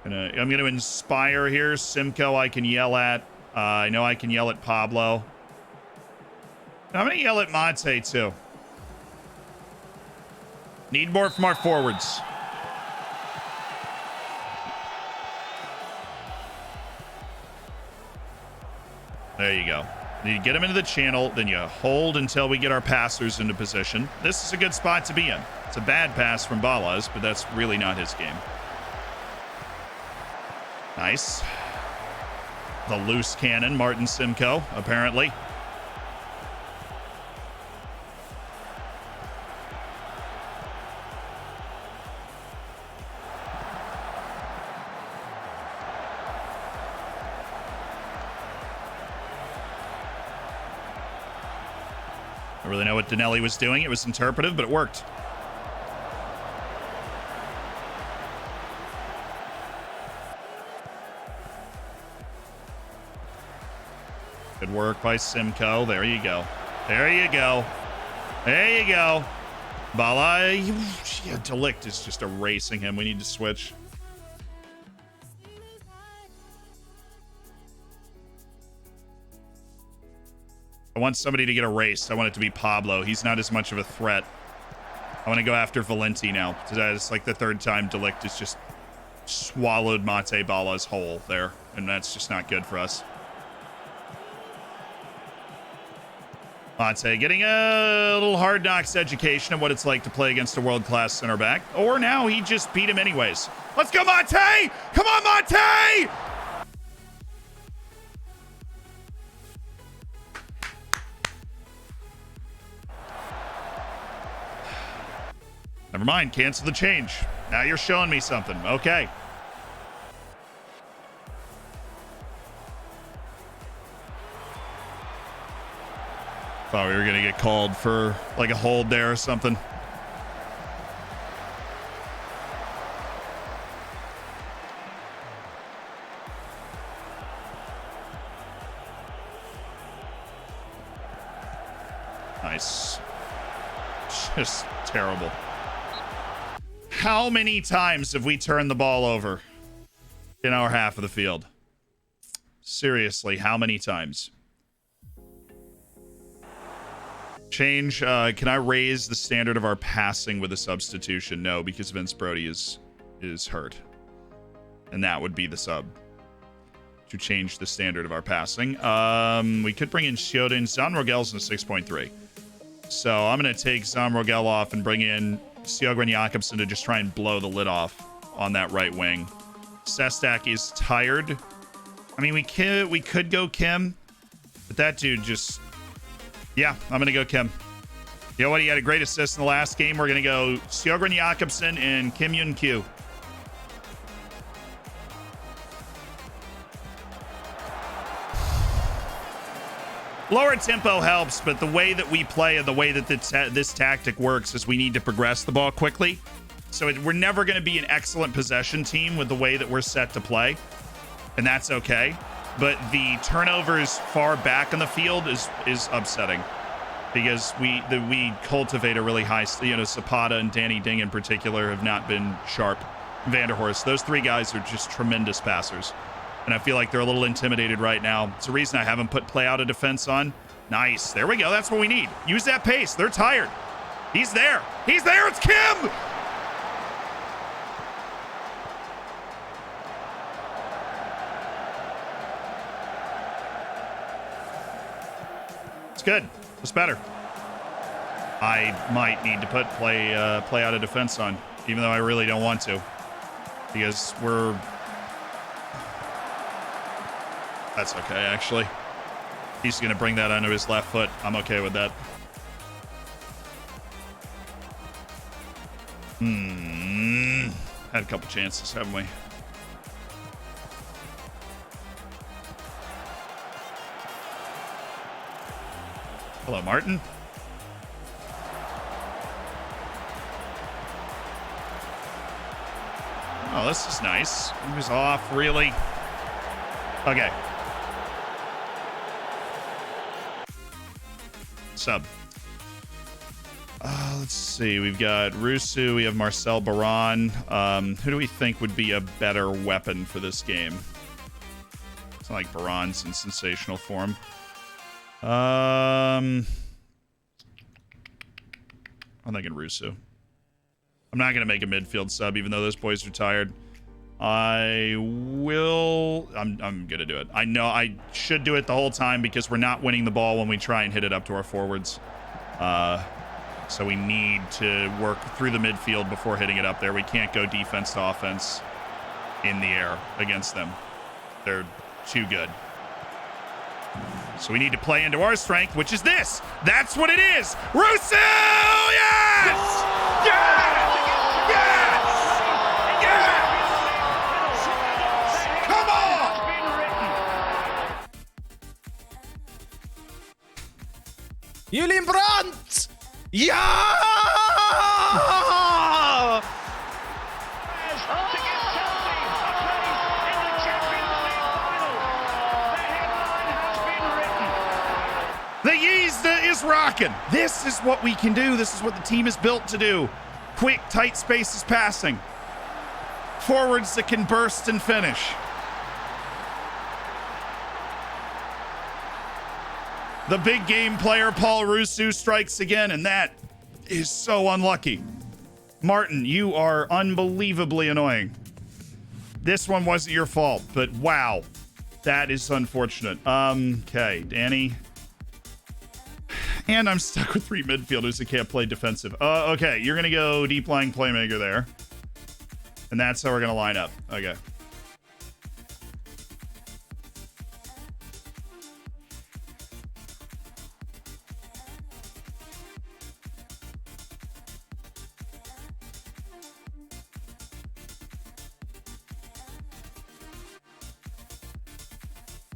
I'm going to inspire here. Simcoe I can yell at. I know I can yell at Pablo. I'm going to yell at Mate too. Need more from our forwards. There you go. You get them into the channel, then you hold until we get our passers into position. This is a good spot to be in. It's a bad pass from Balas, but that's really not his game. Nice. The loose cannon, Martin Simcoe, apparently. don't really know what Danelli was doing. It was interpretive, but it worked. Good work by Simcoe. There you go. There you go. There you go. Bala. Yeah, Delict is just erasing him. We need to switch. I want somebody to get erased. I want it to be Pablo. He's not as much of a threat. I want to go after Valenti now. It's like the third time Delict has just swallowed Mate Bala's whole there. And that's just not good for us. Mate getting a little Hard Knocks education of what it's like to play against a world-class center back. Or now he just beat him anyways. Let's go, Mate! Come on, Mate! Never mind, cancel the change. Now you're showing me something. Okay. Thought we were gonna get called for like a hold there or something. Nice. Just terrible. How many times have we turned the ball over in our half of the field? Seriously, how many times? Change. Can I raise the standard of our passing with a substitution? No, because Vince Brody is hurt. And that would be the sub. To change the standard of our passing. We could bring in Sjoden. Zan Rogel's in a 6.3. So I'm going to take Zan Rogel off and bring in Sjogren Jakobsen to just try and blow the lid off on that right wing. Sestak is tired. I mean, we could go Kim, but that dude just... Yeah, I'm going to go Kim. You know what? He had a great assist in the last game. We're going to go Sjogren Jakobsen and Kim Yun-kyu. Lower tempo helps, but the way that we play and the way that this tactic works is we need to progress the ball quickly. So we're never going to be an excellent possession team with the way that we're set to play. And that's okay. But the turnovers far back on the field is upsetting because we cultivate a really high, Zapata and Danny Ding in particular have not been sharp. Vanderhorst, those three guys are just tremendous passers. And I feel like they're a little intimidated right now. It's the reason I haven't put play out of defense on. Nice. There we go. That's what we need. Use that pace. They're tired. He's there. He's there. It's Kim. It's good. It's better. I might need to put play out of defense on, even though I really don't want to, because we're... That's okay, actually. He's going to bring that onto his left foot. I'm okay with that. Had a couple chances, haven't we? Hello, Martin. Oh, this is nice. He was off, really. Okay. Sub. Let's see. We've got Rusu. We have Marcel Baran. Who do we think would be a better weapon for this game? It's not like Baran's in sensational form. I'm thinking Rusu. I'm not going to make a midfield sub, even though those boys are tired. I'm going to do it. I know I should do it the whole time because we're not winning the ball when we try and hit it up to our forwards. So we need to work through the midfield before hitting it up there. We can't go defense to offense in the air against them. They're too good. So we need to play into our strength, which is this. That's what it is. Russo! Yes! Yes! Yes! Yes! Come on! Julian Brandt! Ja! To give Chelsea a place in the Champions League final. The headline has been written. The Yeezda is rocking. This is what we can do. This is what the team is built to do. Quick, tight spaces passing. Forwards that can burst and finish. The big game player, Paul Rusu, strikes again, and that is so unlucky. Martin, you are unbelievably annoying. This one wasn't your fault, but wow. That is unfortunate. Okay, Danny. And I'm stuck with 3 midfielders that can't play defensive. Okay, you're going to go deep lying playmaker there. And that's how we're going to line up. Okay.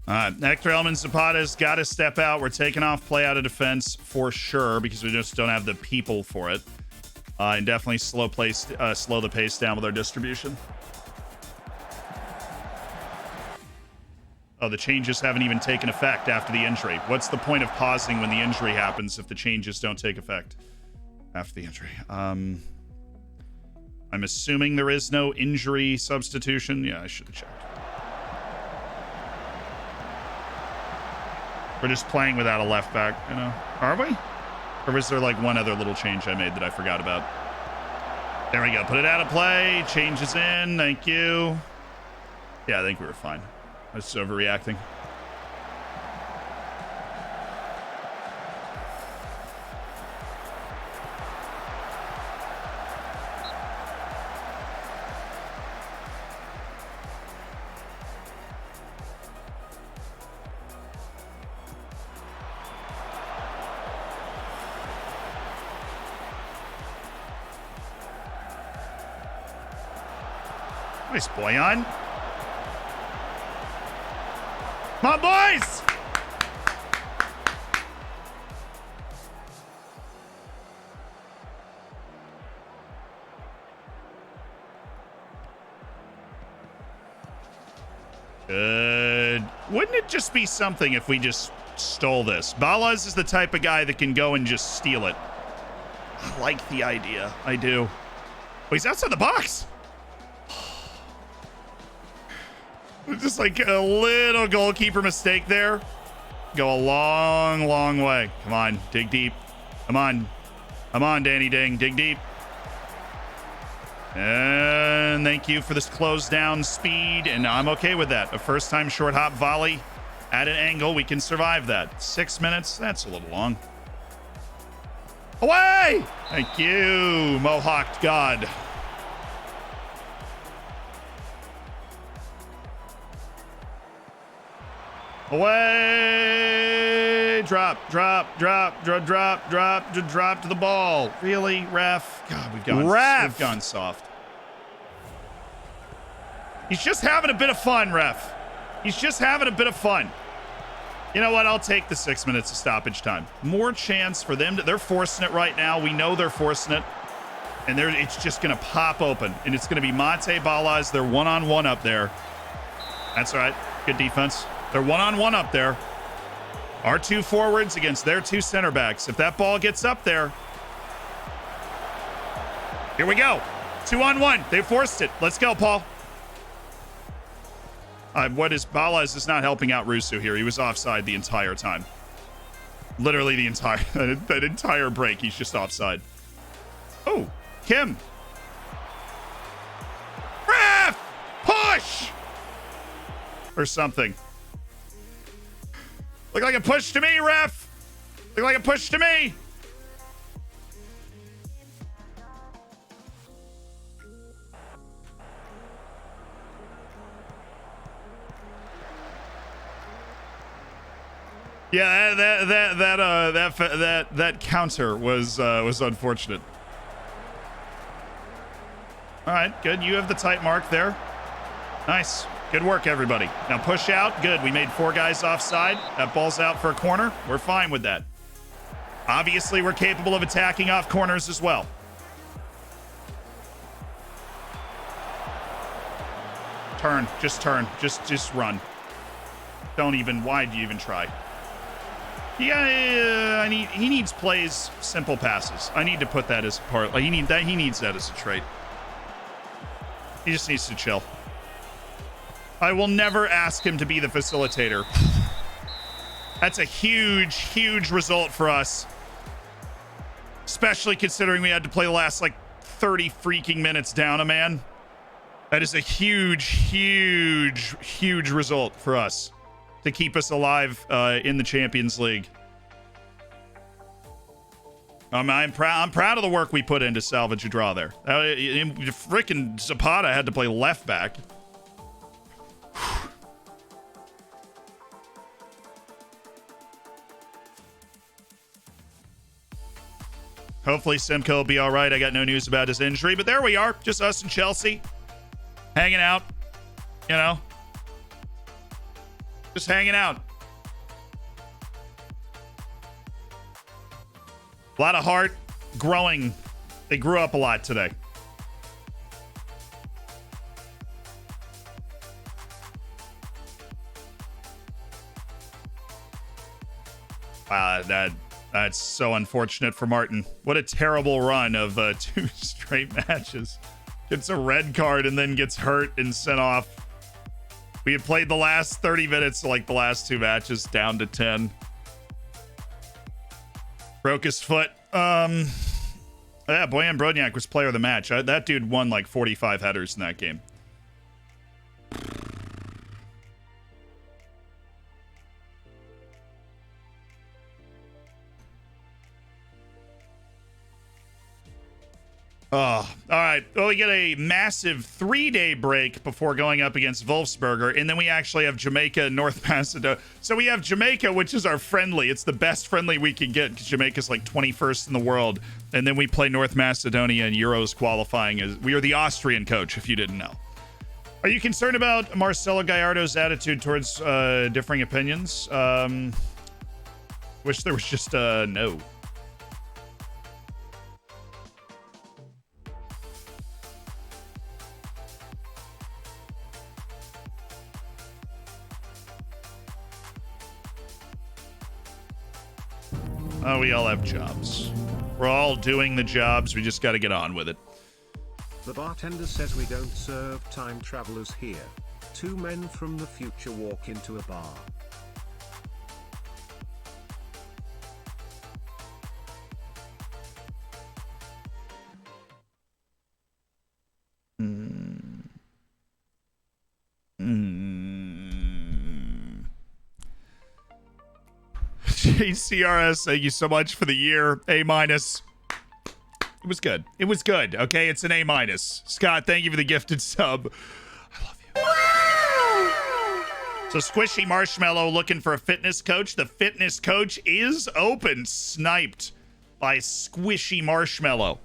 All right, Hector Elman Zapata's got to step out. We're taking off play out of defense for sure because we just don't have the people for it. And definitely slow the pace down with our distribution. Oh, the changes haven't even taken effect after the injury. What's the point of pausing when the injury happens if the changes don't take effect after the injury? I'm assuming there is no injury substitution. Yeah, I should have checked. We're just playing without a left back, you know? Are we? Or was there like one other little change I made that I forgot about? There we go. Put it out of play. Changes in. Thank you. Yeah, I think we were fine. I was overreacting. Nice, Boyan. Come on, boys! Good. Wouldn't it just be something if we just stole this? Balaz is the type of guy that can go and just steal it. I like the idea. I do. Oh, he's outside the box. Just like a little goalkeeper mistake there. Go a long, long way. Come on, dig deep. Come on. Come on, Danny Ding. Dig deep. And thank you for this close down speed. And I'm okay with that. A first time short hop volley at an angle. We can survive that. 6 minutes. That's a little long. Away! Thank you, Mohawked God. Away! Drop to the ball. Really, ref? God, we've gone soft. He's just having a bit of fun, ref. He's just having a bit of fun. You know what? I'll take the 6 minutes of stoppage time. More chance for them. They're forcing it right now. We know they're forcing it. And it's just going to pop open. And it's going to be Mate Balaz. They're one-on-one up there. That's all right. Good defense. They're one-on-one up there. Our 2 forwards against their 2 center backs. If that ball gets up there. Here we go. 2-on-1. They forced it. Let's go, Paul. Balaz is not helping out Rusu here. He was offside the entire time. Literally the that entire break. He's just offside. Oh, Kim. Ref! Push! Or something. Look like a push to me, ref. Look like a push to me. Yeah, that counter was unfortunate. All right, good. You have the tight mark there. Nice. Good work, everybody. Now push out. Good. We made 4 guys offside. That ball's out for a corner. We're fine with that. Obviously, we're capable of attacking off corners as well. Turn. Just turn. Just run. Don't even. Why do you even try? Yeah, he needs plays, simple passes. I need to put that as part. Like he needs that as a trait. He just needs to chill. I will never ask him to be the facilitator. That's a huge, huge result for us. Especially considering we had to play the last, like, 30 freaking minutes down a man. That is a huge, huge, huge result for us to keep us alive in the Champions League. I'm proud of the work we put in to salvage a draw there. Freaking Zapata had to play left back. Hopefully Simcoe will be all right. I got no news about his injury, but there we are. Just us and Chelsea hanging out, you know, just hanging out. A lot of heart growing. They grew up a lot today. Wow, that's so unfortunate for Martin. What a terrible run of 2 straight matches. Gets a red card and then gets hurt and sent off. We had played the last 30 minutes, like the last 2 matches, down to 10. Broke his foot. Yeah, Bojan Brodnjak was player of the match. That dude won like 45 headers in that game. Oh, all right. Well, we get a massive 3-day break before going up against Wolfsberger, and then we actually have Jamaica and North Macedonia. So we have Jamaica, which is our friendly. It's the best friendly we can get because Jamaica's like 21st in the world. And then we play North Macedonia in Euros qualifying. We are the Austrian coach, if you didn't know. Are you concerned about Marcelo Gallardo's attitude towards differing opinions? Wish there was just a no. Oh, we all have jobs. We're all doing the jobs. We just got to get on with it. The bartender says we don't serve time travelers here. 2 men from the future walk into a bar. JCRS, thank you so much for the year. A-. It was good. It was good. Okay, it's an A-. Scott, thank you for the gifted sub. I love you. So Squishy Marshmallow looking for a fitness coach. The fitness coach is open. Sniped by Squishy Marshmallow.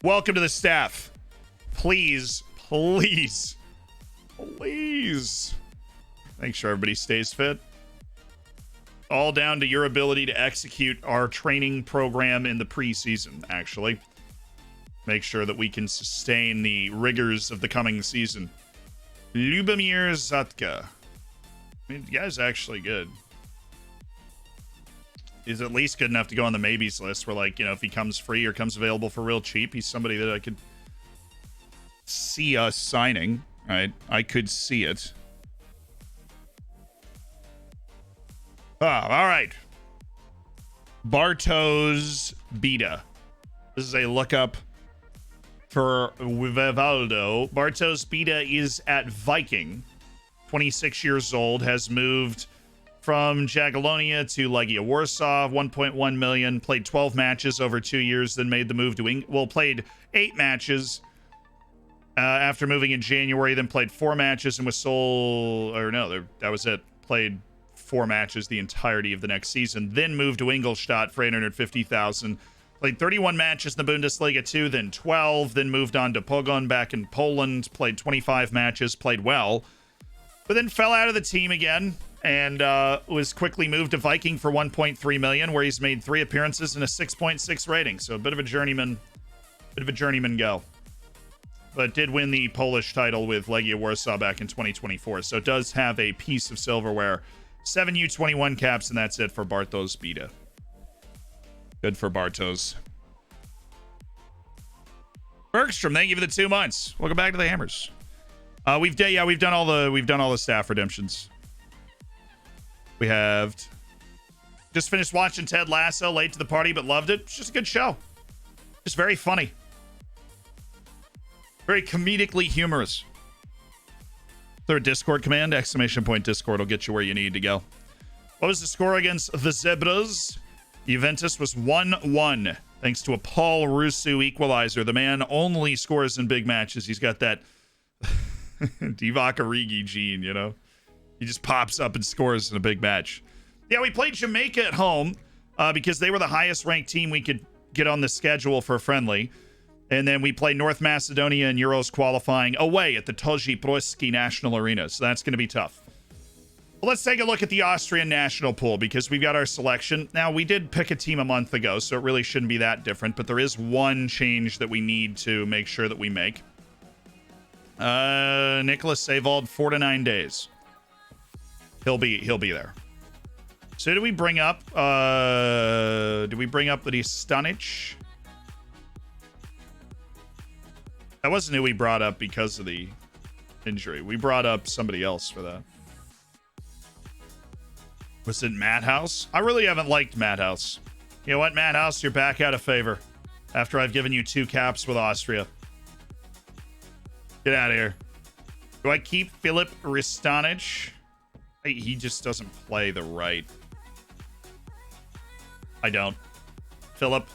Welcome to the staff. Please, please, please make sure everybody stays fit. All down to your ability to execute our training program in the preseason, actually. Make sure that we can sustain the rigors of the coming season. Lubomir Zatka. I mean, the guy's actually good. He's at least good enough to go on the maybes list where, like, you know, if he comes free or comes available for real cheap, he's somebody that I could see us signing, right? I could see it. All right. Bartosz Bida. This is a lookup for Vivaldo. Bartosz Bida is at Viking. 26 years old, has moved from Jagiellonia to Legia Warsaw, 1.1 million, played 12 matches over 2 years, then made the move to played 8 matches after moving in January, then played 4 matches and was sold, or no, that was it. Played 4 matches the entirety of the next season, then moved to Ingolstadt for 850,000. Played 31 matches in the Bundesliga 2, then 12, then moved on to Pogoń back in Poland, played 25 matches, played well. but then fell out of the team again and was quickly moved to Viking for 1.3 million, where he's made 3 appearances and a 6.6 rating. So a bit of a journeyman go. But did win the Polish title with Legia Warsaw back in 2024. So it does have a piece of silverware. 7 U21 caps, and that's it for Bartosz Bida. Good for Bartosz. Bergstrom, thank you for the 2 months. Welcome back to the Hammers. We've done all the staff redemptions. We have just finished watching Ted Lasso, late to the party, but loved it. It's just a good show. Just very funny. Very comedically humorous. Third Discord command, ! Discord will get you where you need to go. What was the score against the Zebras? Juventus was 1-1, thanks to a Paul Russo equalizer. The man only scores in big matches. He's got that Divock Origi gene, you know? He just pops up and scores in a big match. Yeah, we played Jamaica at home because they were the highest ranked team we could get on the schedule for a friendly. And then we played North Macedonia in Euros qualifying away at the Toji Proski National Arena. So that's going to be tough. Well, let's take a look at the Austrian national pool because we've got our selection. Now, we did pick a team a month ago, so it really shouldn't be that different. But there is one change that we need to make sure that we make. Nicholas Savald, 4 to 9 days. He'll be there. So did we bring up the Stanic? That wasn't who we brought up because of the injury. We brought up somebody else for that. Was it Madhouse? I really haven't liked Madhouse. You know what, Madhouse? You're back out of favor after I've given you 2 caps with Austria. Get out of here. Do I keep Filip Ristanic? He just doesn't play the right. I don't. Philip.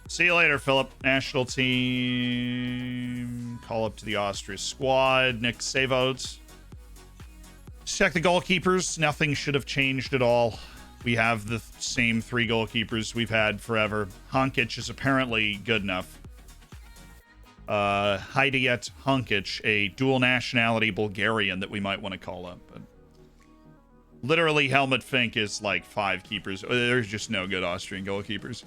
See you later, Philip. National team. Call up to the Austria squad. Nick Savot. Check the goalkeepers. Nothing should have changed at all. We have the same 3 goalkeepers we've had forever. Honkic is apparently good enough. Hajdiet Honkic, a dual nationality Bulgarian that we might want to call up. But literally, Helmut Fink is like 5 keepers. There's just no good Austrian goalkeepers.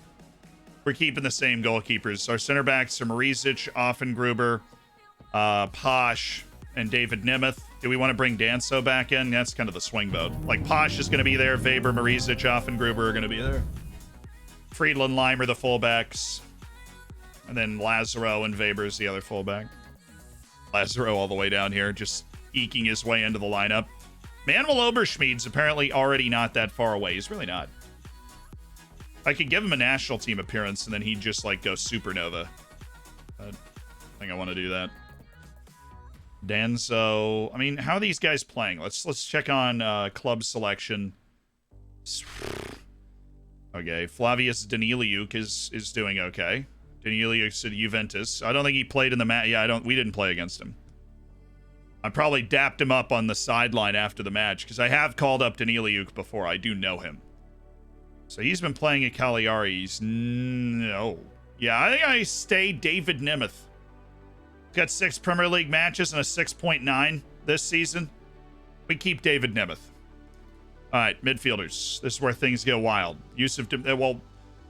We're keeping the same goalkeepers. Our center backs are Marizic, Offengruber, Posh, and David Nemeth. Do we want to bring Danso back in? That's kind of the swing vote. Like, Posh is going to be there. Weber, Marizic, Offengruber are going to be there. Friedland, Leimer, the fullbacks. And then Lazaro and Weber's the other fullback. Lazaro all the way down here, just eking his way into the lineup. Manuel Oberschmid's apparently already not that far away. He's really not. I could give him a national team appearance and then he'd just like go supernova. I think I want to do that. Danzo. I mean, how are these guys playing? Let's check on club selection. Okay, Flavius Daniliuk is doing okay. Daniliuk's at Juventus. I don't think he played in the match. Yeah, we didn't play against him. I probably dapped him up on the sideline after the match because I have called up Daniliuk before. I do know him. So he's been playing at Cagliari. No. Yeah, I think I stay David Nemeth. He's got 6 Premier League matches and a 6.9 this season. We keep David Nemeth. All right, midfielders. This is where things go wild. Yusuf, well,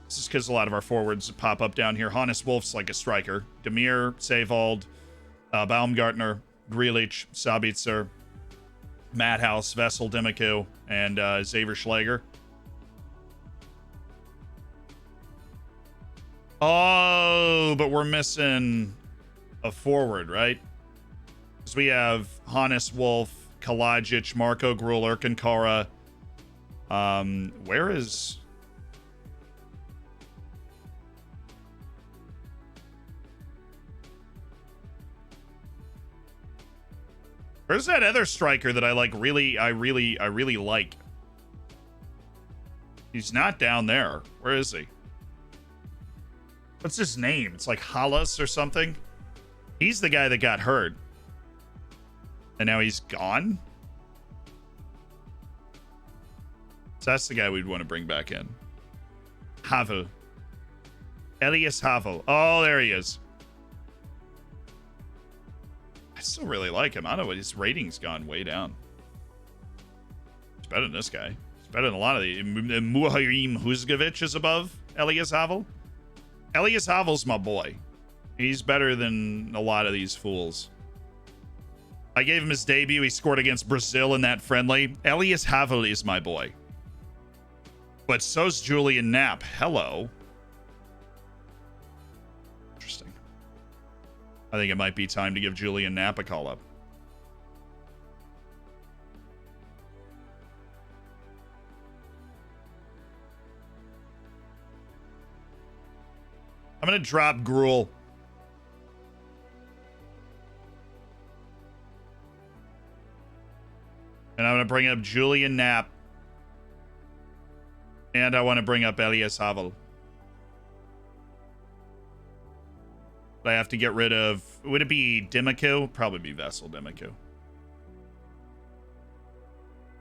this is because a lot of our forwards pop up down here. Hannes Wolf's like a striker. Demir, Savald, Baumgartner, Grealish, Sabitzer, Madhouse, Vessel, Demiku, and Xavier Schlager. Oh, but we're missing a forward, right? Because we have Hannes Wolf, Kalajic, Marco Gruel, Erkankara. Where is... Where's that other striker that I really like? He's not down there. Where is he? What's his name? It's like Hollis or something. He's the guy that got hurt. And now he's gone? So that's the guy we'd want to bring back in. Havel. Elias Havel. Oh, there he is. still really like him. I don't know what his rating's gone way down. It's better than this guy. It's better than a lot of the Muharim Huzgovic is above Elias Havel. Elias Havel's my boy. He's better than a lot of these fools. I gave him his debut. He scored against Brazil in that friendly. Elias Havel is my boy. But so's Julian Knapp. Hello. Interesting. I think it might be time to give Julian Knapp a call up. I'm going to drop Gruel. And I'm going to bring up Julian Knapp. And I want to bring up Elias Havel. But I have to get rid of... Would it be Dimiku? Probably be Vessel Dimiku.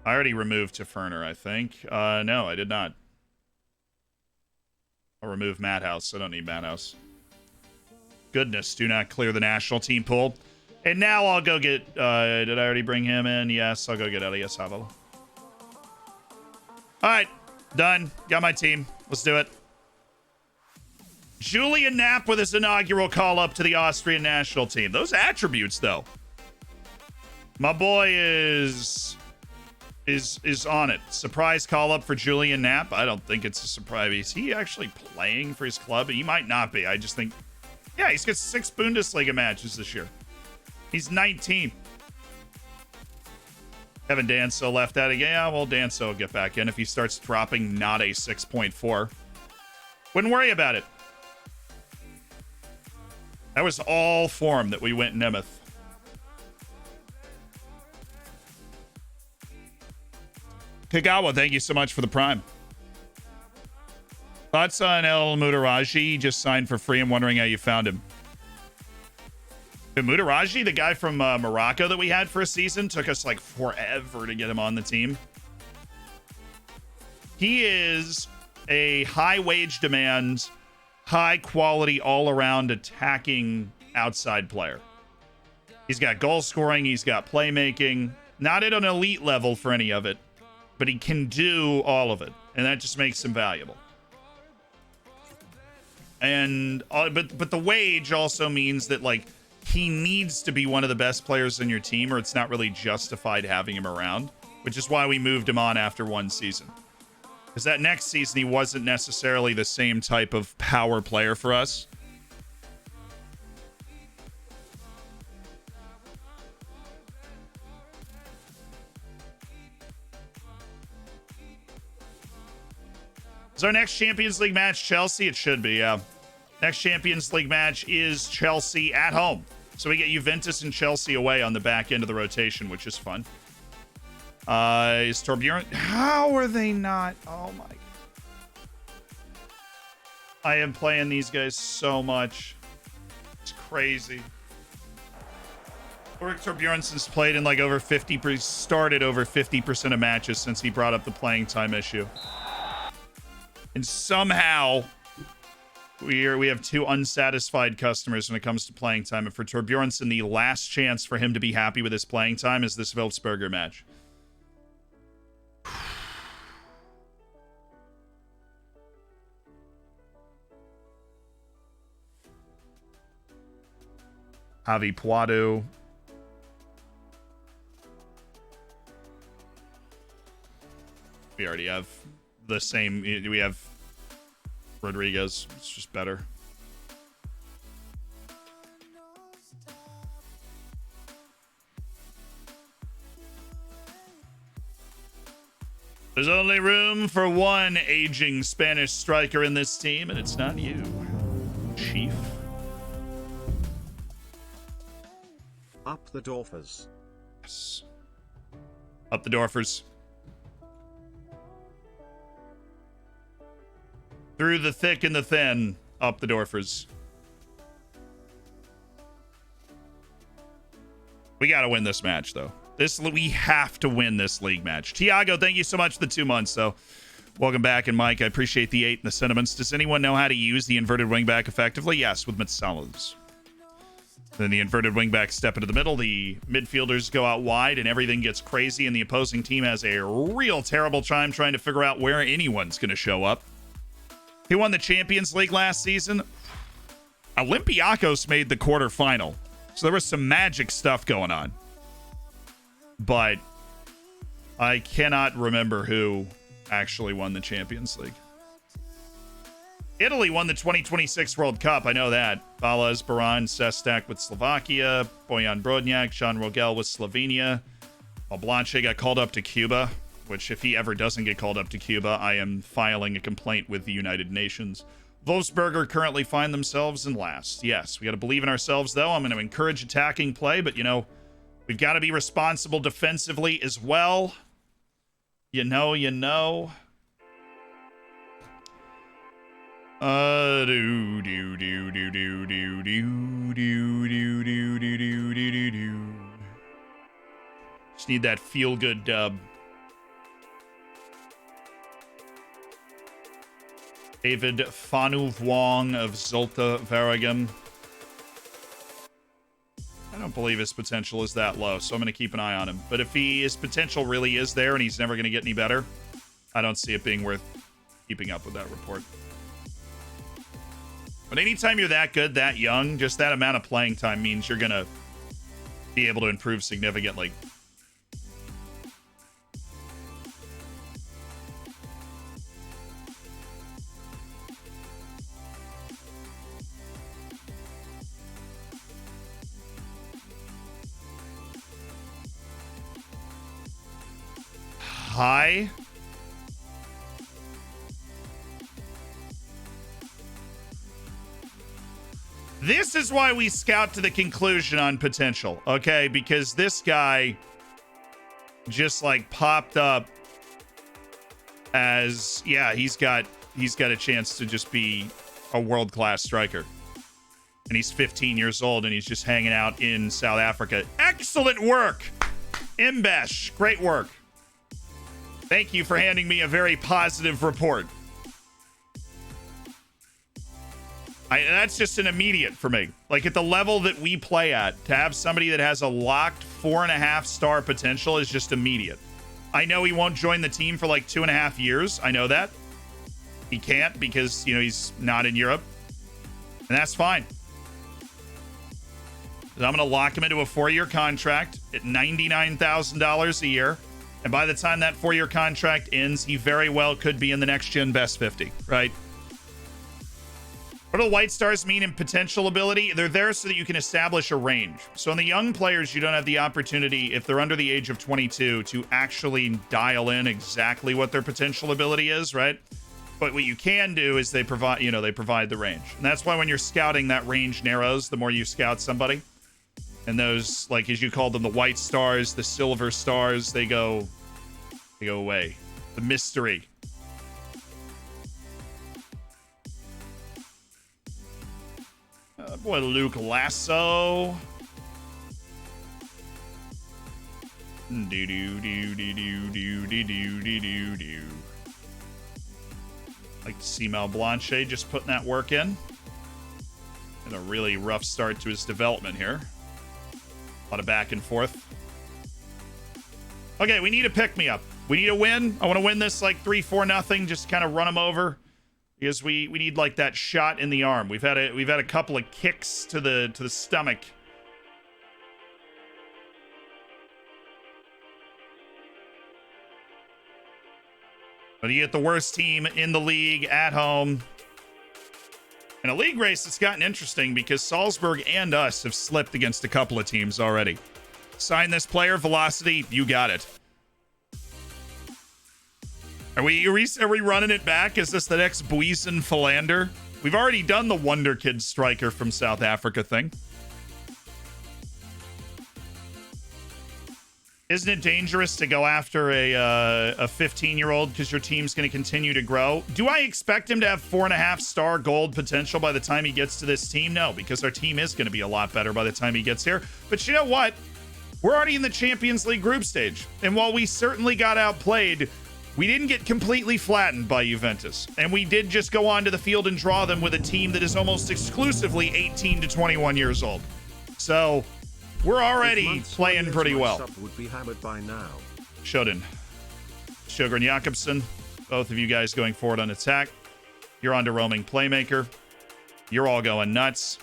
I already removed Teferner, I think. No, I did not. I'll remove Madhouse. I don't need Madhouse. Goodness, do not clear the national team pool. And now I'll go get... did I already bring him in? Yes, I'll go get Elias Havel. Alright, done. Got my team. Let's do it. Julian Knapp with his inaugural call-up to the Austrian national team. Those attributes, though. My boy is on it. Surprise call-up for Julian Knapp. I don't think it's a surprise. Is he actually playing for his club? He might not be. I just think... Yeah, he's got 6 Bundesliga matches this year. He's 19. Kevin Danso left that again. Yeah, well, Danso will get back in if he starts dropping not a 6.4. Wouldn't worry about it. That was all form that we went Nemeth. Kagawa, thank you so much for the prime. Thoughts on El Mutaraji? He just signed for free. I'm wondering how you found him. The Mutaraji, the guy from Morocco that we had for a season, took us like forever to get him on the team. He is a high wage demand, high quality, all around attacking outside player. He's got goal scoring. He's got playmaking. Not at an elite level for any of it, but he can do all of it. And that just makes him valuable. And, but the wage also means that like, he needs to be one of the best players in your team or it's not really justified having him around, which is why we moved him on after one season. Because that next season, he wasn't necessarily the same type of power player for us. Is our next Champions League match Chelsea? It should be, yeah. Next Champions League match is Chelsea at home. So we get Juventus and Chelsea away on the back end of the rotation, which is fun. Is Torbjorn... How are they not? Oh, my God. I am playing these guys so much. It's crazy. Ulrik Torbjornsen's played in like over 50%... Started over 50% of matches since he brought up the playing time issue. And somehow... We have 2 unsatisfied customers when it comes to playing time. And for Torbjornsen, the last chance for him to be happy with his playing time is this Wildsberger match. Javi Puado. We already have the same... We have... Rodriguez. It's just better. There's only room for one aging Spanish striker in this team, and it's not you, Chief. Up the Dorfers. Yes. Up the Dorfers. Through the thick and the thin, up the Dorfers. We got to win this match, though. We have to win this league match. Tiago, thank you so much for the 2 months, though. Welcome back, and Mike, I appreciate the 8 and the sentiments. Does anyone know how to use the inverted wingback effectively? Yes, with Metsalas. Then the inverted wingback step into the middle. The midfielders go out wide, and everything gets crazy, and the opposing team has a real terrible time trying to figure out where anyone's going to show up. Who won the Champions League last season? Olympiacos made the quarterfinal. So there was some magic stuff going on. But I cannot remember who actually won the Champions League. Italy won the 2026 World Cup. I know that. Balaz, Baran, Sestak with Slovakia. Bojan Brodnjak, Jean Rogel with Slovenia. While Blanche got called up to Cuba, which if he ever doesn't get called up to Cuba, I am filing a complaint with the United Nations. Wolfsberger currently find themselves in last. Yes, we got to believe in ourselves, though. I'm going to encourage attacking play, but, you know, we've got to be responsible defensively as well. You know. Just need that feel-good dub. David Fanu Wong of Zolta Varagam. I don't believe his potential is that low, so I'm going to keep an eye on him. But if his potential really is there and he's never going to get any better, I don't see it being worth keeping up with that report. But anytime you're that good, that young, just that amount of playing time means you're going to be able to improve significantly. Hi. This is why we scout to the conclusion on potential, okay? Because this guy just like popped up as, yeah, he's got a chance to just be a world-class striker. And he's 15 years old and he's just hanging out in South Africa. Excellent work, Imbesh. Great work. Thank you for handing me a very positive report. That's just an immediate for me. Like at the level that we play at, to have somebody that has a locked 4.5-star potential is just immediate. I know he won't join the team for like 2.5 years. I know that. He can't because, you know, he's not in Europe. And that's fine. So I'm going to lock him into a 4-year contract at $99,000 a year. And by the time that 4-year contract ends, he very well could be in the next gen best 50, right? What do White Stars mean in potential ability? They're there so that you can establish a range. So in the young players, you don't have the opportunity, if they're under the age of 22, to actually dial in exactly what their potential ability is, right? But what you can do is they provide the range. And that's why when you're scouting, that range narrows the more you scout somebody. And those, like as you call them, the White Stars, the Silver Stars, they go away. The mystery. Boy, Luke Lasso. Like to see Mel Blanche just putting that work in. And a really rough start to his development here. A lot of back and forth. Okay, we need a pick-me-up. We need a win. I want to win this like 3-4-0. Just kind of run them over. Because we need like that shot in the arm. We've had a couple of kicks to the stomach. But you get the worst team in the league at home. In a league race, it's gotten interesting because Salzburg and us have slipped against a couple of teams already. Sign this player, Velocity, you got it. Are we running it back? Is this the next Buisen Philander? We've already done the Wonderkid striker from South Africa thing. Isn't it dangerous to go after a 15-year-old because your team's going to continue to grow? Do I expect him to have 4.5-star gold potential by the time he gets to this team? No, because our team is going to be a lot better by the time he gets here. But you know what? We're already in the Champions League group stage. And while we certainly got outplayed, we didn't get completely flattened by Juventus. And we did just go onto the field and draw them with a team that is almost exclusively 18 to 21 years old. So we're already playing pretty well. Sub would be hammered by now. Shoden, Sugar and Jakobsen, both of you guys going forward on attack. You're on to roaming playmaker. You're all going nuts.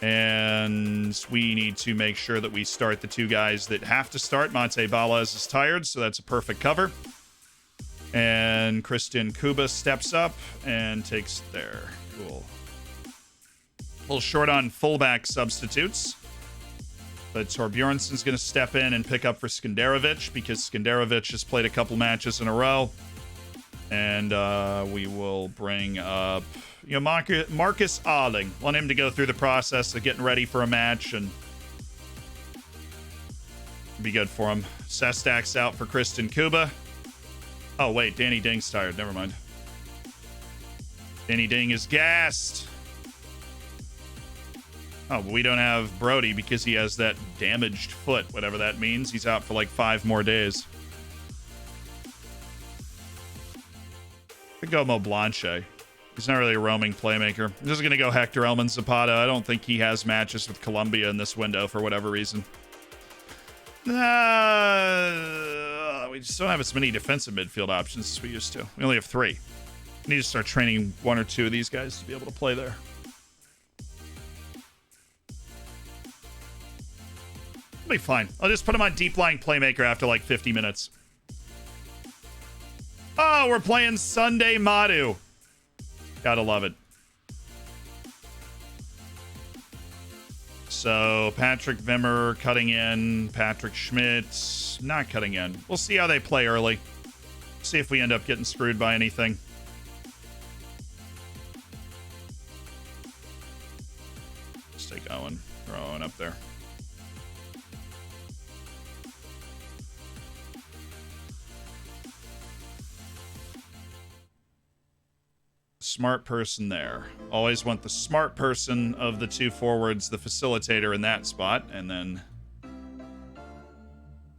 And we need to make sure that we start the two guys that have to start. Mate Balaz is tired, so that's a perfect cover. And Christian Kuba steps up and takes there. Cool. A little short on fullback substitutes. But Torbjornsen's going to step in and pick up for Skenderovic because Skenderovic has played a couple matches in a row. And we will bring up, Marcus Arling. Want him to go through the process of getting ready for a match and be good for him. Sestak's out for Kristen Kuba. Oh, wait, Danny Ding's tired. Never mind. Danny Ding is gassed. Oh, but we don't have Brody because he has that damaged foot, whatever that means. He's out for like 5 more days. Could go Mo Blanche. He's not really a roaming playmaker. I'm just going to go Hector Elman Zapata. I don't think he has matches with Colombia in this window for whatever reason. We just don't have as many defensive midfield options as we used to. We only have 3. We need to start training 1 or 2 of these guys to be able to play there. It'll be fine. I'll just put him on deep lying playmaker after like 50 minutes. Oh, we're playing Sunday Madu. Gotta love it. So, Patrick Vimmer cutting in. Patrick Schmidt not cutting in. We'll see how they play early. See if we end up getting screwed by anything. Let's take Owen. Throw Owen up there. Smart person there. Always want the smart person of the 2 forwards, the facilitator in that spot, and then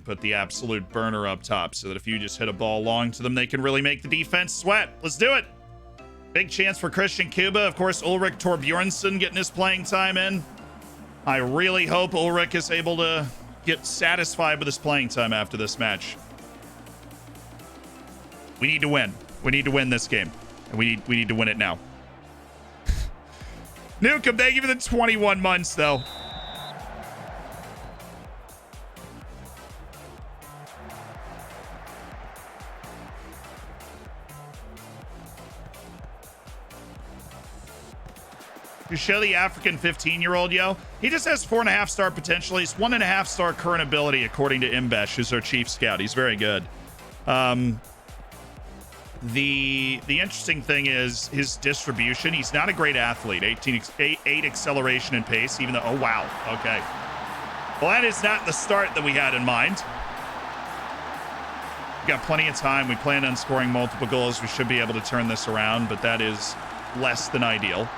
put the absolute burner up top so that if you just hit a ball long to them, they can really make the defense sweat. Let's do it. Big chance for Christian Kuba. Of course, Ulrich Torbjornsen getting his playing time in. I really hope Ulrich is able to get satisfied with his playing time after this match. We need to win. We need to win this game. And we need to win it now. Nukem, thank you for the 21 months, though. You show the African 15-year-old, yo. He just has 4.5 star potential. He's 1.5 star current ability, according to Imbesh, who's our chief scout. He's very good. The interesting thing is his distribution. He's not a great athlete. 8 acceleration and pace, even though, oh, wow. Okay. Well, that is not the start that we had in mind. We've got plenty of time. We plan on scoring multiple goals. We should be able to turn this around, but that is less than ideal.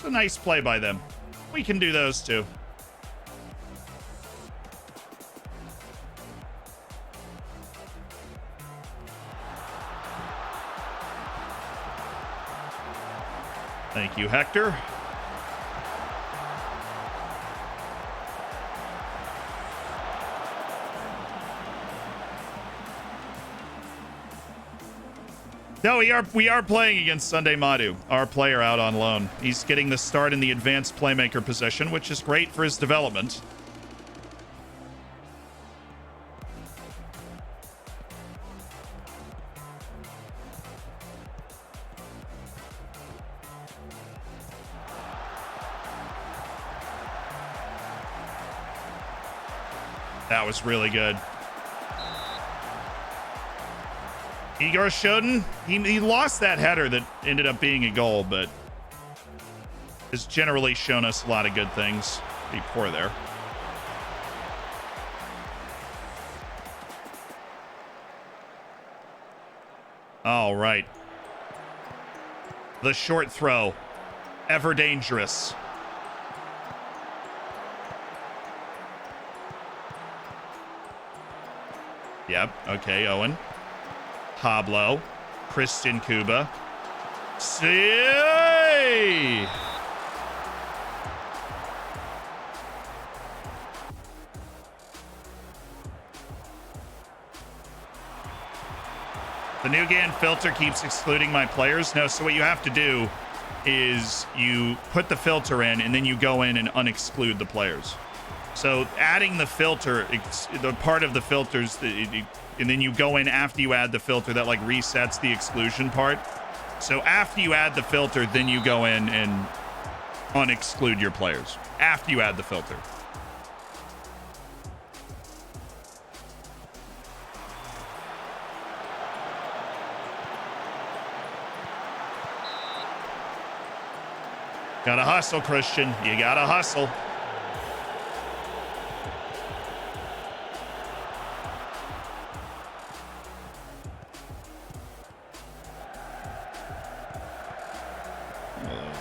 A nice play by them. We can do those too. Thank you, Hector. No, we are playing against Sunday Madu, our player out on loan. He's getting the start in the advanced playmaker position, which is great for his development. That was really good. Igor Shoden, he lost that header that ended up being a goal, but has generally shown us a lot of good things. Be poor there. All right. The short throw. Ever dangerous. Yep. Okay, Owen. Pablo. Christian Kuba. See. The new GAN filter keeps excluding my players. No, so what you have to do is you put the filter in and then you go in and unexclude the players. So adding the filter, the part of the filters, and then you go in after you add the filter, that like resets the exclusion part. So after you add the filter, then you go in and unexclude your players after you add the filter. Gotta hustle, Christian. You gotta hustle.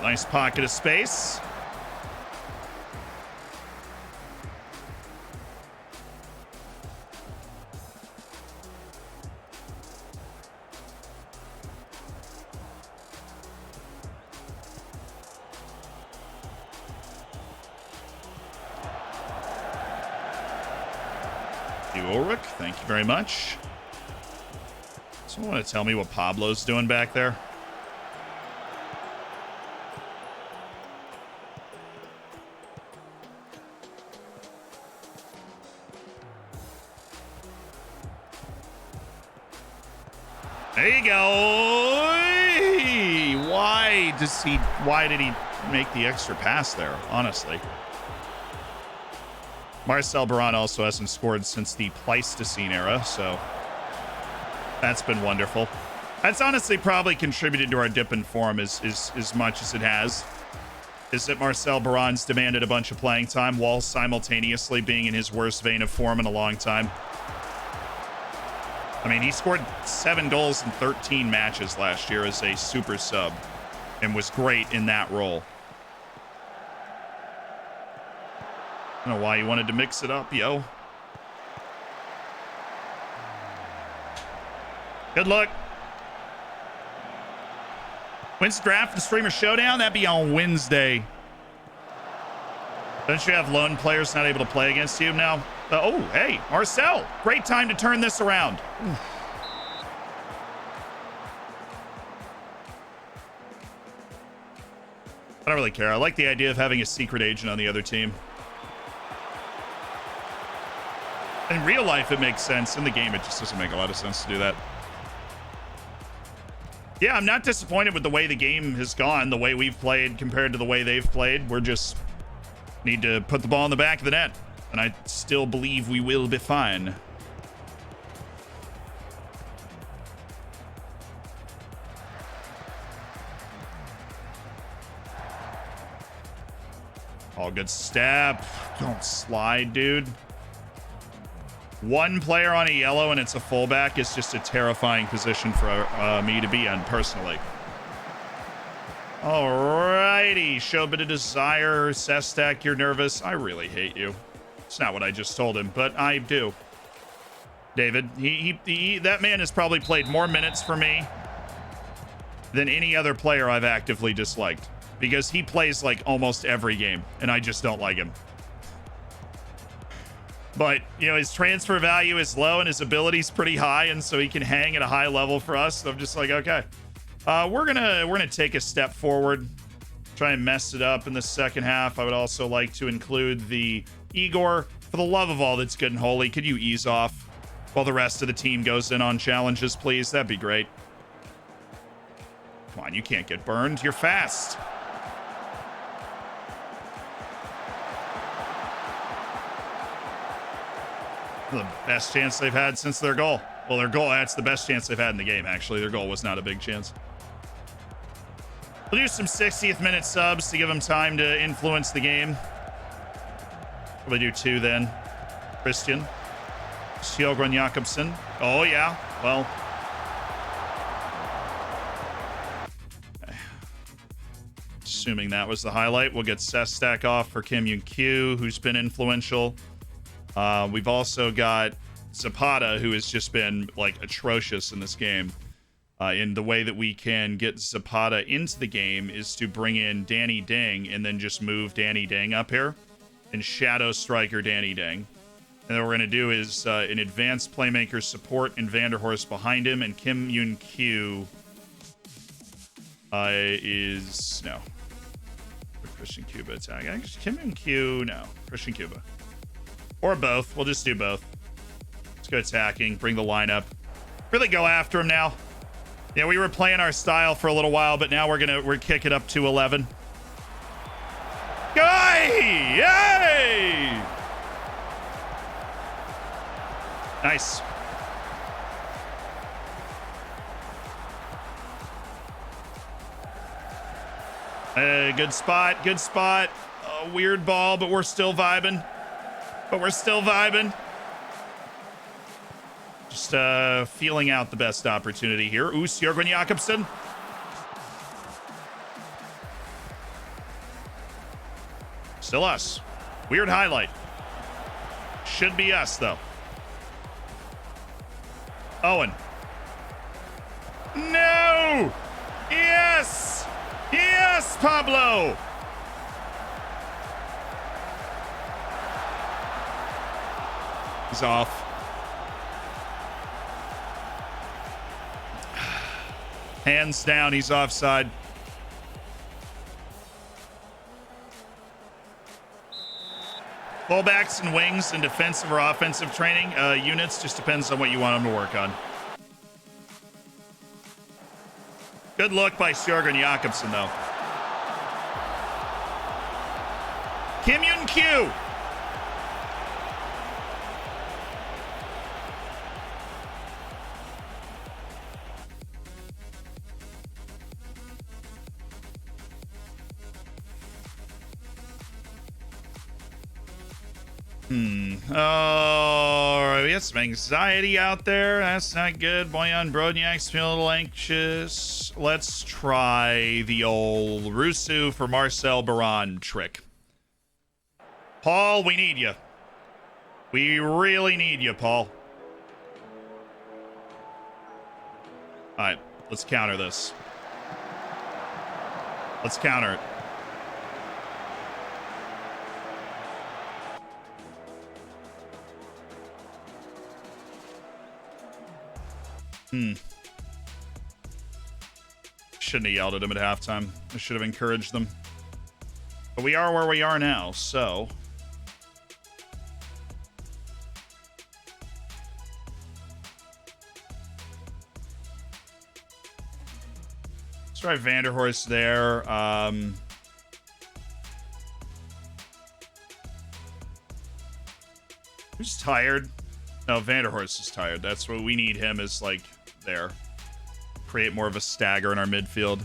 Nice pocket of space. Ulrich, thank you very much. Someone want to tell me what Pablo's doing back there? There you go. Why did he make the extra pass there, honestly? Marcel Baran also hasn't scored since the Pleistocene era, so that's been wonderful. That's honestly probably contributed to our dip in form as much as it has. Is that Marcel Baran's demanded a bunch of playing time while simultaneously being in his worst vein of form in a long time. I mean, he scored 7 goals in 13 matches last year as a super sub and was great in that role. I don't know why you wanted to mix it up, yo. Good luck. When's the draft and streamer showdown? That'd be on Wednesday. Don't you have lone players not able to play against you now? Oh, hey, Marcel. Great time to turn this around. I don't really care. I like the idea of having a secret agent on the other team. In real life, it makes sense. In the game, it just doesn't make a lot of sense to do that. Yeah, I'm not disappointed with the way the game has gone, the way we've played compared to the way they've played. We're just need to put the ball in the back of the net, and I still believe we will be fine. All good step. Don't slide, dude. One player on a yellow and it's a fullback is just a terrifying position for me to be in personally. Alrighty. Show a bit of desire. Sestak, you're nervous. I really hate you. It's not what I just told him, but I do. David, that man has probably played more minutes for me than any other player I've actively disliked, because he plays like almost every game and I just don't like him. But, you know, his transfer value is low and his ability's pretty high, and so he can hang at a high level for us. So I'm just like, okay. We're gonna take a step forward, try and mess it up in the second half. I would also like to include the Igor. For the love of all that's good and holy, could you ease off while the rest of the team goes in on challenges, please? That'd be great. Come on, you can't get burned. You're fast. The best chance they've had since their goal. Well, their goal, that's the best chance they've had in the game, actually. Their goal was not a big chance. We'll do some 60th minute subs to give them time to influence the game. Probably do 2 then. Christian. Sjogren Jakobsen. Oh, yeah. Well. Assuming that was the highlight, we'll get Sestak off for Kim Yun Kyu, who's been influential. We've also got Zapata, who has just been like atrocious in this game. In the way that we can get Zapata into the game is to bring in Danny Ding and then just move Danny Ding up here and shadow striker Danny Ding. And then what we're going to do is an advanced playmaker support and Vanderhorst behind him, and Kim Yoon Kyu is no. Christian Cuba attack. Actually, Kim Yoon Kyu, no. Christian Cuba. Or both. We'll just do both. Let's go attacking. Bring the lineup. Really go after him now. Yeah, we were playing our style for a little while, but now we're kicking up to 11. Guy! Yay! Nice. Good spot. Good spot. Weird ball, but we're still vibing. Just feeling out the best opportunity here. Jørgen Jakobsen. Still us. Weird highlight. Should be us, though. Owen. No! Yes! Yes, Pablo! He's off. Hands down, he's offside. Fullbacks and wings and defensive or offensive training units just depends on what you want them to work on. Good look by Jørgen Jakobsen, though. Kim Yoon Kyu. Oh, we got some anxiety out there. That's not good. Boyan Brodniak's feeling a little anxious. Let's try the old Rusu for Marcel Baran trick. Paul, we need you. We really need you, Paul. All right, let's counter this. Let's counter it. Shouldn't have yelled at him at halftime. I should have encouraged them. But we are where we are now, so. Let's try Vanderhorst there. Who's tired? No, Vanderhorst is tired. That's what we need him is like there. Create more of a stagger in our midfield.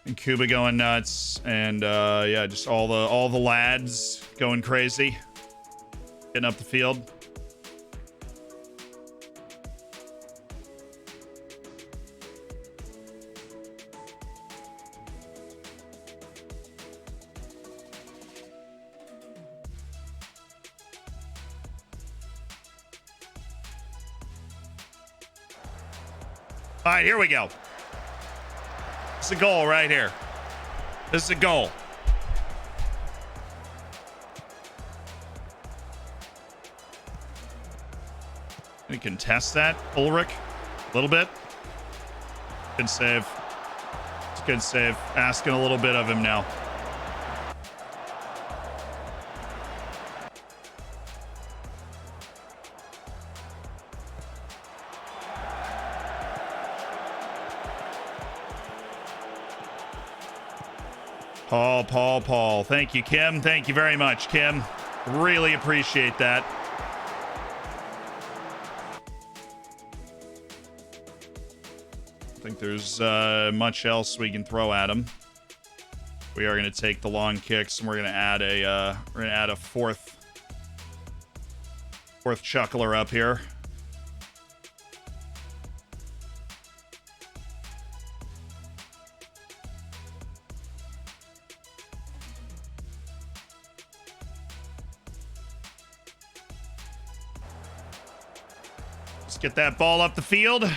And Cuba going nuts. And yeah, just all the lads going crazy. Getting up the field. All right, here we go. It's a goal right here. This is a goal. We contest that, Ulrich, a little bit. Good save. It's a good save. Asking a little bit of him now. Paul. Thank you, Kim. Thank you very much, Kim. Really appreciate that. I think there's much else we can throw at him. We are going to take the long kicks, and we're going to add a fourth chuckler up here. get that ball up the field.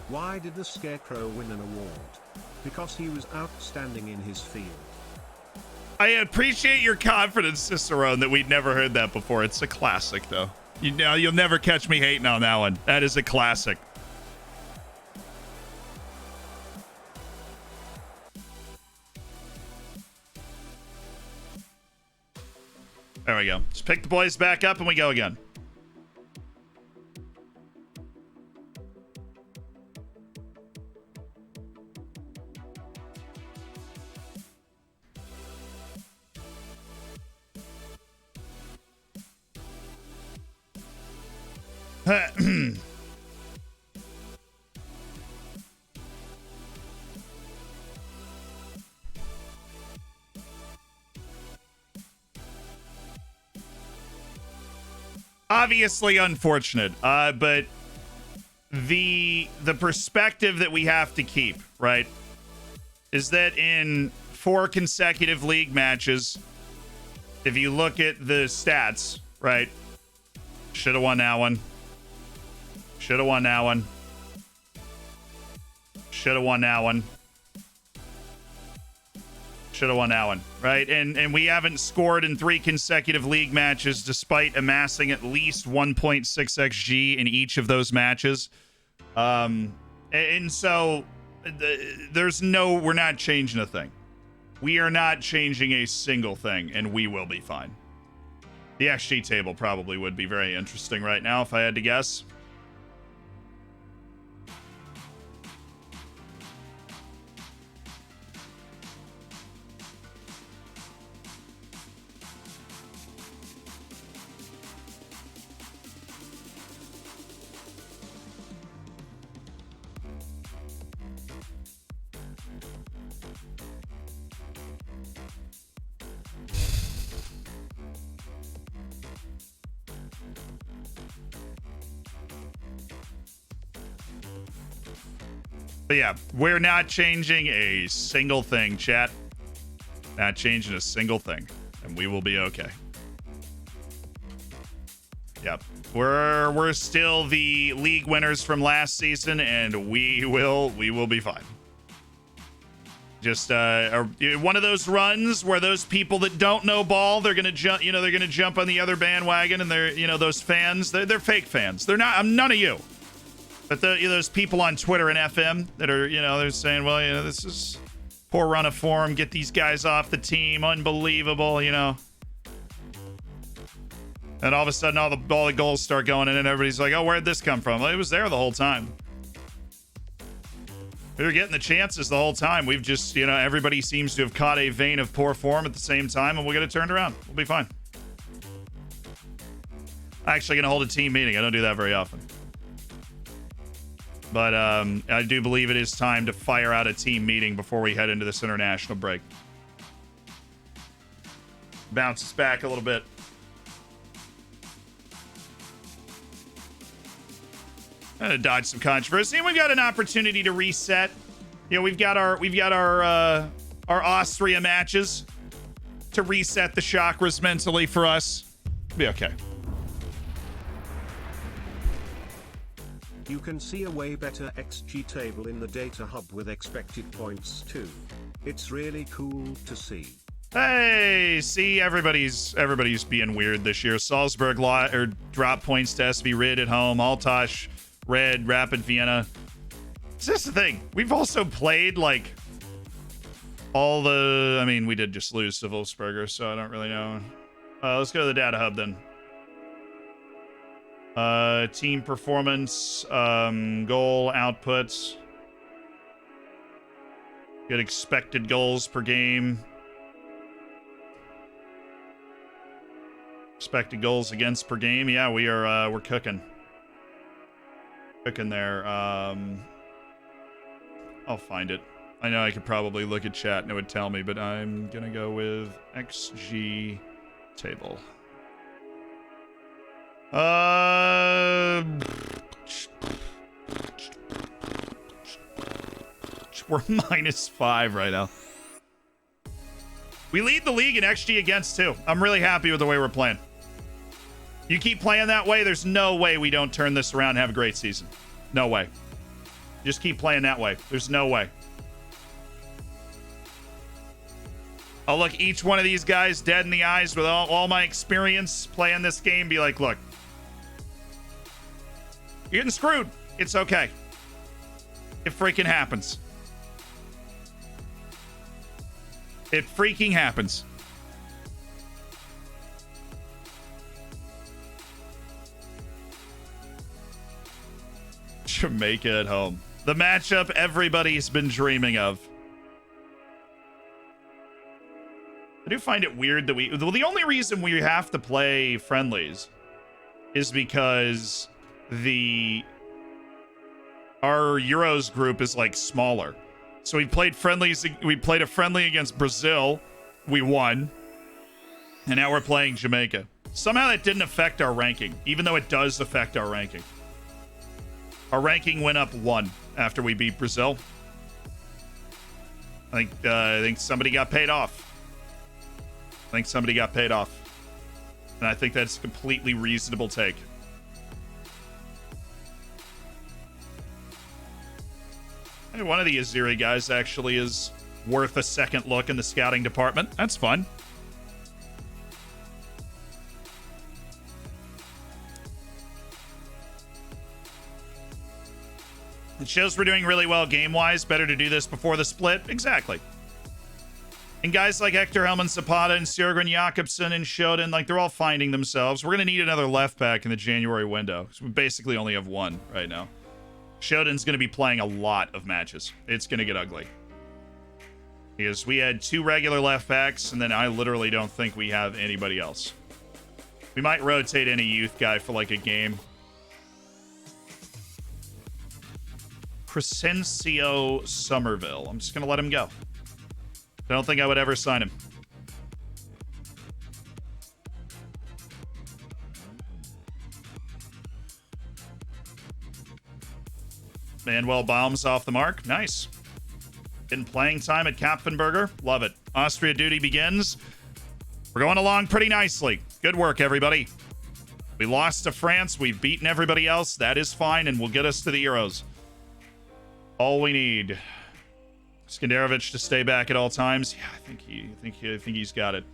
Why did the Scarecrow win an award? Because he was outstanding in his field. I appreciate your confidence, Cicerone, that we'd never heard that before. It's a classic, though. You know, you'll never catch me hating on that one. That is a classic. There we go. Just pick the boys back up and we go again. Obviously unfortunate, but the perspective that we have to keep, right, is that in 4 consecutive league matches, if you look at the stats, right, should have won that one. Should have won that one. Should have won that one. Should have won that one, right? And we haven't scored in 3 consecutive league matches despite amassing at least 1.6 XG in each of those matches. And so we're not changing a thing. We are not changing a single thing, and we will be fine. The XG table probably would be very interesting right now if I had to guess. But yeah, we're not changing a single thing, chat. Not changing a single thing. And we will be okay. Yep. We're still the league winners from last season, and we will be fine. Just one of those runs where those people that don't know ball, they're gonna jump. They're gonna jump on the other bandwagon, and they're those fans. They're fake fans. They're not. I'm none of you. But those people on Twitter and FM that are they're saying, well, this is poor run of form. Get these guys off the team. Unbelievable, And all of a sudden, all the goals start going in, and everybody's like, oh, where'd this come from? Well, it was there the whole time. We were getting the chances the whole time. We've just, everybody seems to have caught a vein of poor form at the same time, and we'll get it turned around. We'll be fine. I'm actually going to hold a team meeting. I don't do that very often. But I do believe it is time to fire out a team meeting before we head into this international break. Bounce us back a little bit. To dodge some controversy, and we've got an opportunity to reset. We've got our Austria matches to reset the chakras mentally for us. Be okay. You can see a way better XG table in the data hub with expected points too. It's really cool to see. Hey, see, everybody's being weird this year. Salzburg drop points to SV Rid at home. Altosh, Red, Rapid Vienna. It's just the thing. We've also played like I mean, we did just lose to Wolfsberger, so I don't really know. Let's go to the data hub then. Team performance, goal outputs, get expected goals per game, expected goals against per game. Yeah, we're cooking there. I'll find it. I know I could probably look at chat and it would tell me, but I'm gonna go with XG table. We're -5 right now. We lead the league in XG against too. I'm really happy with the way we're playing. You keep playing that way, there's no way we don't turn this around and have a great season. No way. Just keep playing that way. There's no way. I'll look each one of these guys dead in the eyes with all my experience playing this game, be like, look, you're getting screwed. It's okay. It freaking happens. It freaking happens. Jamaica at home. The matchup everybody's been dreaming of. I do find it weird that the only reason we have to play friendlies is because our Euros group is like smaller. So we played friendlies. We played a friendly against Brazil. We won. And now we're playing Jamaica. Somehow that didn't affect our ranking, even though it does affect our ranking. Our ranking went up 1 after we beat Brazil. I think somebody got paid off. And I think that's a completely reasonable take. I mean, one of the Aziri guys actually is worth a second look in the scouting department. That's fun. It shows we're doing really well game-wise. Better to do this before the split. Exactly. And guys like Hector Helman Zapata and Sjögren Jakobsen and Shoden, like, they're all finding themselves. We're going to need another left back in the January window. So we basically only have 1 right now. Shoden's going to be playing a lot of matches. It's going to get ugly. Because we had 2 regular left backs, and then I literally don't think we have anybody else. We might rotate any youth guy for like a game. Crescencio Somerville. I'm just going to let him go. I don't think I would ever sign him. Manuel Baum's off the mark. Nice. Getting playing time at Kapfenberger. Love it. Austria duty begins. We're going along pretty nicely. Good work, everybody. We lost to France. We've beaten everybody else. That is fine, and will get us to the Euros. All we need. Skenderovich to stay back at all times. Yeah, I think he's got it.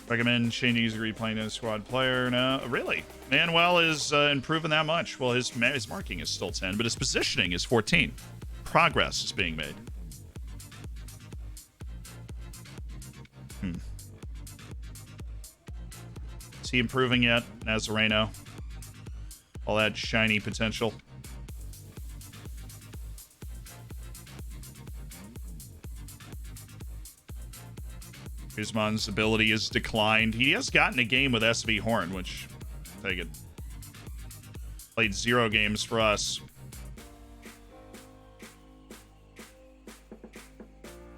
Recommend changing his replaying to a squad player. No, really? Manuel is improving that much. Well, his marking is still 10, but his positioning is 14. Progress is being made. Is he improving yet? Nazareno. All that shiny potential. Guzman's ability has declined. He has gotten a game with SV Horn, which, take it. Played 0 games for us.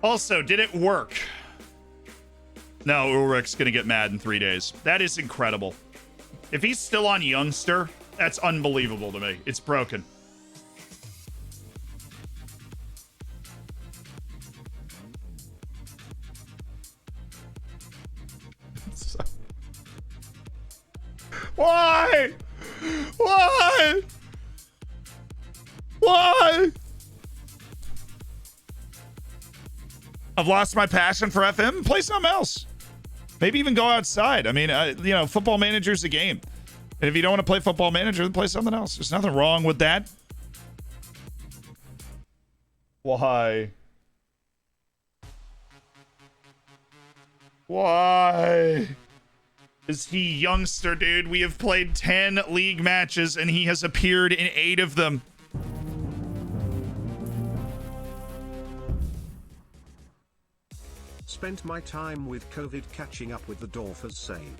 Also, did it work? No, Ulrich's going to get mad in 3 days. That is incredible. If he's still on Youngster, that's unbelievable to me. It's broken. Why? Why? Why? I've lost my passion for FM. Play something else. Maybe even go outside. I mean, you know, Football Manager's a game. And if you don't want to play Football Manager, then play something else. There's nothing wrong with that. Why? Why is he youngster, dude? We have played 10 league matches and he has appeared in 8 of them. Spent my time with COVID catching up with the Dorfers save.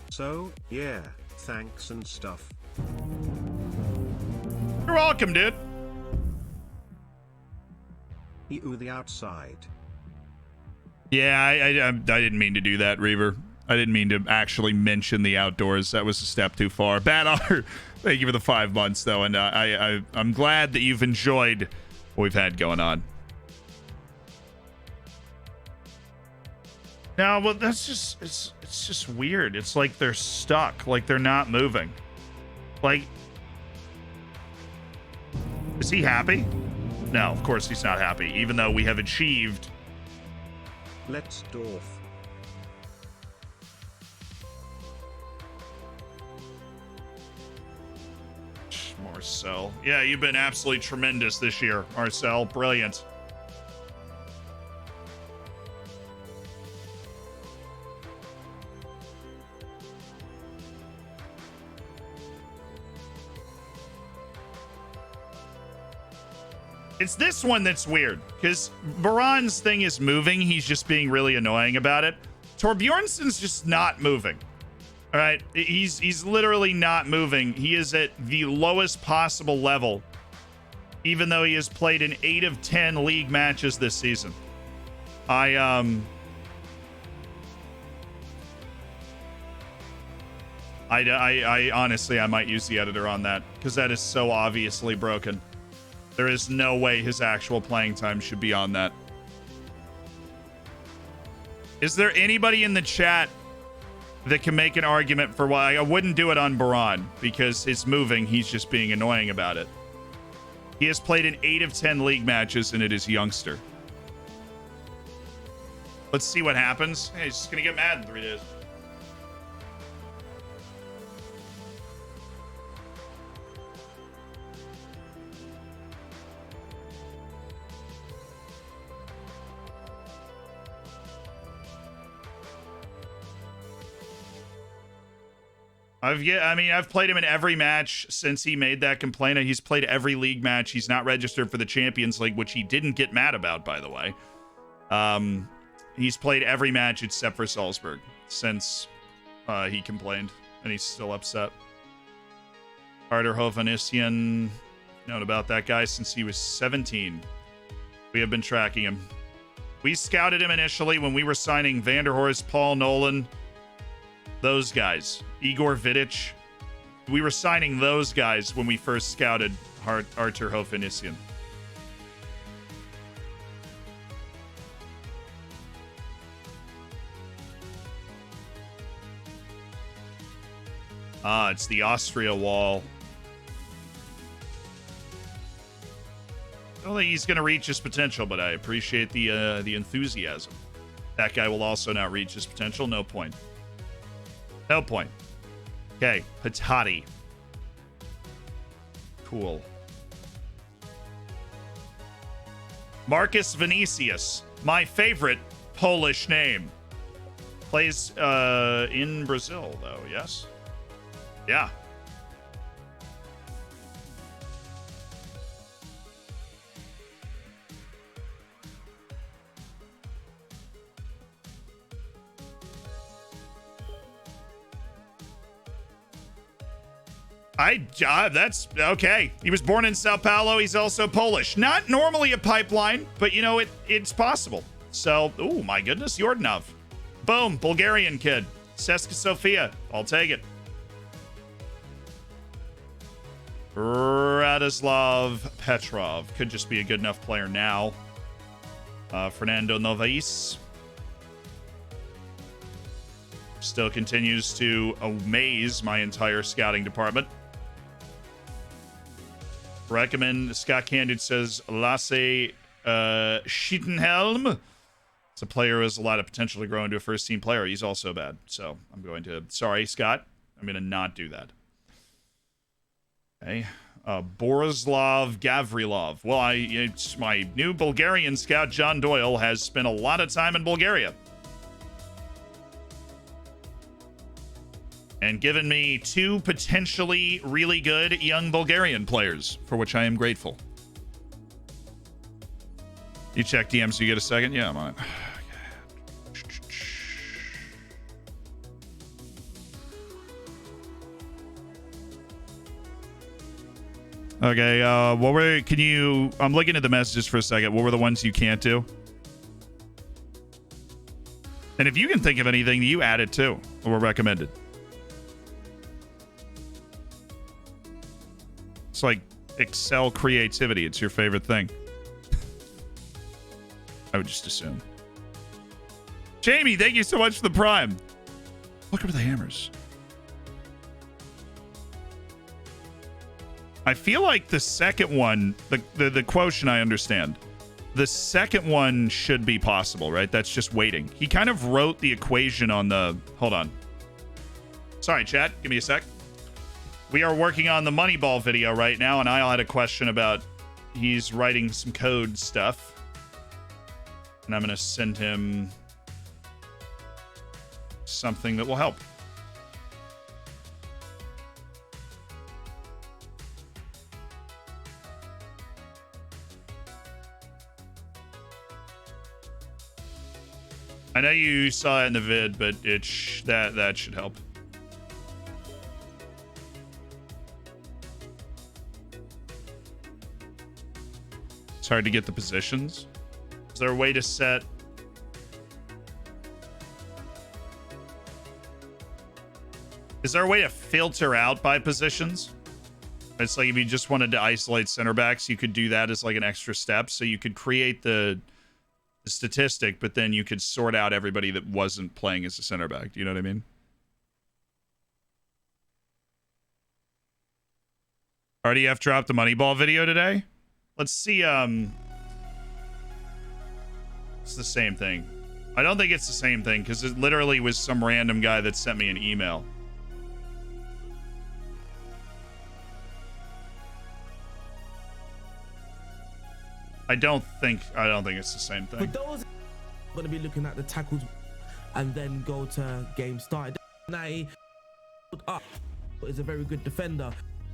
So, yeah, thanks and stuff. You're welcome, dude. Ew, the outside. Yeah, I didn't mean to do that, Reaver. I didn't mean to actually mention the outdoors. That was a step too far. Bad art. Thank you for the 5 months, though, and I'm glad that you've enjoyed what we've had going on. No, well, that's just it's just weird. It's like they're stuck, like they're not moving. Like, is he happy? No, of course he's not happy, even though we have achieved. Let's Dorf. Marcel. Yeah, you've been absolutely tremendous this year, Marcel. Brilliant. It's this one that's weird, because Baran's thing is moving. He's just being really annoying about it. Torbjornsen's just not moving. All right, he's literally not moving. He is at the lowest possible level, even though he has played in 8 of 10 league matches this season. I honestly, I might use the editor on that, because that is so obviously broken. There is no way his actual playing time should be on that. Is there anybody in the chat that can make an argument for why I wouldn't do it on Baran? Because it's moving. He's just being annoying about it. He has played in 8 of 10 league matches, and it is youngster. Let's see what happens. Hey, he's just going to get mad in 3 days. I've played him in every match since he made that complaint. He's played every league match. He's not registered for the Champions League, which he didn't get mad about, by the way. He's played every match except for Salzburg since he complained, and he's still upset. Carter Hovanesian, known about that guy since he was 17. We have been tracking him. We scouted him initially when we were signing Vanderhorst, Paul Nolan, those guys. Igor Vidic. We were signing those guys when we first scouted Artur Hovanesian. Ah, it's the Austria wall. I don't think he's going to reach his potential, but I appreciate the enthusiasm. That guy will also not reach his potential. No point. No point. Okay, Patati. Cool. Marcus Vinicius, my favorite Polish name. Plays in Brazil, though, yes? Yeah. That's okay. He was born in Sao Paulo. He's also Polish. Not normally a pipeline, but you know, it's possible. So, oh my goodness, Yordanov. Boom, Bulgarian kid. Seska Sofia. I'll take it. Radislav Petrov. Could just be a good enough player now. Fernando Novais. Still continues to amaze my entire scouting department. Recommend. Scott Candid says Lasse Schittenhelm. It's a player who has a lot of potential to grow into a first-team player. He's also bad. So I'm going to... Sorry, Scott. I'm going to not do that. Okay. Borislav Gavrilov. Well, it's my new Bulgarian scout, John Doyle, has spent a lot of time in Bulgaria. and given me 2 potentially really good young Bulgarian players, for which I am grateful. You check DMs, you get a second? Yeah, I'm on it. Okay, I'm looking at the messages for a second. What were the ones you can't do? And if you can think of anything, you add it too, or recommended. It's like Excel creativity. It's your favorite thing. I would just assume. Jamie, thank you so much for the prime. Look over the hammers. I feel like the second one, the quotient I understand. The second one should be possible, right? That's just waiting. He kind of wrote the equation on the... Hold on. Sorry, chat. Give me a sec. We are working on the Moneyball video right now, and I had a question about... He's writing some code stuff. And I'm going to send him... something that will help. I know you saw it in the vid, but that should help. It's hard to get the positions. Is there a way to set... Is there a way to filter out by positions? It's like if you just wanted to isolate center backs, you could do that as like an extra step. So you could create the statistic, but then you could sort out everybody that wasn't playing as a center back. Do you know what I mean? RDF dropped the Moneyball video today. Let's see. It's the same thing. I don't think it's the same thing because it literally was some random guy that sent me an email. I don't think it's the same thing. For those going to be looking at the tackles and then go to game started. Now he up is a very good defender.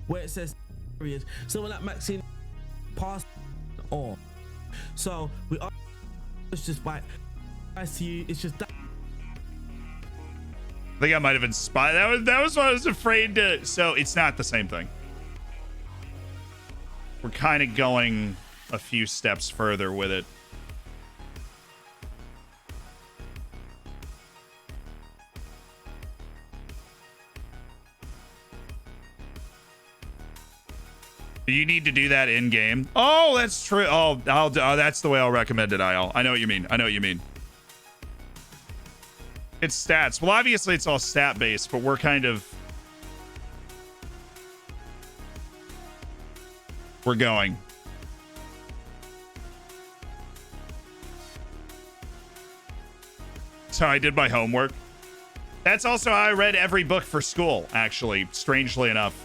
Where it says areas, someone like Maxine passed on. So we are. It's just like nice to you. It's just that. I think I might have inspired. That was what I was afraid to. So it's not the same thing. We're kind of going a few steps further with it. You need to do that in game. Oh, that's true. Oh, that's the way I'll recommend it, IL. I know what you mean. I know what you mean. It's stats. Well, obviously it's all stat based, but we're kind of... We're going. That's how I did my homework. That's also how I read every book for school, actually, strangely enough.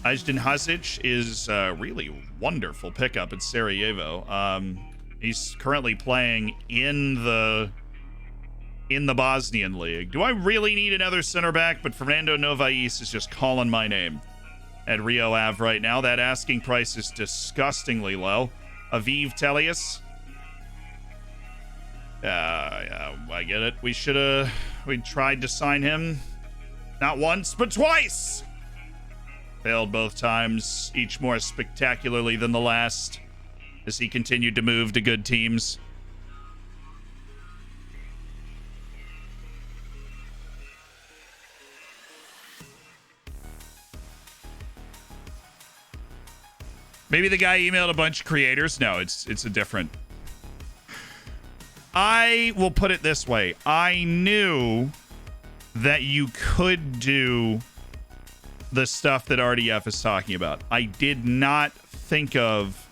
Ajdin Hasic is a really wonderful pickup at Sarajevo. He's currently playing in the Bosnian league. Do I really need another center back? But Fernando Novais is just calling my name at Rio Ave right now. That asking price is disgustingly low. Aviv Telius. Yeah, I get it. We tried to sign him. Not once, but twice. Failed both times, each more spectacularly than the last, as he continued to move to good teams. Maybe the guy emailed a bunch of creators. No, it's a different. I will put it this way. I knew that you could do the stuff that RDF is talking about. I did not think of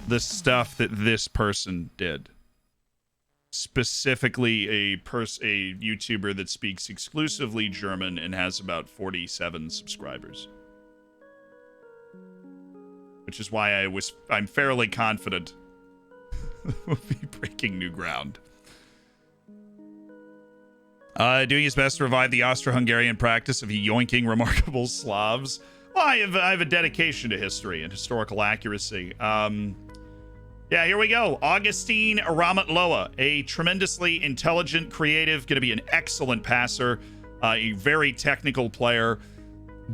the stuff that this person did. Specifically a YouTuber that speaks exclusively German and has about 47 subscribers. Which is why I'm fairly confident we'll be breaking new ground. Doing his best to revive the Austro-Hungarian practice of yoinking remarkable Slavs. Well, I have a dedication to history and historical accuracy. Yeah, here we go. Augustine Ramatloa, a tremendously intelligent, creative, going to be an excellent passer, a very technical player.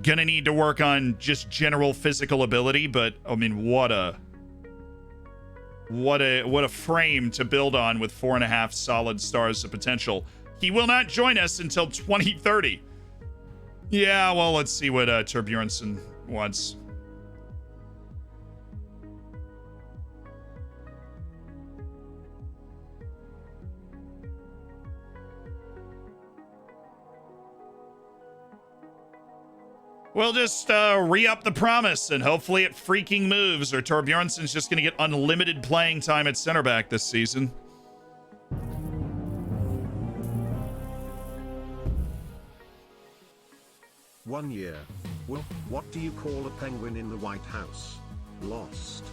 Gonna need to work on just general physical ability, but I mean, what a frame to build on with 4.5 solid stars of potential. He will not join us until 2030. Yeah, well, let's see what Torbjornsson wants. We'll just re-up the promise, and hopefully it freaking moves, or Torbjornsson's just going to get unlimited playing time at center back this season. One year. Well, what do you call a penguin in the White House? Lost.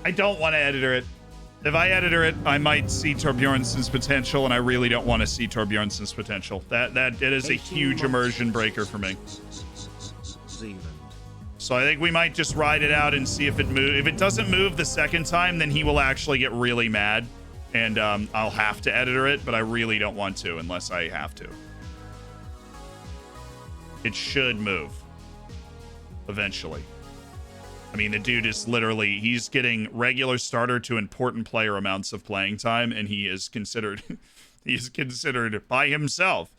I don't want to editor it. If I editor it, I might see Torbjornsson's potential, and I really don't want to see Torbjornsson's potential. It is a huge immersion breaker for me. So I think we might just ride it out and see if it moves. If it doesn't move the second time, then he will actually get really mad, and I'll have to editor it, but I really don't want to unless I have to. It should move eventually. I mean, the dude is literally, he's getting regular starter to important player amounts of playing time, and he is considered, he's considered by himself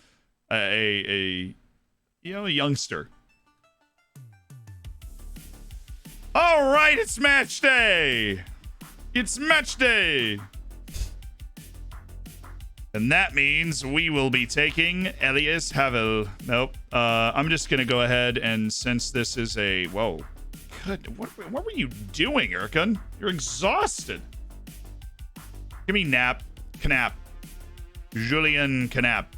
a youngster. All right, it's match day. It's match day. And that means we will be taking Elias Havel. Nope. I'm just going to go ahead, and since this is a, whoa. Good. What were you doing, Erkan? You're exhausted. Give me Knapp. Julian Knapp.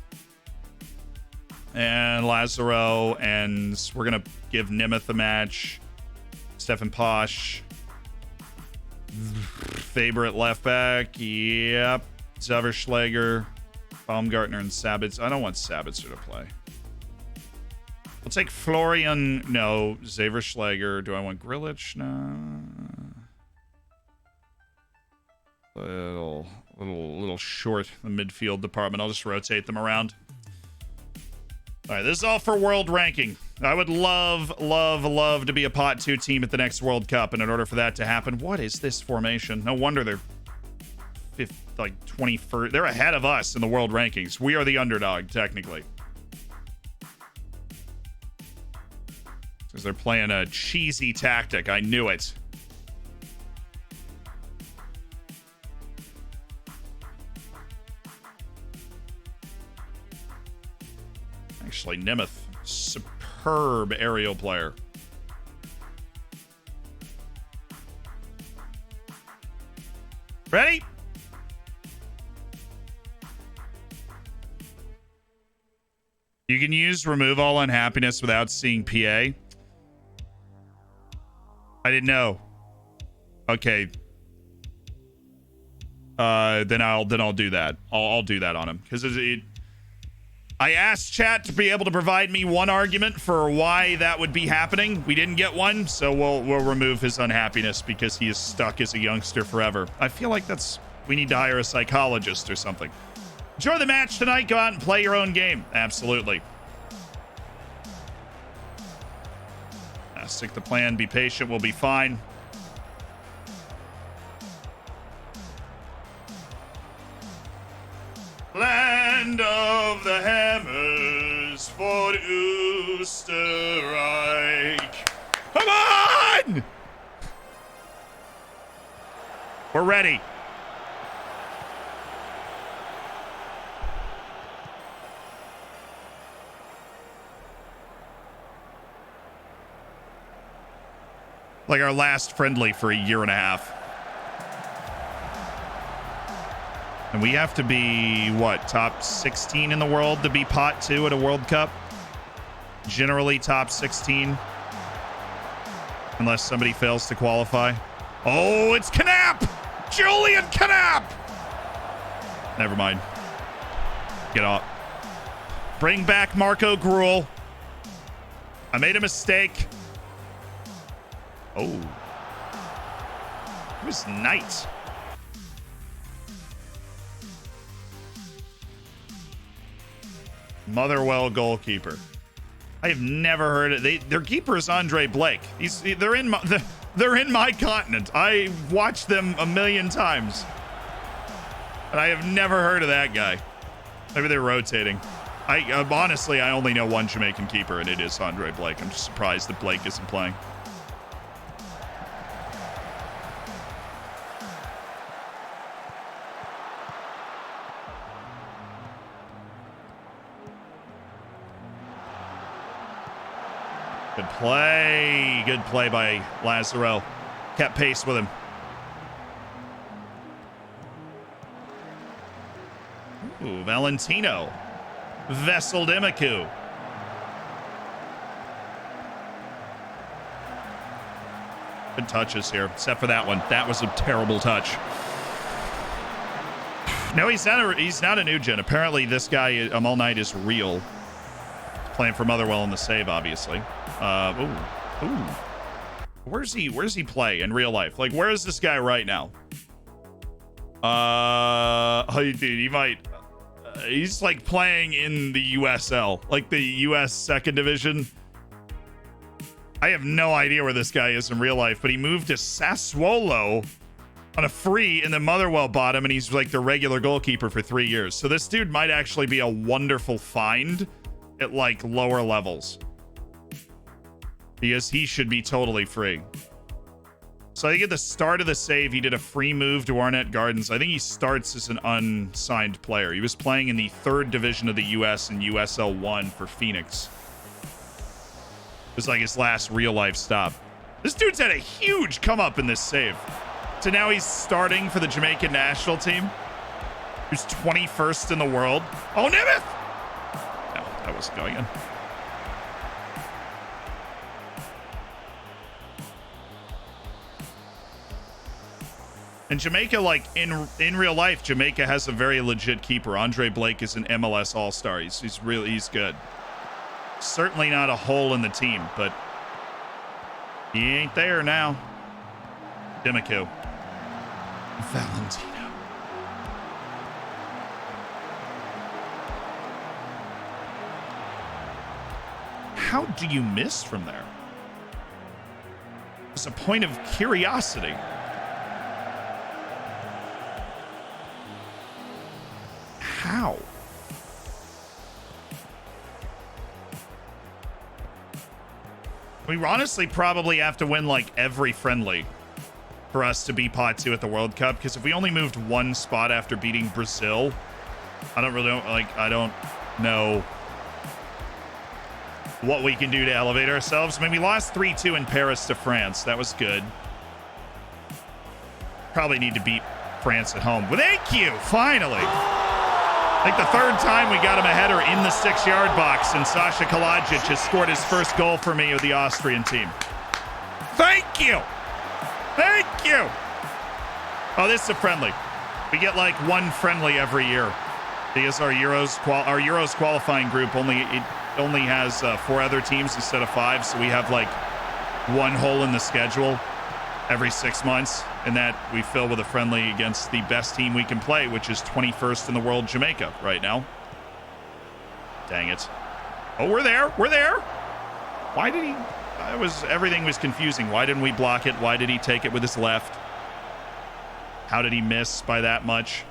And Lazaro, and we're going to give Nemeth a match. Stefan Posch. Faber at left back. Yep. Zaverschlager. Baumgartner and Sabitzer. I don't want Sabitzer to play. We'll take Florian. No. Zaverschlager. Do I want Grilic? No. Little short in the midfield department. I'll just rotate them around. All right, this is all for world ranking. I would love to be a pot 2 team at the next World Cup, and in order for that to happen, what is this formation? No wonder they're 21st. They're ahead of us in the world rankings. We are the underdog, technically. Because they're playing a cheesy tactic. I knew it. Actually, Nemeth, superb aerial player. Ready? You can use remove all unhappiness without seeing PA. I didn't know. Okay. Then I'll do that. I'll do that on him because I asked chat to be able to provide me one argument for why that would be happening. We didn't get one, so we'll remove his unhappiness because he is stuck as a youngster forever. I feel like we need to hire a psychologist or something. Enjoy the match tonight. Go out and play your own game. Absolutely. Stick the plan. Be patient. We'll be fine. Land of the hammers for Österreich. Come on! We're ready. Like our last friendly for a year and a half. And we have to be, what, top 16 in the world to be pot 2 at a World Cup? Generally top 16. Unless somebody fails to qualify. Oh, it's Knapp! Julian Knapp! Never mind. Get off. Bring back Marco Gruel. I made a mistake. Oh. It was nice. Motherwell goalkeeper. I have never heard it. Their keeper is Andre Blake. They're in my continent. I watched them a million times. And I have never heard of that guy. Maybe they're rotating. Honestly, I only know one Jamaican keeper, and it is Andre Blake. I'm just surprised that Blake isn't playing. Good play. Good play by Lazaro. Kept pace with him. Ooh, Valentino. Vessel Demiku. Good touches here, except for that one. That was a terrible touch. No, he's not a new gen. Apparently, this guy, Amal Knight, is real. Playing for Motherwell in the save, obviously. Ooh. Where's he play in real life? Like, where is this guy right now? Dude, he might. He's like playing in the USL, like the US second division. I have no idea where this guy is in real life, but he moved to Sassuolo on a free, and then Motherwell bought him, and he's like the regular goalkeeper for 3 years. So this dude might actually be a wonderful find at like lower levels, because he should be totally free. So I think at the start of the save, he did a free move to Arnett Gardens. I think he starts as an unsigned player. He was playing in the third division of the US in USL 1 for Phoenix. It was like his last real life stop. This dude's had a huge come up in this save. So now he's starting for the Jamaican national team, who's 21st in the world. Oh, Nimeth! No, that wasn't going in. And Jamaica, like in real life, Jamaica has a very legit keeper. Andre Blake is an MLS All-Star. He's good. Certainly not a hole in the team, but he ain't there now. Demiku. Valentino. How do you miss from there? It's a point of curiosity. How? We honestly probably have to win like every friendly for us to be pot 2 at the World Cup, because if we only moved one spot after beating Brazil, I don't know what we can do to elevate ourselves. I mean, we lost 3-2 in Paris to France. That was good. Probably need to beat France at home. Well, thank you, finally. I think the third time we got him a header in the 6-yard box, and Sasha Kalajic has scored his first goal for me with the Austrian team. Thank you. Thank you. Oh, this is a friendly. We get like one friendly every year, because our Euros qualifying group only has 4 other teams instead of 5, so we have like one hole in the schedule every 6 months, and that we fill with a friendly against the best team we can play, which is 21st in the world, Jamaica, right now. Dang it. Oh, we're there. We're there. Why did he? Everything was confusing. Why didn't we block it? Why did he take it with his left? How did he miss by that much?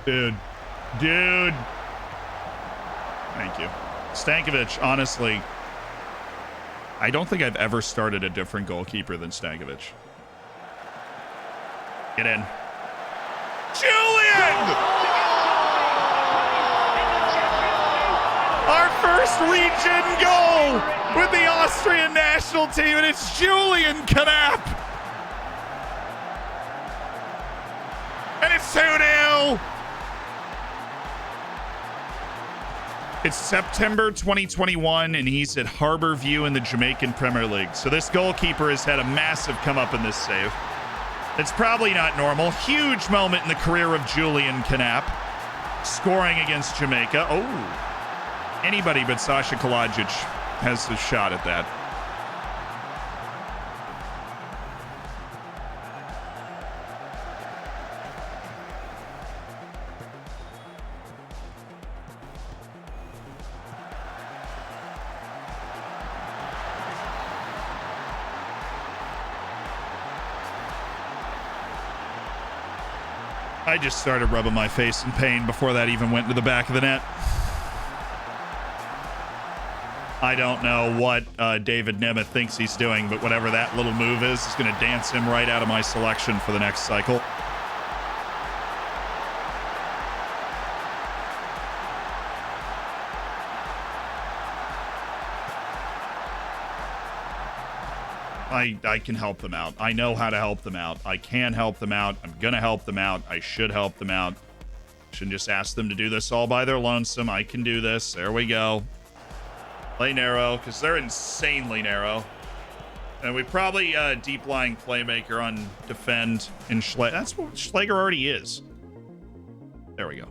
Dude. Thank you. Stankovic, honestly, I don't think I've ever started a different goalkeeper than Stankovic. Get in. Julian! Our first region goal with the Austrian national team, and it's Julian Knapp. And it's 2-0. It's September 2021, and he's at Harborview in the Jamaican Premier League. So this goalkeeper has had a massive come up in this save. It's probably not normal. Huge moment in the career of Julian Knapp, scoring against Jamaica. Oh, anybody but Sasha Kalajic has a shot at that. I just started rubbing my face in pain before that even went into the back of the net. I don't know what David Nemeth thinks he's doing, but whatever that little move is going to dance him right out of my selection for the next cycle. I can help them out. I know how to help them out. I can help them out. I'm going to help them out. I should help them out. Shouldn't just ask them to do this all by their lonesome. I can do this. There we go. Play narrow, because they're insanely narrow. And we probably deep-lying playmaker on defend in Schlegel. That's what Schlegel already is. There we go.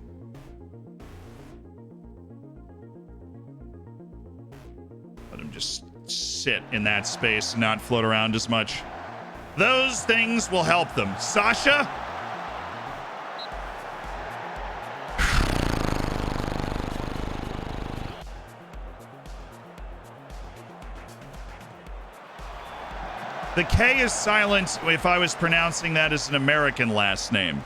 Let him just sit in that space and not float around as much. Those things will help them. Sasha? The K is silent if I was pronouncing that as an American last name.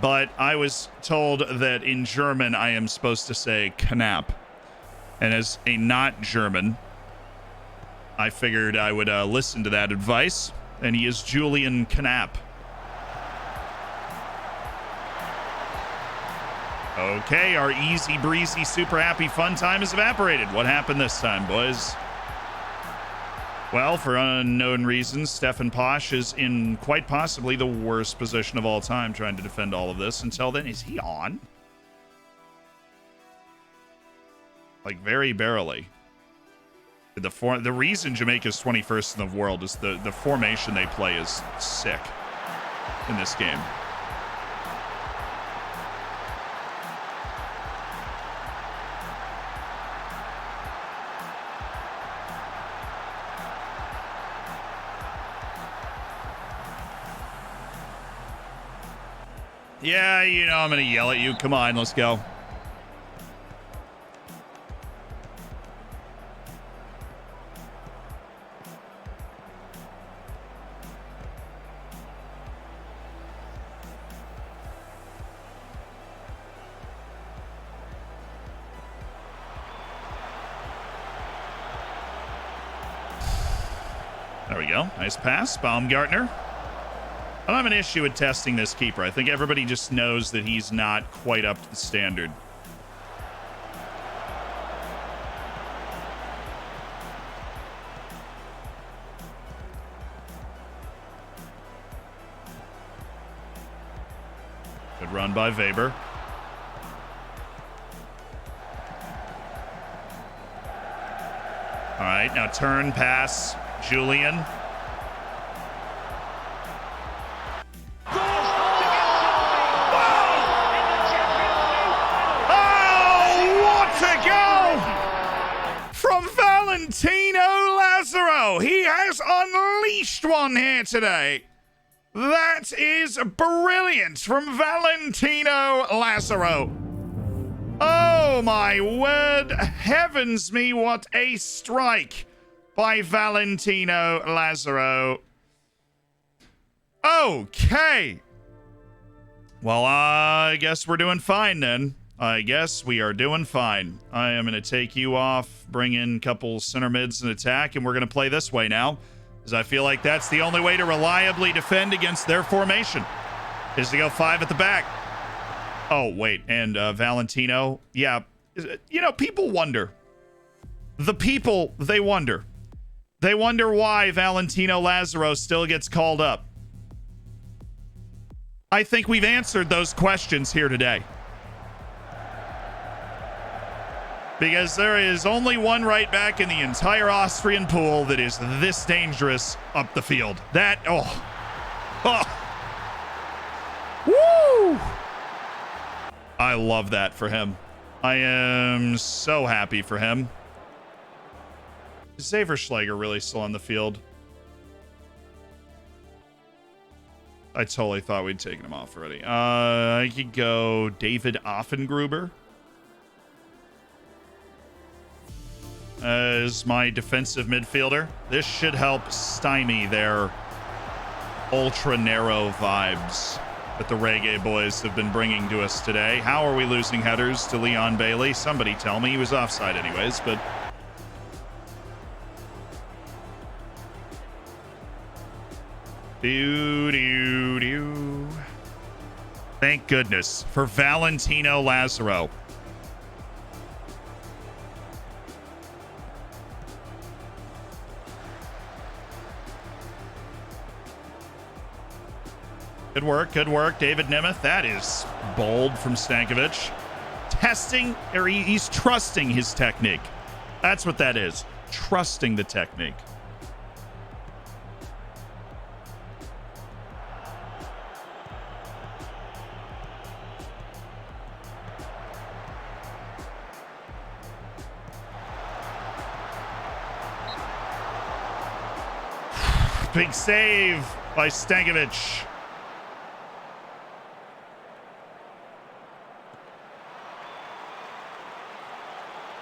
But I was told that in German I am supposed to say Knapp. And as a not German, I figured I would listen to that advice, and he is Julian Knapp. Okay, our easy breezy, super happy fun time has evaporated. What happened this time, boys? Well, for unknown reasons, Stefan Posch is in quite possibly the worst position of all time trying to defend all of this. Until then, is he on? Like, very barely. The reason Jamaica's 21st in the world is the formation they play is sick in this game. Yeah, you know I'm going to yell at you. Come on, let's go. There we go. Nice pass. Baumgartner. I don't have an issue with testing this keeper. I think everybody just knows that he's not quite up to the standard. Good run by Weber. All right, now turn, pass, Julian. Valentino Lazaro. He has unleashed one here today. That is brilliant from Valentino Lazaro. Oh my word. Heavens me, what a strike by Valentino Lazaro. Okay. Well, I guess we're doing fine then. I guess we are doing fine. I am going to take you off, bring in a couple center mids and attack, and we're going to play this way now, because I feel like that's the only way to reliably defend against their formation, is to go 5 at the back. Oh, wait, and Valentino, yeah, you know, people wonder. The people, they wonder. They wonder why Valentino Lazaro still gets called up. I think we've answered those questions here today. Because there is only one right back in the entire Austrian pool that is this dangerous up the field. That, oh. Woo! I love that for him. I am so happy for him. Is Zaverschlager really still on the field? I totally thought we'd taken him off already. I could go David Offengruber as my defensive midfielder. This should help stymie their ultra narrow vibes that the Reggae boys have been bringing to us today. How are we losing headers to Leon Bailey? Somebody tell me. He was offside anyways, but... Thank goodness for Valentino Lazaro. Good work, good work, David Nemeth. That is bold from Stankovic. Testing, or he's trusting his technique. That's what that is. Trusting the technique. Big save by Stankovic.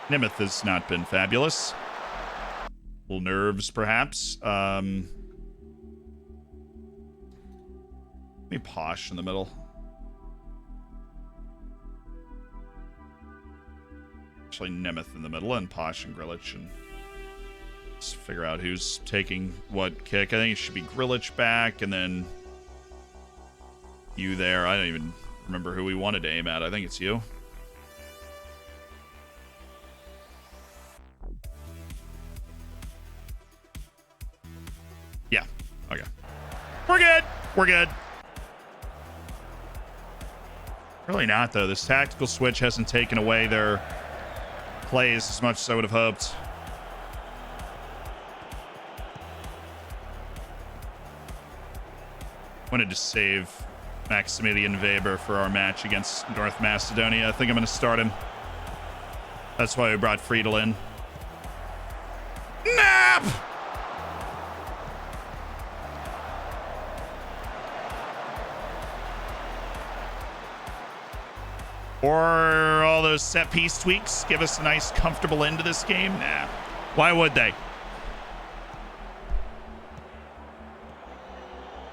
Nemeth has not been fabulous. Little nerves, perhaps. Maybe Posh in the middle. Actually, Nemeth in the middle and Posh and Grilic. And let's figure out who's taking what kick. I think it should be Grilic back and then you there. I don't even remember who we wanted to aim at. I think it's you. Yeah. Okay. We're good. We're good. Really not, though. This tactical switch hasn't taken away their plays as much as I would have hoped. Wanted to save Maximilian Weber for our match against North Macedonia. I think I'm going to start him. That's why we brought Friedel in. Nap! Or all those set piece tweaks give us a nice, comfortable end to this game? Nah. Why would they?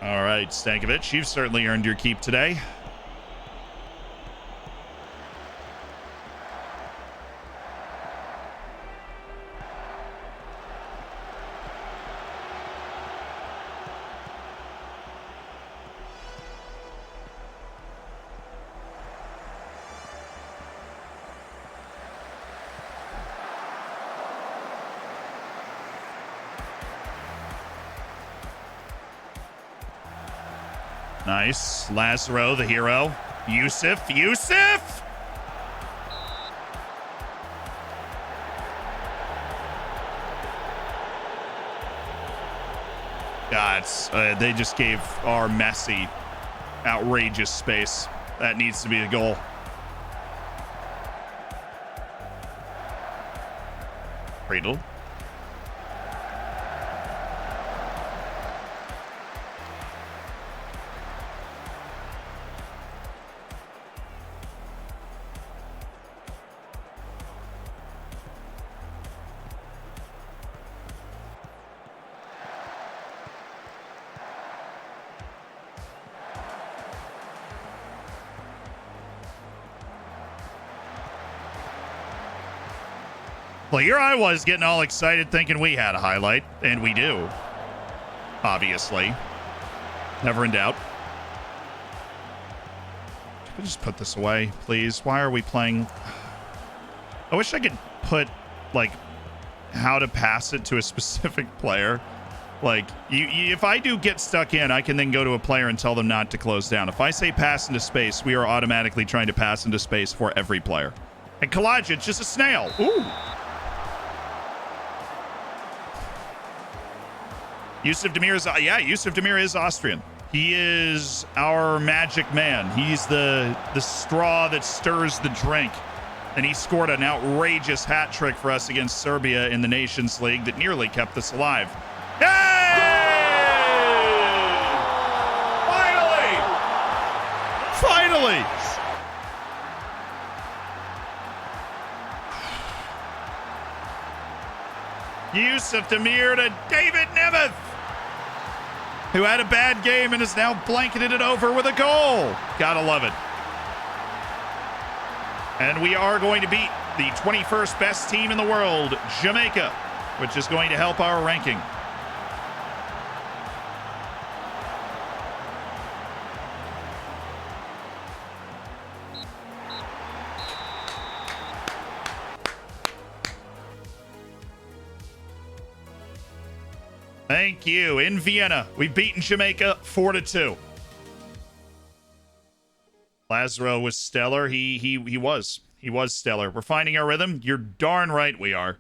All right, Stankovic, you've certainly earned your keep today. Nice. Lazaro, the hero. Yusuf. God, they just gave our Messi outrageous space. That needs to be the goal. Friedel. Well, here I was getting all excited thinking we had a highlight, and we do. Obviously. Never in doubt. Can we just put this away, please? Why are we playing? I wish I could put, like, how to pass it to a specific player. Like, if I do get stuck in, I can then go to a player and tell them not to close down. If I say pass into space, we are automatically trying to pass into space for every player. And Gadjet, just a snail. Ooh. Yusuf Demir is Austrian. He is our magic man. He's the straw that stirs the drink. And he scored an outrageous hat trick for us against Serbia in the Nations League that nearly kept us alive. Hey! Finally! Yusuf Demir to David Nemeth, who had a bad game and has now blanketed it over with a goal. Gotta love it. And we are going to beat the 21st best team in the world, Jamaica, which is going to help our ranking. Thank you. In Vienna, we've beaten Jamaica 4-2. Lazaro was stellar. He was stellar. We're finding our rhythm. You're darn right we are.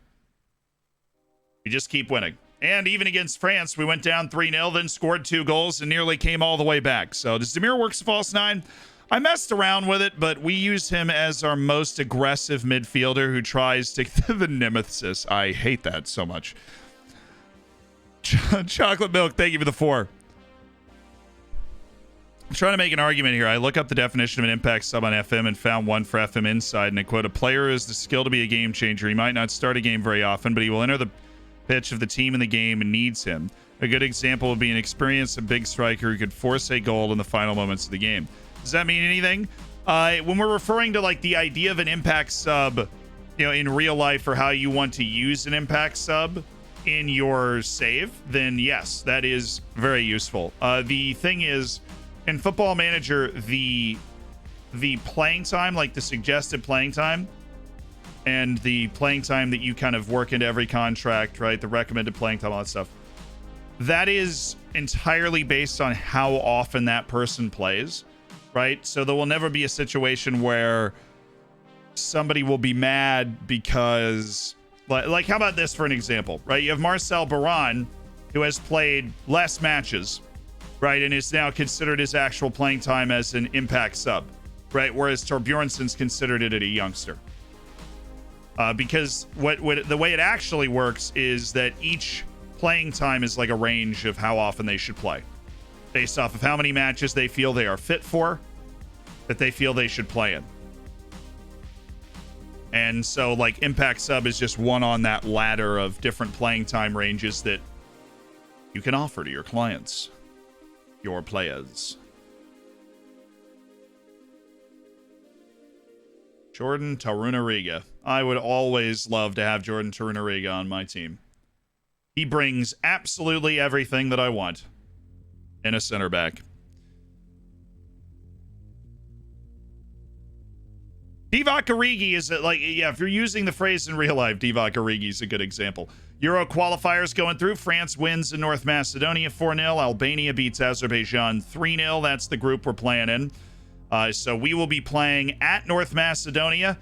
We just keep winning. And even against France, we went down 3-0, then scored 2 goals and nearly came all the way back. So does Demir works false 9? I messed around with it, but we use him as our most aggressive midfielder who tries to the Nemesis. I hate that so much. Chocolate milk, thank you for the 4. I'm trying to make an argument here. I look up the definition of an impact sub on FM and found one for FM Inside, and I quote, a player has the skill to be a game changer. He might not start a game very often, but he will enter the pitch of the team in the game and needs him. A good example would be an experienced and big striker who could force a goal in the final moments of the game. Does that mean anything? When we're referring to like the idea of an impact sub, you know, in real life, or how you want to use an impact sub in your save, then yes, that is very useful. The thing is, in Football Manager, the playing time, like the suggested playing time, and the playing time that you kind of work into every contract, right? The recommended playing time, all that stuff. That is entirely based on how often that person plays, right? So there will never be a situation where somebody will be mad because, like how about this for an example, right? You have Marcel Baran, who has played less matches, right? And is now considered his actual playing time as an impact sub, right? Whereas Torbjornsen's considered it at a youngster. Because what the way it actually works is that each playing time is like a range of how often they should play, based off of how many matches they feel they are fit for, that they feel they should play in. And so like impact sub is just one on that ladder of different playing time ranges that you can offer to your clients, your players. Jordan Tarunariga. I would always love to have Jordan Tarunariga on my team. He brings absolutely everything that I want in a center back. Divock Origi is like, yeah, if you're using the phrase in real life, Divock Origi is a good example. Euro qualifiers going through. France wins in North Macedonia 4-0. Albania beats Azerbaijan 3-0. That's the group we're playing in. So we will be playing at North Macedonia.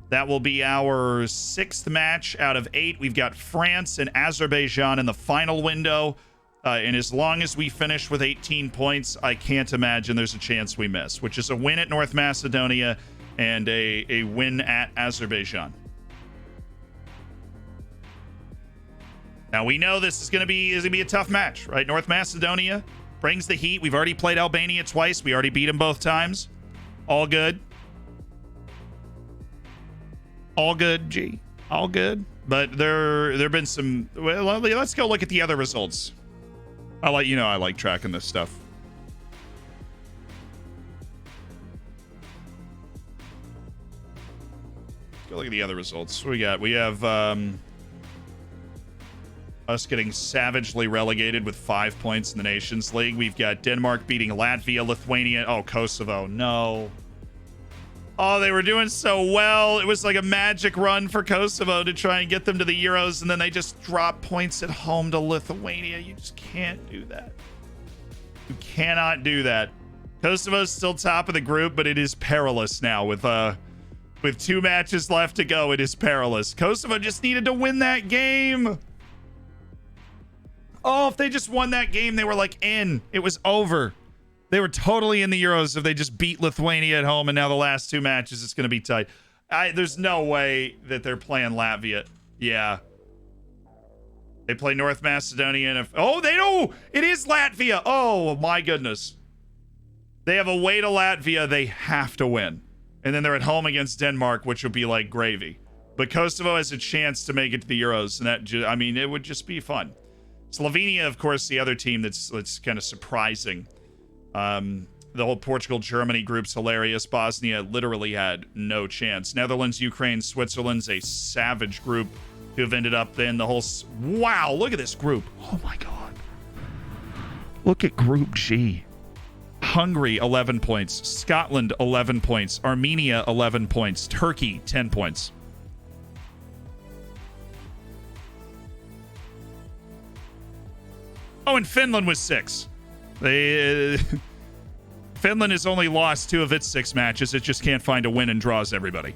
That will be our 6th match out of 8. We've got France and Azerbaijan in the final window. And as long as we finish with 18 points, I can't imagine there's a chance we miss, which is a win at North Macedonia and a win at Azerbaijan. Now we know this is going to be a tough match, right? North Macedonia brings the heat. We've already played Albania twice. We already beat them both times. All good. All good, G. All good. But there have been some... Well, let's go look at the other results. I like tracking this stuff. Let's go look at the other results. What we got? We have us getting savagely relegated with 5 points in the Nations League. We've got Denmark beating Latvia, Lithuania. Oh, Kosovo. No. Oh, they were doing so well. It was like a magic run for Kosovo to try and get them to the Euros, and then they just drop points at home to Lithuania. You just can't do that. You cannot do that. Kosovo's still top of the group, but it is perilous now with With 2 matches left to go, it is perilous. Kosovo just needed to win that game. Oh, if they just won that game, they were like in. It was over. They were totally in the Euros if they just beat Lithuania at home, and now the last 2 matches, it's going to be tight. There's no way that they're playing Latvia. Yeah. They play North Macedonia. And they know it is Latvia. Oh, my goodness. They have a way to Latvia. They have to win. And then they're at home against Denmark, which would be like gravy. But Kosovo has a chance to make it to the Euros. And that, it would just be fun. Slovenia, of course, the other team that's kind of surprising. The whole Portugal-Germany group's hilarious. Bosnia literally had no chance. Netherlands, Ukraine, Switzerland's a savage group who've ended up in the whole... Wow, look at this group. Oh, my God. Look at Group G. Hungary, 11 points. Scotland, 11 points. Armenia, 11 points. Turkey, 10 points. Oh, and Finland was 6. Finland has only lost 2 of its 6 matches. It just can't find a win and draws everybody.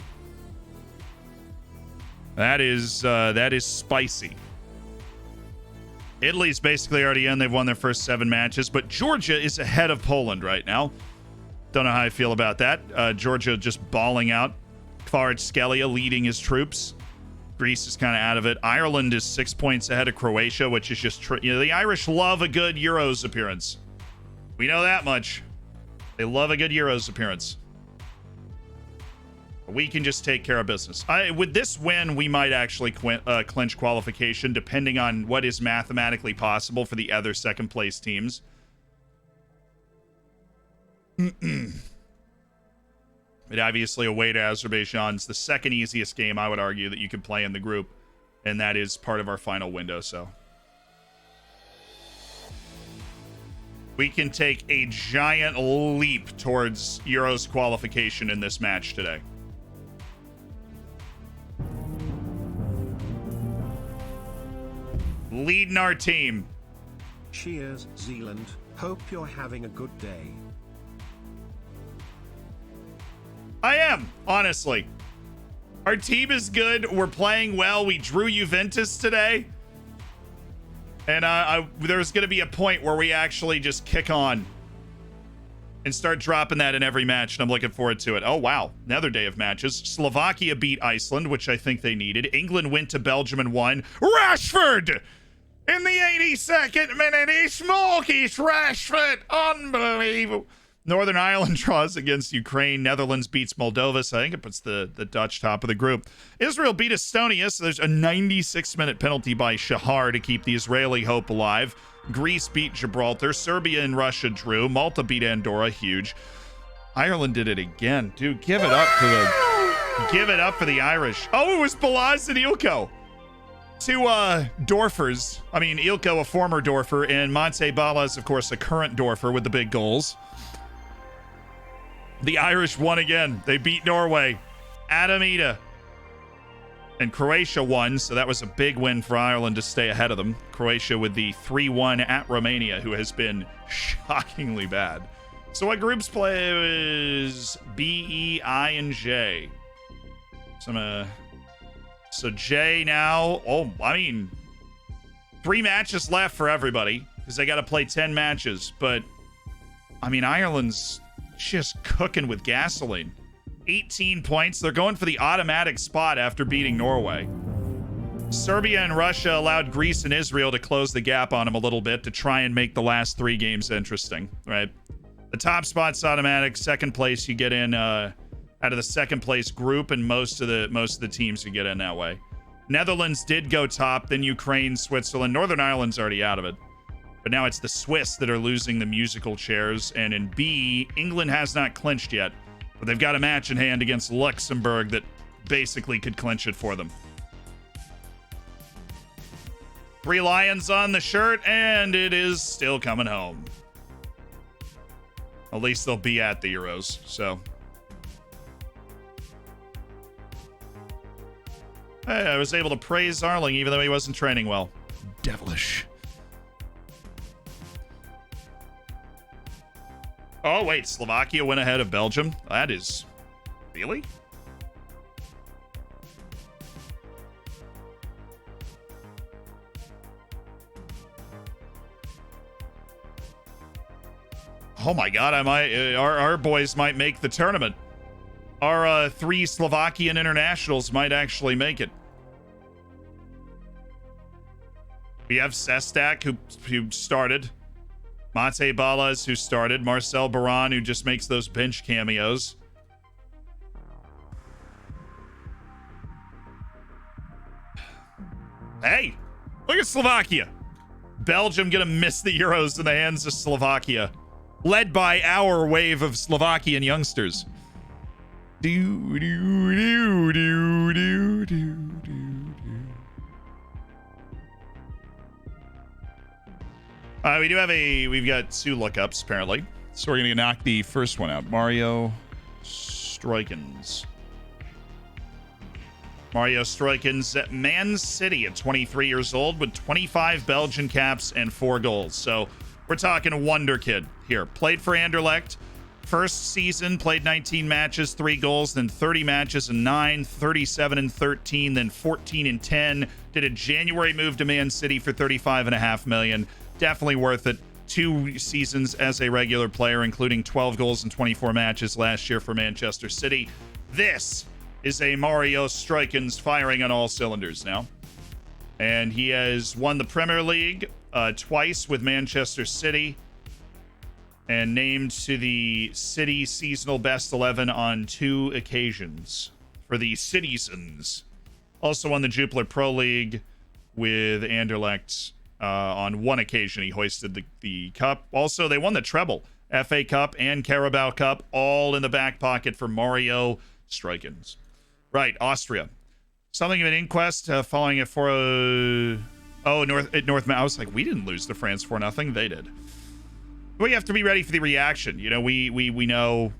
That is spicy. Italy's basically already in. They've won their first 7 matches, but Georgia is ahead of Poland right now. Don't know how I feel about that. Georgia just balling out. Kvaratskhelia leading his troops. Greece is kind of out of it. Ireland is 6 points ahead of Croatia, which is just... the Irish love a good Euros appearance. We know that much. They love a good Euros appearance. We can just take care of business. With this win, we might actually clinch qualification, depending on what is mathematically possible for the other second-place teams. But obviously, away to Azerbaijan's the second easiest game, I would argue, that you could play in the group. And that is part of our final window, so... we can take a giant leap towards Euros qualification in this match today. Leading our team. Cheers, Zealand. Hope you're having a good day. I am, honestly. Our team is good. We're playing well. We drew Juventus today. And there's going to be a point where we actually just kick on and start dropping that in every match, and I'm looking forward to it. Oh, wow. Another day of matches. Slovakia beat Iceland, which I think they needed. England went to Belgium and won. Rashford! In the 82nd minute, he smokies Rashford. Unbelievable. Northern Ireland draws against Ukraine. Netherlands beats Moldova, so I think it puts the Dutch top of the group. Israel beat Estonia, so there's a 96-minute penalty by Shahar to keep the Israeli hope alive. Greece beat Gibraltar. Serbia and Russia drew. Malta beat Andorra, huge. Ireland did it again. Dude, give it up for the Irish. Oh, it was Balaz and Ilko. 2 Dorfers. I mean, Ilko, a former Dorfer, and Monte Balaz, of course, a current Dorfer with the big goals. The Irish won again. They beat Norway. Adamita. And Croatia won, so that was a big win for Ireland to stay ahead of them. Croatia with the 3-1 at Romania, who has been shockingly bad. So what groups play is B, E, I, and J. So J now. Oh, I mean, 3 matches left for everybody because they got to play 10 matches. But, I mean, Ireland's just cooking with gasoline. 18 points. They're going for the automatic spot after beating Norway. Serbia and Russia allowed Greece and Israel to close the gap on them a little bit to try and make the last 3 games interesting, right? The top spot's automatic. Second place you get in out of the second place group, and most of the teams you get in that way. Netherlands did go top, then Ukraine, Switzerland. Northern Ireland's already out of it. But now it's the Swiss that are losing the musical chairs. And in B, England has not clinched yet. But they've got a match in hand against Luxembourg that basically could clinch it for them. 3 Lions on the shirt, and it is still coming home. At least they'll be at the Euros, so. Hey, I was able to praise Zarling even though he wasn't training well. Devilish. Oh, wait, Slovakia went ahead of Belgium? That is... Really? Oh my God, our boys might make the tournament. Our 3 Slovakian internationals might actually make it. We have Sestak, who started. Mate Balas, who started. Marcel Baran, who just makes those bench cameos. Hey, look at Slovakia. Belgium gonna miss the Euros in the hands of Slovakia. Led by our wave of Slovakian youngsters. Do, do, do, do, do, do, do. We've got 2 lookups apparently. So we're gonna knock the first one out. Mario Stroikens. Mario Stroikens at Man City at 23 years old with 25 Belgian caps and 4 goals. So we're talking Wonderkid here. Played for Anderlecht. First season, played 19 matches, 3 goals, then 30 matches and 9, 37 and 13, then 14 and 10. Did a January move to Man City for $35.5 million. Definitely worth it. 2 seasons as a regular player, including 12 goals and 24 matches last year for Manchester City. This is a Mario Stroikens firing on all cylinders now. And he has won the Premier League twice with Manchester City and named to the City seasonal best 11 on 2 occasions for the Citizens. Also won the Jupiler Pro League with Anderlecht on 1 occasion. He hoisted the cup. Also, they won the treble, FA Cup and Carabao Cup, all in the back pocket for Mario Stroikens. Right, Austria. Something of an inquest following it for North. I was like, we didn't lose to France 4-0. They did. We have to be ready for the reaction. You know, we know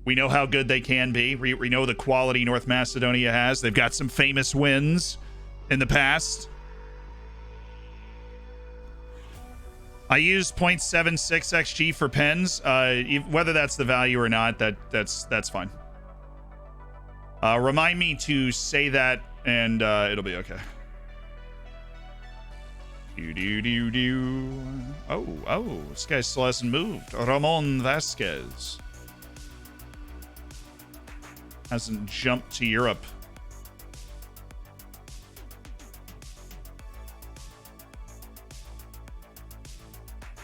how good they can be. We know the quality North Macedonia has. They've got some famous wins in the past. I use 0.76 XG for pens. Whether that's the value or not, that's fine. Remind me to say that, and it'll be okay. Oh, this guy still hasn't moved. Ramon Vasquez hasn't jumped to Europe.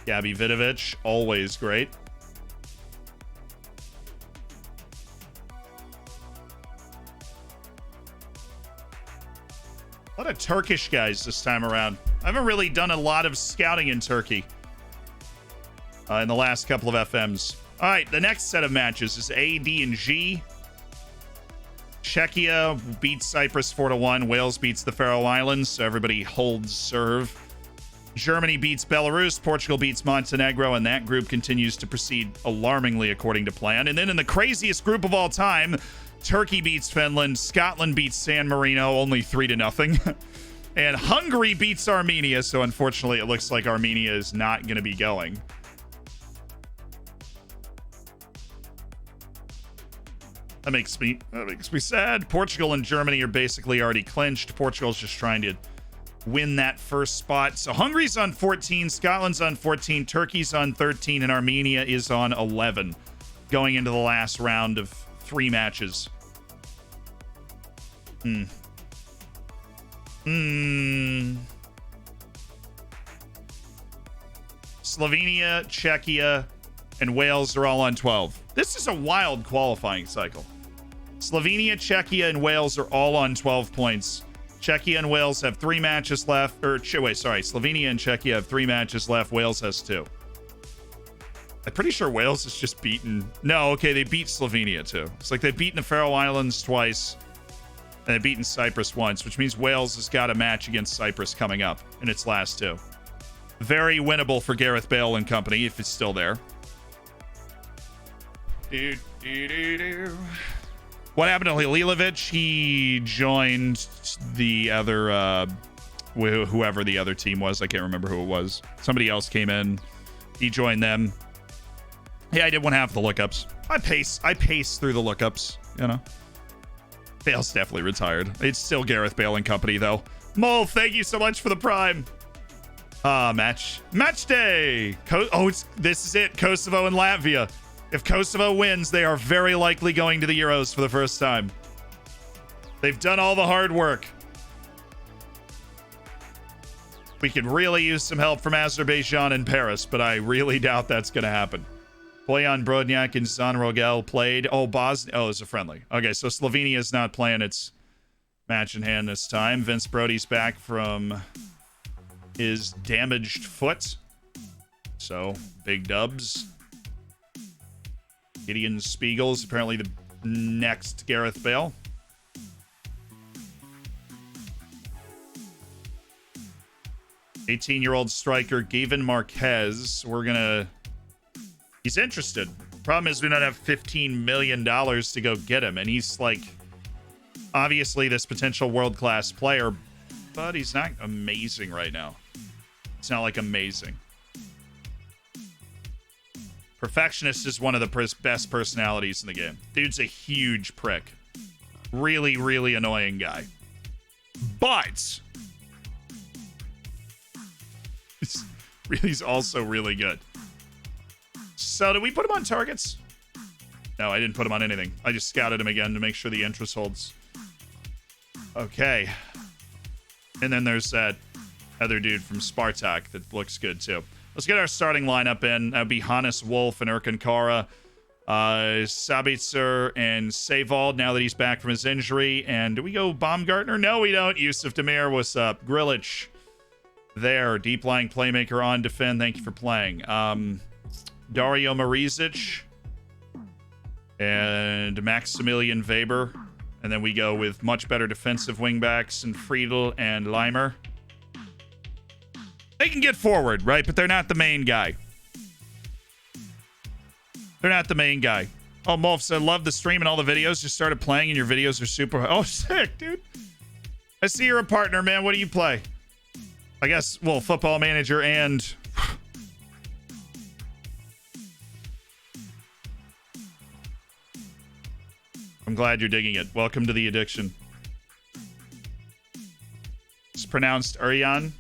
Gabby Vidovic, always great. A lot of Turkish guys this time around. I haven't really done a lot of scouting in Turkey in the last couple of FMs. All right, the next set of matches is A, D, and G. Czechia beats Cyprus 4-1. Wales beats the Faroe Islands, so everybody holds serve. Germany beats Belarus. Portugal beats Montenegro, and that group continues to proceed alarmingly according to plan. And then in the craziest group of all time, Turkey beats Finland. Scotland beats San Marino, only 3-0. And Hungary beats Armenia, so unfortunately it looks like Armenia is not going to be going. That makes me sad. Portugal and Germany are basically already clinched. Portugal's just trying to win that first spot. So Hungary's on 14, Scotland's on 14, Turkey's on 13, and Armenia is on 11, going into the last round of 3 matches. Slovenia, Czechia, and Wales are all on 12. This is a wild qualifying cycle. Slovenia, Czechia, and Wales are all on 12 points. Czechia and Wales have 3 matches left. Slovenia and Czechia have 3 matches left. Wales has 2. I'm pretty sure Wales has just beaten... No, okay, they beat Slovenia too. It's like they've beaten the Faroe Islands twice, and they've beaten Cyprus once, which means Wales has got a match against Cyprus coming up in its last 2. Very winnable for Gareth Bale and company if it's still there. What happened to Halilovic? He joined the other, whoever the other team was. I can't remember who it was. Somebody else came in. He joined them. Yeah, I did 1/2 the lookups. I pace through the lookups, you know. Bale's definitely retired. It's still Gareth Bale and company, though. Mole, thank you so much for the Prime. Match day. This is it. Kosovo and Latvia. If Kosovo wins, they are very likely going to the Euros for the first time. They've done all the hard work. We could really use some help from Azerbaijan and Paris, but I really doubt that's going to happen. Bojan Brodnjak and Zan Rogel played. Oh, Bosnia. Oh, it's a friendly. Okay, so Slovenia is not playing its match in hand this time. Vince Brody's back from his damaged foot. So, big dubs. Gideon Spiegel's apparently the next Gareth Bale. '18-year-old striker Gavin Marquez. He's interested. Problem is we don't have $15 million to go get him. And he's like, obviously this potential world-class player, but he's not amazing right now. It's not like amazing. Perfectionist is one of the best personalities in the game. Dude's a huge prick. Really, really annoying guy. But he's also really good. So did we put him on targets? No, I didn't put him on anything. I just scouted him again to make sure the interest holds. Okay. And then there's that other dude from Spartak that looks good too. Let's get our starting lineup in. That would be Hannes Wolf and Erkan Kara. Sabitzer and Savald now that he's back from his injury. And do we go Baumgartner? No, we don't. Yusuf Demir, what's up? Grilic there. Deep lying playmaker on defend. Thank you for playing. Dario Marizic and Maximilian Weber. And then we go with much better defensive wingbacks and Friedel and Leimer. They can get forward, right? But they're not the main guy. They're not the main guy. Oh, Molf said, love the stream and all the videos. Just started playing and your videos are super... Oh, sick, dude. I see you're a partner, man. What do you play? I guess, well, Football Manager and... I'm glad you're digging it. Welcome to the addiction. It's pronounced Urian.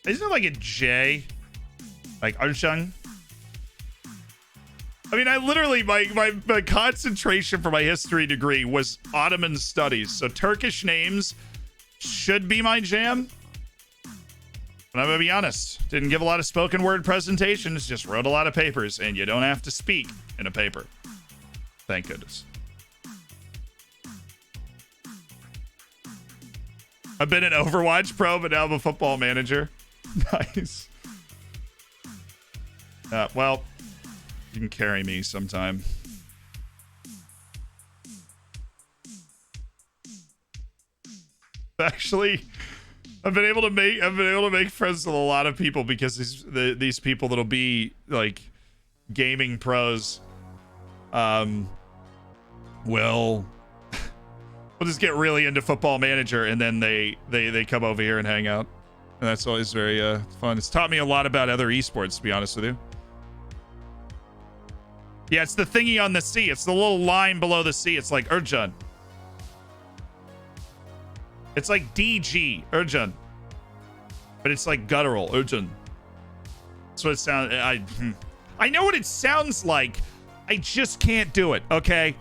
Isn't it like a J? Like Arshang? I mean, I literally, my concentration for my history degree was Ottoman studies. So Turkish names should be my jam. But I'm going to be honest. Didn't give a lot of spoken word presentations. Just wrote a lot of papers. And you don't have to speak in a paper. Thank goodness. I've been an Overwatch pro, but now I'm a Football Manager. Nice. Well, you can carry me sometime. Actually, I've been able to make friends with a lot of people because these people that'll be like gaming pros will just get really into Football Manager and then they come over here and hang out. And that's always very fun. It's taught me a lot about other esports, to be honest with you. Yeah, it's the thingy on the C. It's the little line below the C. It's like Urjan. It's like DG, Urjan. But it's like guttural, Urjan. That's what it sounds... I know what it sounds like. I just can't do it, okay?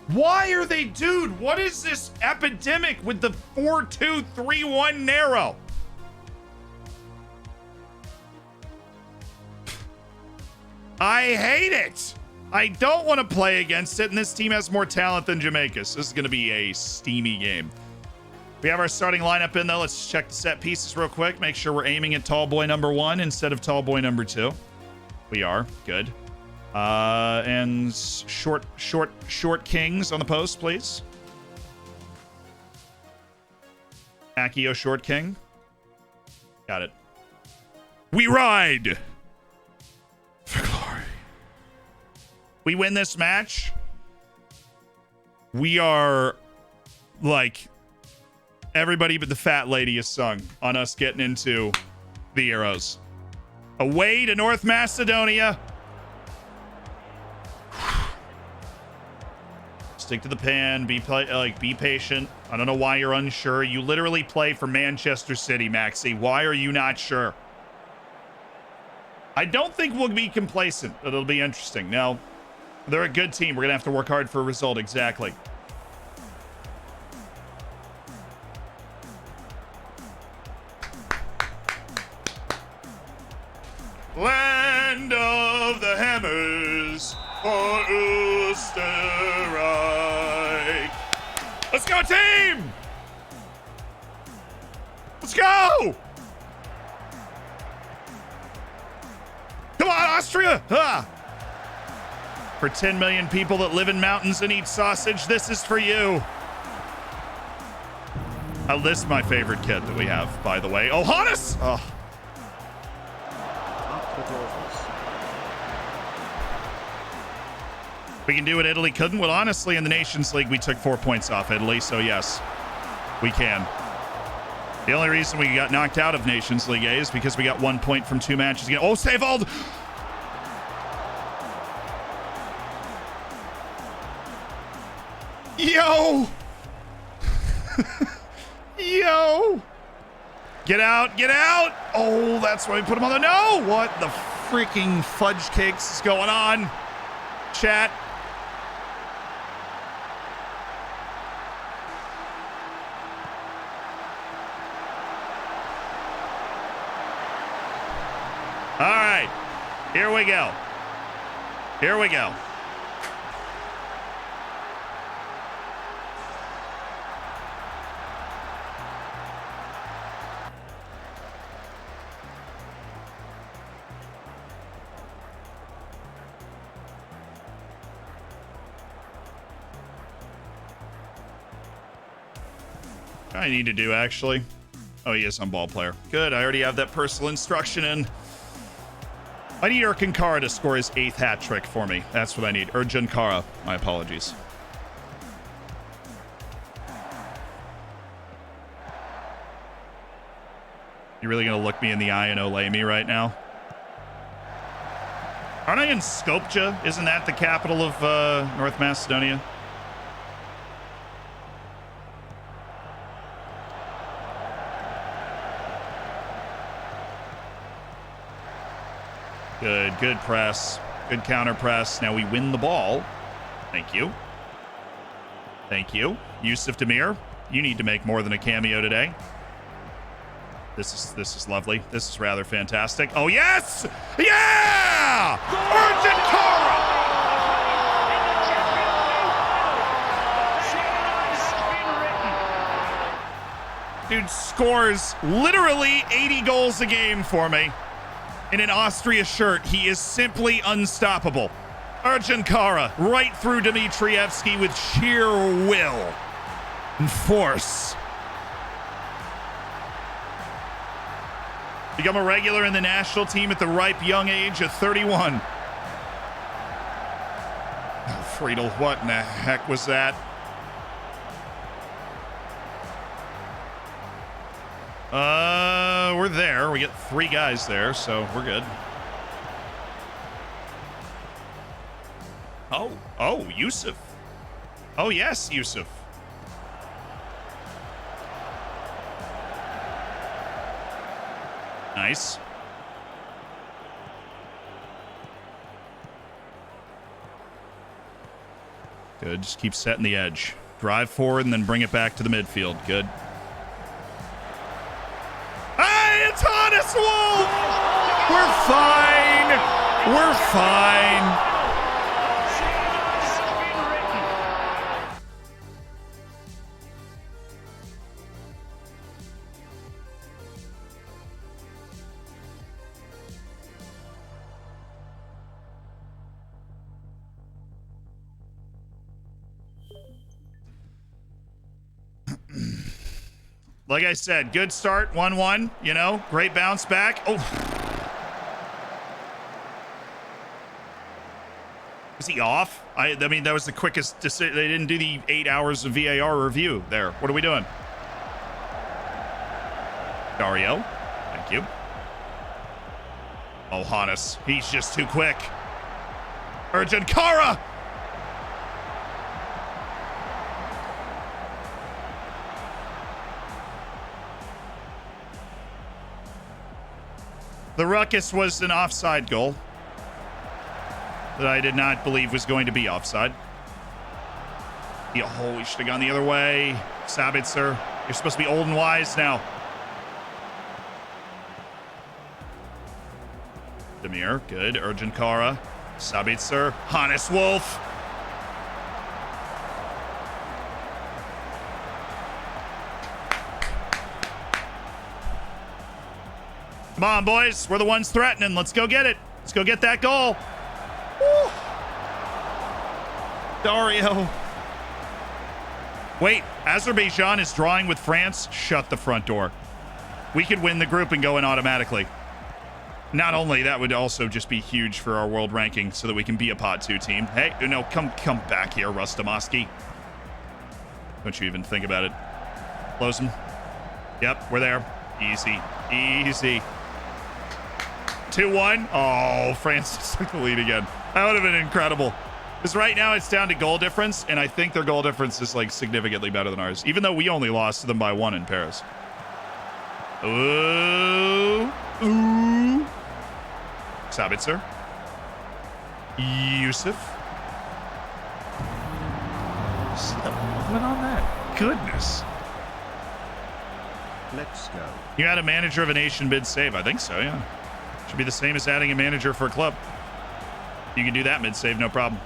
Why are they, dude? What is this epidemic with the 4-2-3-1 narrow? I hate it. I don't want to play against it, and this team has more talent than Jamaica's. This is going to be a steamy game. We have our starting lineup in, though. Let's check the set pieces real quick. Make sure we're aiming at tall boy number 1 instead of tall boy number 2. We are. Good. And short kings on the post, please. Akio short king. Got it. We ride for glory. We win this match. We are like everybody but the fat lady is sung on us getting into the Euros. Away to North Macedonia. Stick to the pan. Be patient. I don't know why you're unsure. You literally play for Manchester City, Maxi. Why are you not sure? I don't think we'll be complacent. It'll be interesting. No, they're a good team. We're gonna have to work hard for a result. Exactly. Land of the hammers for Österreich. Let's go, team! Let's go! Come on, Austria! Ah. For 10 million people that live in mountains and eat sausage, this is for you. This is my favorite kid that we have, by the way. Oh, Hannes! Oh. We can do what Italy couldn't. Well, honestly, in the Nations League, we took 4 points off Italy, so yes, we can. The only reason we got knocked out of Nations League A is because we got 1 point from 2 matches. Oh, Savald! Yo! Yo! Get out, get out! Oh, that's why we put him on the... No! What the freaking fudge cakes is going on? Chat. All right, here we go. Here we go. I need to do actually. Oh, yes, I'm ball player. Good, I already have that personal instruction in. I need Erkin Kara to score his 8th hat trick for me. That's what I need. Erkin Kara. My apologies. You really gonna look me in the eye and olay me right now? Aren't I in Skopje? Isn't that the capital of North Macedonia? Good press. Good counter press. Now we win the ball. Thank you. Thank you. Yusuf Demir, you need to make more than a cameo today. This is lovely. This is rather fantastic. Oh, yes! Yeah! Urgent Kara! Dude scores literally 80 goals a game for me. In an Austria shirt, he is simply unstoppable. Urgent Kara right through Dmitrievski with sheer will and force. Become a regular in the national team at the ripe young age of 31. Oh, Friedel, what in the heck was that? We're there. We get 3 guys there, so we're good. Oh, Yusuf. Oh, yes, Yusuf. Nice. Good, just keep setting the edge. Drive forward and then bring it back to the midfield. Good. Hey, it's Hannes Wolf! We're fine. We're fine. Like I said, good start, 1-1, you know, great bounce back. Oh. Was he off? I mean, that was the quickest decision. They didn't do the 8 hours of VAR review there. What are we doing? Dario, thank you. Oh, Hannes. He's just too quick. Urgent Kara. The ruckus was an offside goal that I did not believe was going to be offside. Oh, we should have gone the other way. Sabitzer, you're supposed to be old and wise now. Demir, good. Urgent Kara. Sabitzer. Hannes Wolf. Come on, boys. We're the ones threatening. Let's go get it. Let's go get that goal. Woo. Dario. Wait, Azerbaijan is drawing with France. Shut the front door. We could win the group and go in automatically. Not only that would also just be huge for our world ranking so that we can be a pot 2 team. Hey, no, come back here, Rustamoski. Don't you even think about it. Close him. Yep, we're there. Easy. Easy. 2-1. Oh, France just took the lead again. That would have been incredible. Because right now it's down to goal difference, and I think their goal difference is like significantly better than ours, even though we only lost to them by 1 in Paris. Ooh. Ooh. Sabitzer. Yusuf. See the movement on that? Goodness. Let's go. You add a manager of a nation mid-save. I think so, yeah. Should be the same as adding a manager for a club. You can do that mid-save, no problem.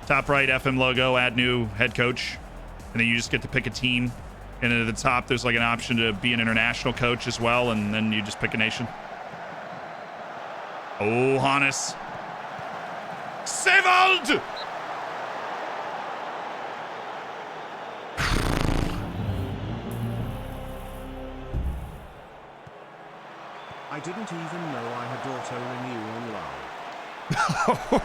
Top right, FM logo, add new head coach. And then you just get to pick a team. And then at the top, there's like an option to be an international coach as well. And then you just pick a nation. Oh, Hannes. Sevald! I didn't even know I had auto-renew on live.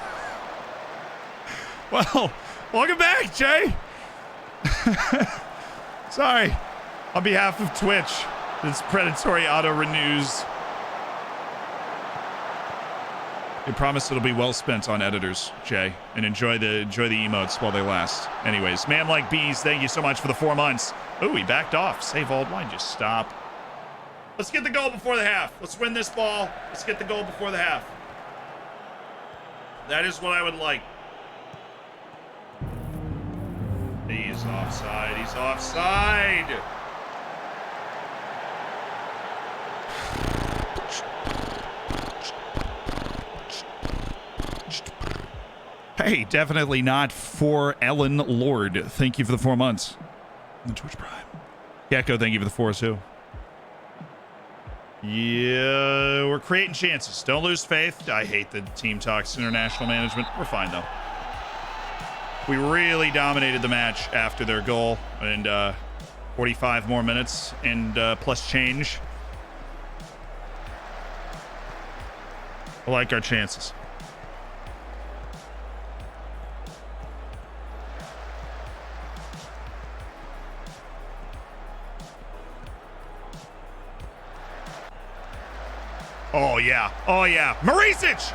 Well, welcome back, Jay. Sorry. On behalf of Twitch, this predatory auto renews. I promise it'll be well spent on editors, Jay, and enjoy the emotes while they last. Anyways, man like bees, thank you so much for the 4 months. Oh, he backed off. Save old line, just stop. Let's get the goal before the half. Let's win this ball. Let's get the goal before the half. That is what I would like. He's offside. He's offside. Hey, definitely not for Ellen Lord. Thank you for the 4 months. The Twitch Prime. Gecko, thank you for the 4 too. Yeah, we're creating chances. Don't lose faith. I hate the team talks international management. We're fine, though. We really dominated the match after their goal. And 45 more minutes and plus change. I like our chances. Oh, yeah. Oh, yeah. Marisic!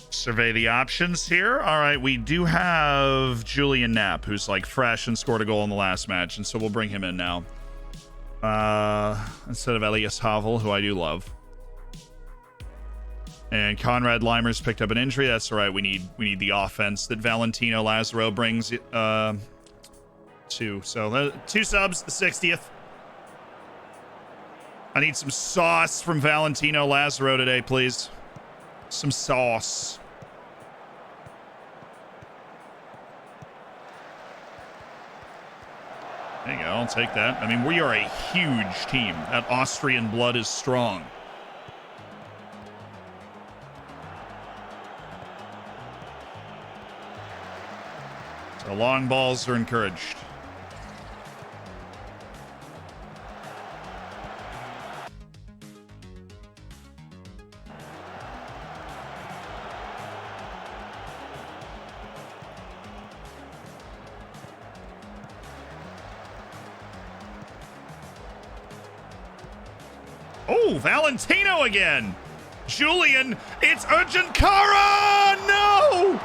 Survey the options here. All right, we do have Julian Knapp, who's like fresh and scored a goal in the last match, and so we'll bring him in now. Instead of Elias Havel, who I do love. And Conrad Limers picked up an injury. That's all right. We need the offense that Valentino Lazaro brings to. So 2 subs, the 60th. I need some sauce from Valentino Lazaro today, please. Some sauce. There you go. I'll take that. I mean, we are a huge team. That Austrian blood is strong. So long balls are encouraged. Oh, Valentino again. Julian, it's Urgent Kara! No!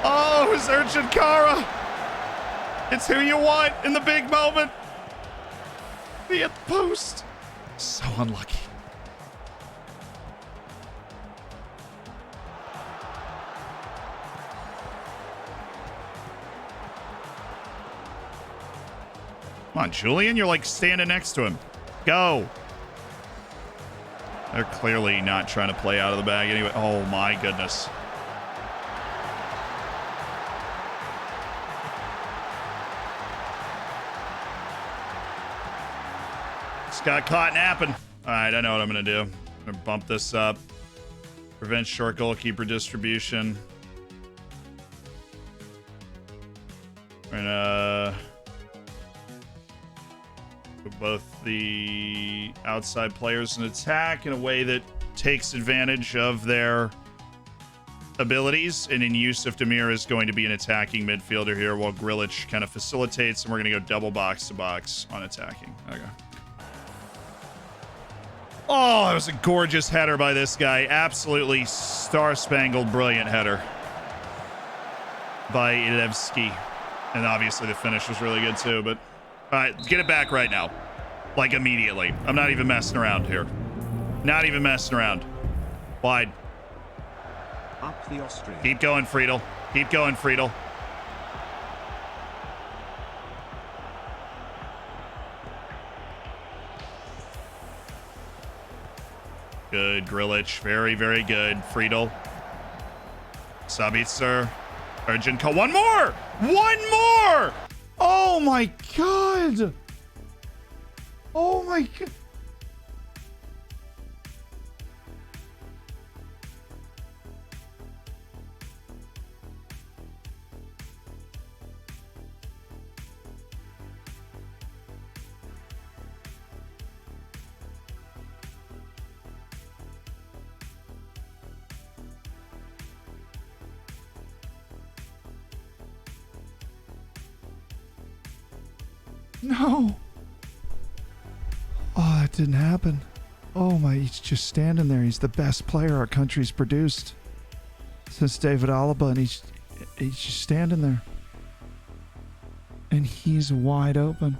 Oh, it's Urgent Kara. It's who you want in the big moment. Be at the post. So unlucky. Come on, Julian, you're like standing next to him. Go. They're clearly not trying to play out of the bag anyway. Oh my goodness. Just got caught napping. All right, I know what I'm going to do. I'm going to bump this up. Prevent short goalkeeper distribution. We're going to put both the outside players in attack in a way that takes advantage of their abilities. And in Yusuf Demir is going to be an attacking midfielder here while Grilic kind of facilitates. And we're going to go double box to box on attacking. Okay. Oh, that was a gorgeous header by this guy. Absolutely star-spangled, brilliant header by Ilevsky. And obviously the finish was really good too. But all right, get it back right now. Like immediately. I'm not even messing around here. Not even messing around. Wide. Up the Austrian. Keep going, Friedel. Keep going, Friedel. Good, Grilic. Very, very good. Friedel. Sabitzer. Urgent. One more! One more! Oh my god! Oh my god. No. Oh, that didn't happen. Oh my, he's just standing there. He's the best player our country's produced since David Alaba, and he's just standing there. And he's wide open.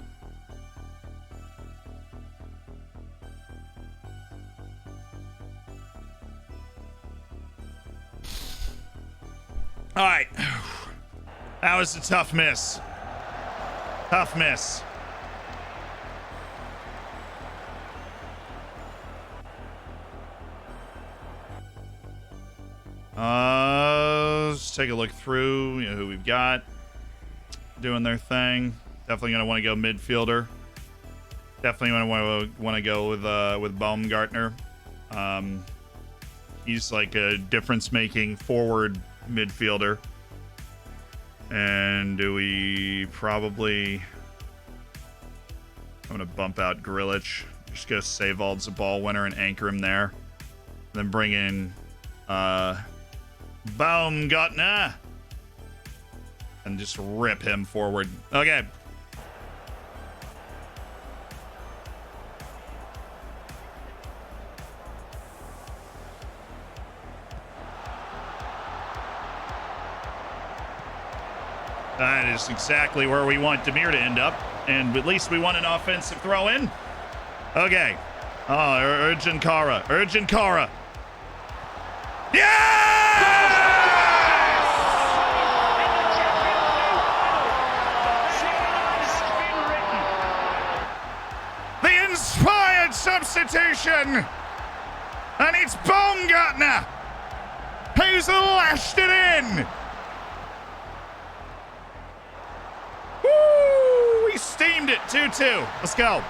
All right. That was a tough miss. Tough miss. Let's take a look through, you know, who we've got doing their thing. Definitely going to want to go midfielder. Definitely going to want to go with Baumgartner. He's like a difference-making forward midfielder. And do we probably... I'm going to bump out Grilic. Just go Savald's a ball winner and anchor him there. Then bring in Baumgartner. And just rip him forward. Okay. That is exactly where we want Demir to end up. And at least we want an offensive throw in. Okay. Oh, Urgent Kara. Urgent Kara. Yes! The inspired substitution. And it's Baumgartner who's lashed it in. Woo! We steamed it 2-2. Let's go.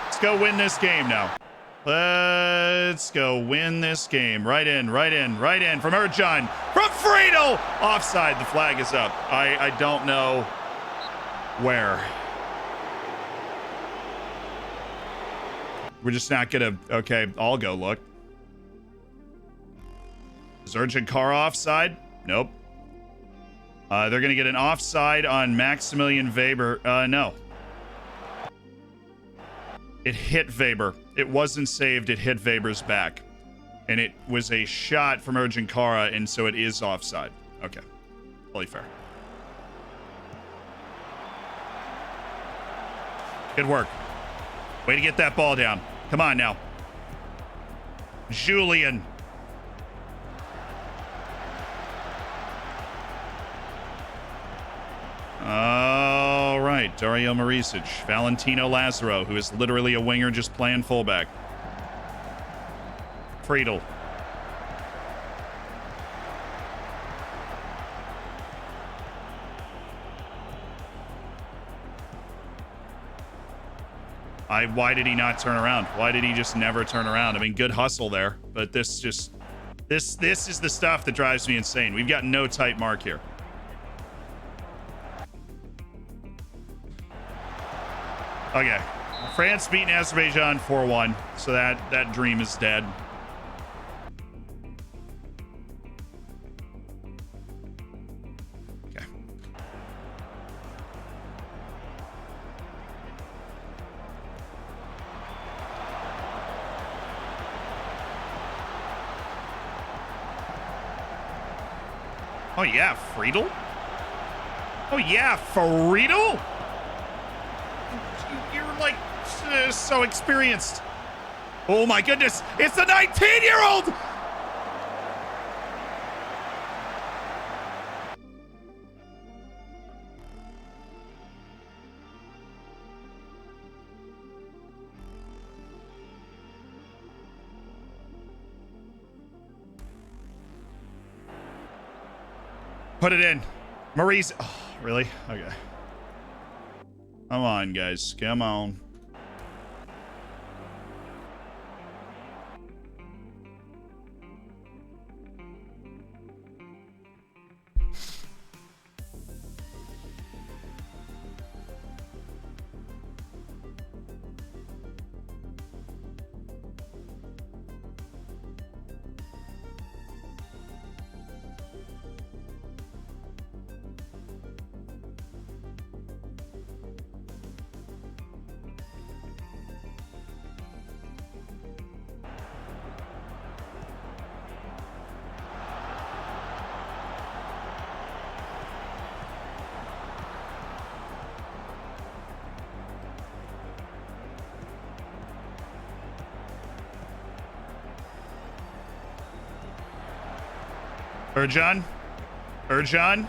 Let's go win this game now. Let's go win this game. Right in, right in, right in from Ercan. From Friedel. Offside. The flag is up. I don't know where. We're just not gonna... Okay, I'll go look. Is Urgent Car offside? Nope. They're gonna get an offside on Maximilian Weber. No. It hit Weber. It wasn't saved. It hit Weber's back. And it was a shot from Urgent Kara, and so it is offside. Okay. Fully fair. Good work. Way to get that ball down. Come on now. Julian. All right. Dario Marisic. Valentino Lazaro, who is literally a winger just playing fullback. Friedel. Why did he not turn around? Why did he just never turn around? I mean, good hustle there, but this is the stuff that drives me insane. We've got no tight mark here. Okay. France beating Azerbaijan 4-1, so that dream is dead. Okay. Oh yeah, Friedel? Oh yeah, Friedel? You're like so experienced. Oh my goodness, it's the 19-year-old! Put it in. Maurice. Oh, really? Okay. Come on, guys. Come on. Ercan. Ercan.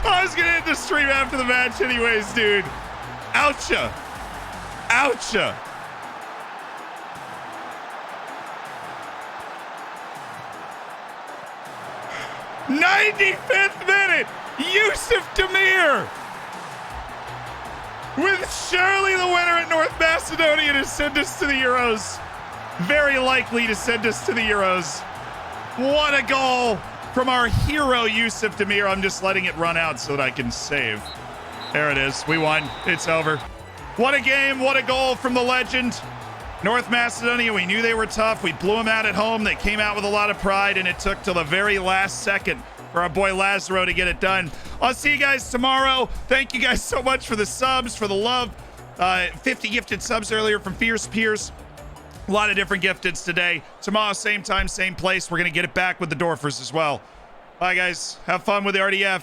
I was gonna end the stream after the match anyways, dude. Oucha. Oucha. '95th minute. Yusuf Demir. With surely the winner at North Macedonia to send us to the Euros. Very likely to send us to the Euros. What a goal from our hero, Yusuf Demir. I'm just letting it run out so that I can save. There it is. We won. It's over. What a game. What a goal from the legend. North Macedonia, we knew they were tough. We blew them out at home. They came out with a lot of pride, and it took till the very last second for our boy Lazaro to get it done. I'll see you guys tomorrow. Thank you guys so much for the subs, for the love. 50 gifted subs earlier from Fierce Pierce. A lot of different gifteds today. Tomorrow, same time, same place. We're going to get it back with the Dorfers as well. Bye, guys. Have fun with the RDF.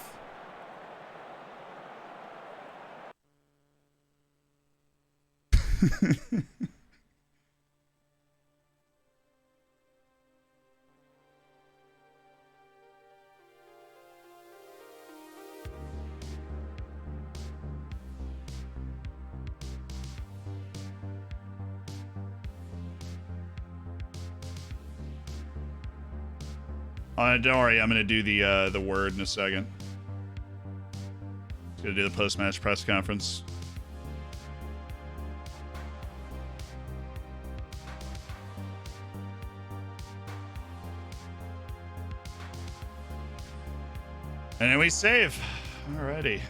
Don't worry, I'm gonna do the word in a second. Gonna do the post-match press conference. And then we save. Alrighty.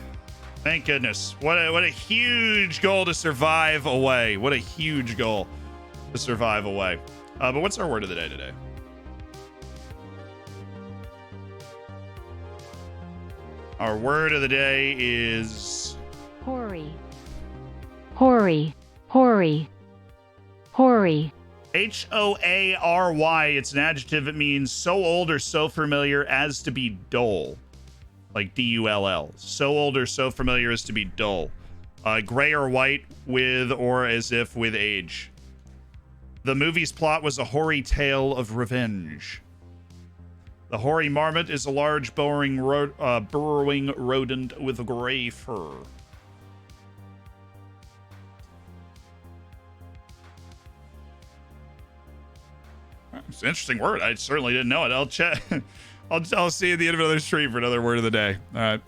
Thank goodness. What a huge goal to survive away. What a huge goal to survive away. But what's our word of the day today? Our word of the day is hoary. Hoary. Hoary. Hoary. H-O-A-R-Y. It's an adjective. It means so old or so familiar as to be dull. Like D-U-L-L. So old or so familiar as to be dull. Gray or white with or as if with age. The movie's plot was a hoary tale of revenge. The hoary marmot is a large burrowing rodent with gray fur. It's an interesting word. I certainly didn't know it. I'll check. I'll see you at the end of another stream for another word of the day. All right.